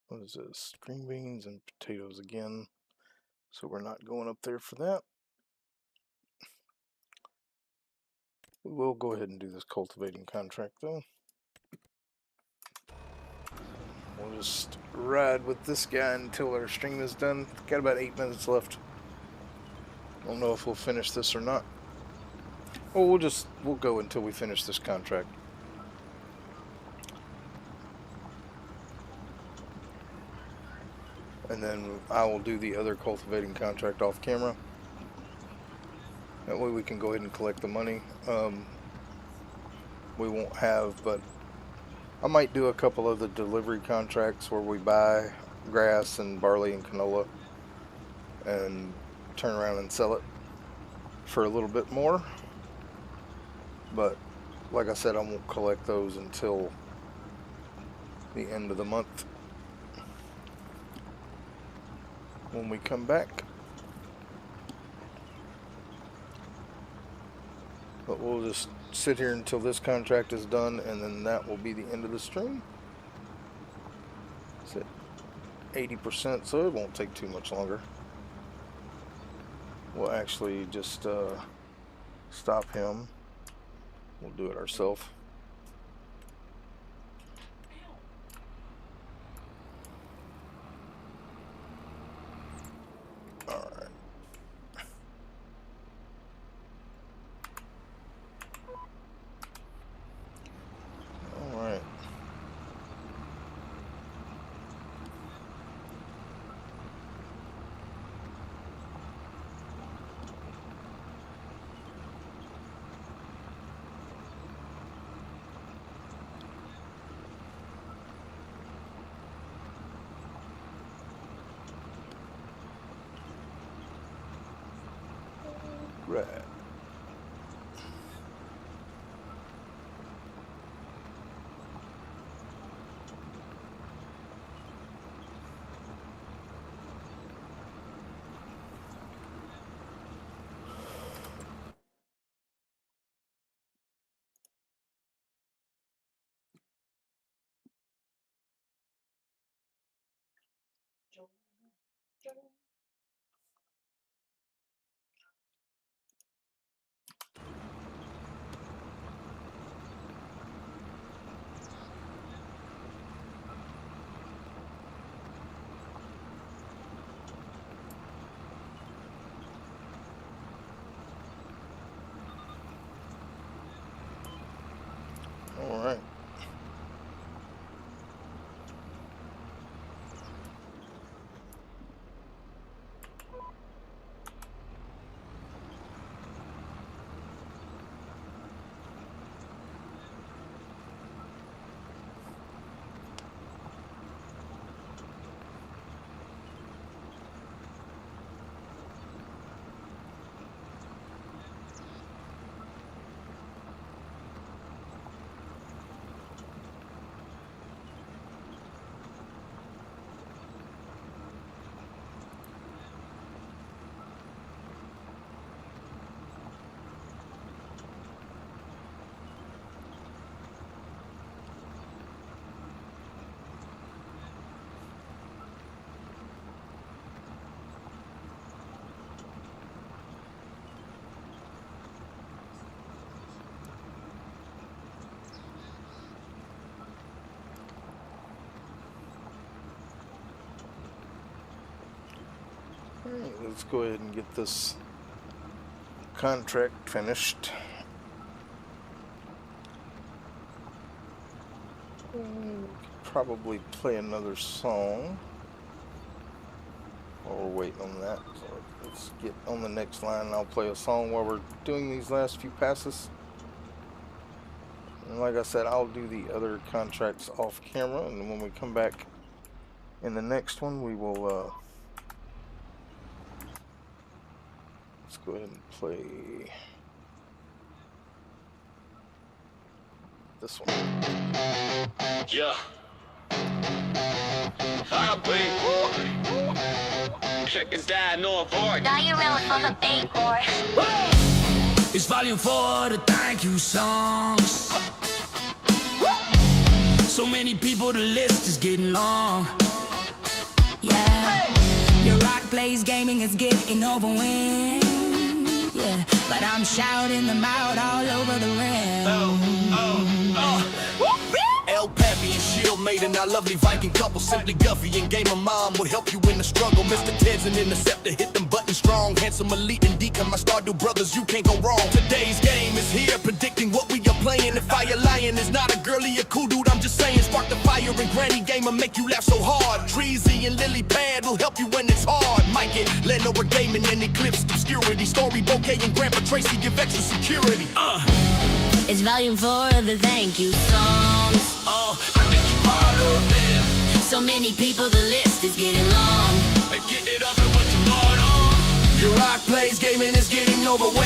What is this? Green beans and potatoes again. So we're not going up there for that. We will go ahead and do this cultivating contract though. We'll just ride with this guy until our stream is done. Got about 8 minutes left. Don't know if we'll finish this or not. Well, we'll go until we finish this contract. And then I will do the other cultivating contract off camera. That way we can go ahead and collect the money. We won't have, but I might do a couple of the delivery contracts where we buy grass and barley and canola and turn around and sell it for a little bit more. But like I said, I won't collect those until the end of the month. When we come back. But we'll just sit here until this contract is done, and then that will be the end of the stream. It's at 80%, so it won't take too much longer. We'll actually just stop him. We'll do it ourselves. Alright. Alright. Right. All right. Alright, let's go ahead and get this contract finished. Probably play another song while we're waiting on that. So let's get on the next line and I'll play a song while we're doing these last few passes. And like I said, I'll do the other contracts off camera, and when we come back in the next one, we will let's go ahead and play this one. Yeah. I bleed. Check this out, no avoid. Now you're really on the big board. It's volume 4, the thank you songs. So many people, the list is getting long. Yeah, your rock plays gaming is getting overwhelmed. Yeah, but I'm shouting them out all over the realm. El Pappy and Shield maiden, our lovely Viking couple. Simply Guffy and Gamer Mom would help you in the struggle. Mr. Ted's an interceptor, hit them buttons strong. Handsome Elite and Deacon, my Stardew brothers, you can't go wrong. Today's game is here, predicting what we are playing. If Fire Lion is not a girly, a cool dude, I'm just saying. Spark the fire and Granny Gamer make you laugh so hard. Treasy and Lily Pad will help you when it's hard. Mike it, Lenovo Gaming and Eclipse Obscurity. Story Bouquet and Grandpa Tracy give extra security. It's volume 4 of the thank you songs. I think you part of them. So many people, the list is getting long. Get it up and what you bought on. Your rock plays gaming is getting overwhelmed.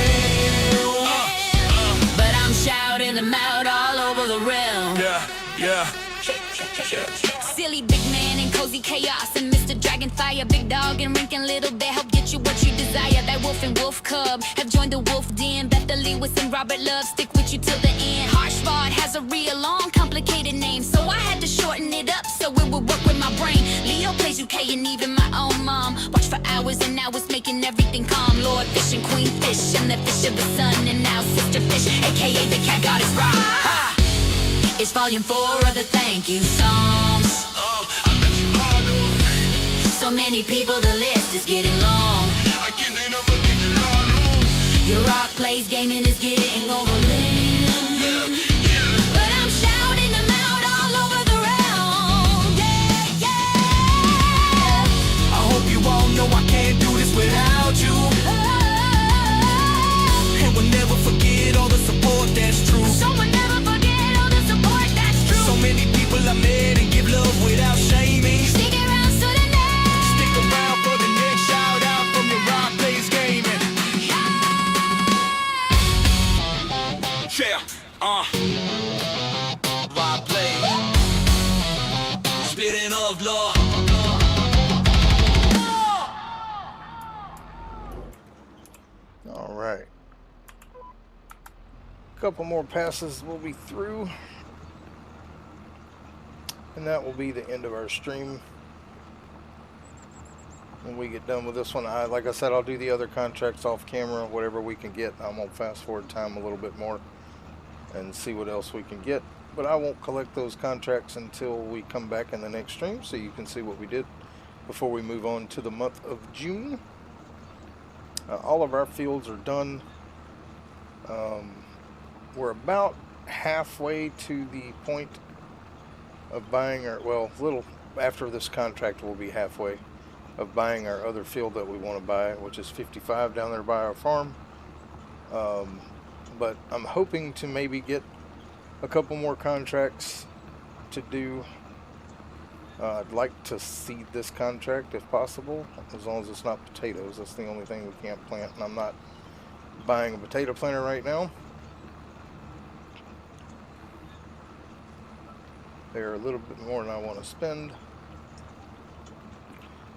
But I'm shouting them out all over the realm. Yeah. Silly big man and cozy chaos and Mr. Dragonfire, big dog and Rink and Little Bear help get you what you desire. That wolf and wolf cub have joined the wolf den. Beth the Lewis and Robert Love stick with you till the end. Harshvard has a real long, complicated name, so I had to shorten it up so it would work with my brain. Leo plays UK and even my own mom. Watch for hours and hours making everything calm. Lord Fish and Queen Fish and the fish of the sun, and now Sister Fish, aka the cat goddess Ra. Ha! It's volume 4 of the thank you songs. I bet you part of them. So many people, the list is getting long. I can't never get you on. Your rock plays gaming is getting overwhelmed. But I'm shouting them out all over the realm. Yeah. I hope you all know I can't do this without you. And we'll never forget all the support that's true. Someone never forget all the support that's true. So many people I met and give love without shaming. Stick around to the next. Stick around for the next shout out from your rock plays gaming. Yeah, rock plays. Spitting of law. All right. Couple more passes we'll be through, and that will be the end of our stream. when we get done with this one. Like I said, I'll do the other contracts off camera, whatever we can get. I'm gonna fast forward time a little bit more and see what else we can get. But I won't collect those contracts until we come back in the next stream, so you can see what we did before we move on to the month of June. All of our fields are done. We're about halfway to the point of buying our, well, a little after this contract we'll be halfway of buying our other field that we want to buy, which is 55 down there by our farm. But I'm hoping to maybe get a couple more contracts to do. I'd like to seed this contract if possible, as long as it's not potatoes. That's the only thing we can't plant, and I'm not buying a potato planter right now. They're a little bit more than I want to spend.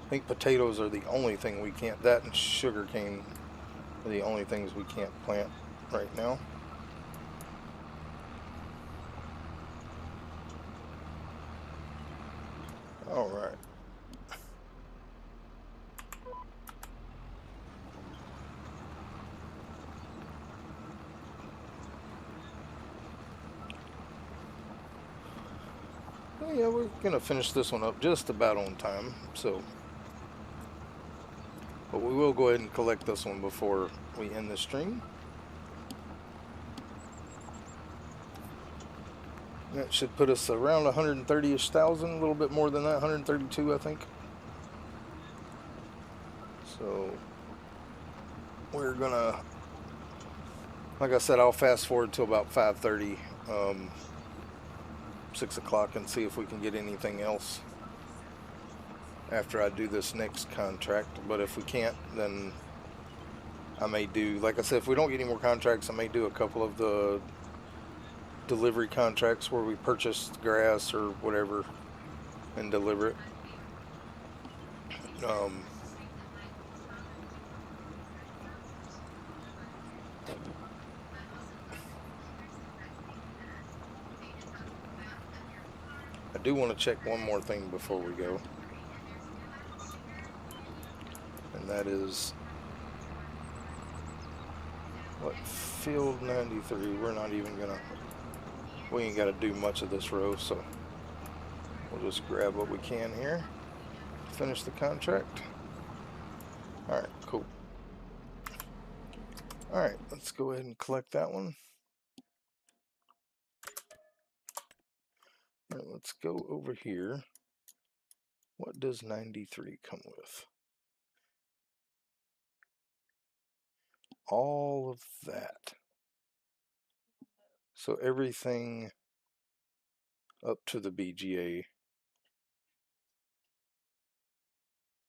I think potatoes are the only thing we can't, that and sugar cane are the only things we can't plant right now. All right. Yeah, we're gonna finish this one up just about on time, so, but we will go ahead and collect this one before we end the stream. That should put us around 130-ish thousand, a little bit more than that, 132 I think. So we're gonna, like I said, I'll fast forward to about 5:30, 6 o'clock, and see if we can get anything else after I do this next contract. But if we can't, then I may do, like I said, if we don't get any more contracts, I may do a couple of the delivery contracts where we purchase grass or whatever and deliver it. I do want to check one more thing before we go, and that is what, field 93. We're not even gonna, we ain't got to do much of this row, so we'll just grab what we can here, finish the contract. All right, cool. All right, let's go ahead and collect that one. All right, let's go over here. What does 93 come with? All of that. So everything up to the BGA.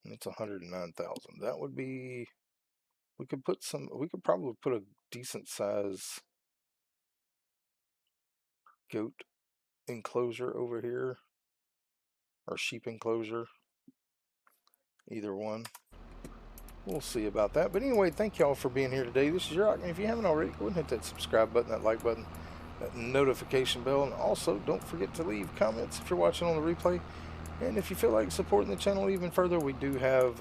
And it's 109,000. That would be, we could put some, we could probably put a decent size goat enclosure over here, or sheep enclosure, either one. We'll see about that. But anyway, thank y'all for being here today. This is your Rock, and if you haven't already, go ahead and hit that subscribe button, that like button, that notification bell, and also don't forget to leave comments if you're watching on the replay. And if you feel like supporting the channel even further, we do have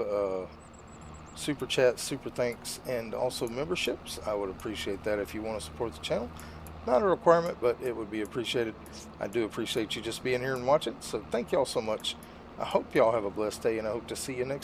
super chats, super thanks, and also memberships. I would appreciate that if you want to support the channel. Not a requirement, but it would be appreciated. I do appreciate you just being here and watching. So thank y'all so much. I hope y'all have a blessed day, and I hope to see you next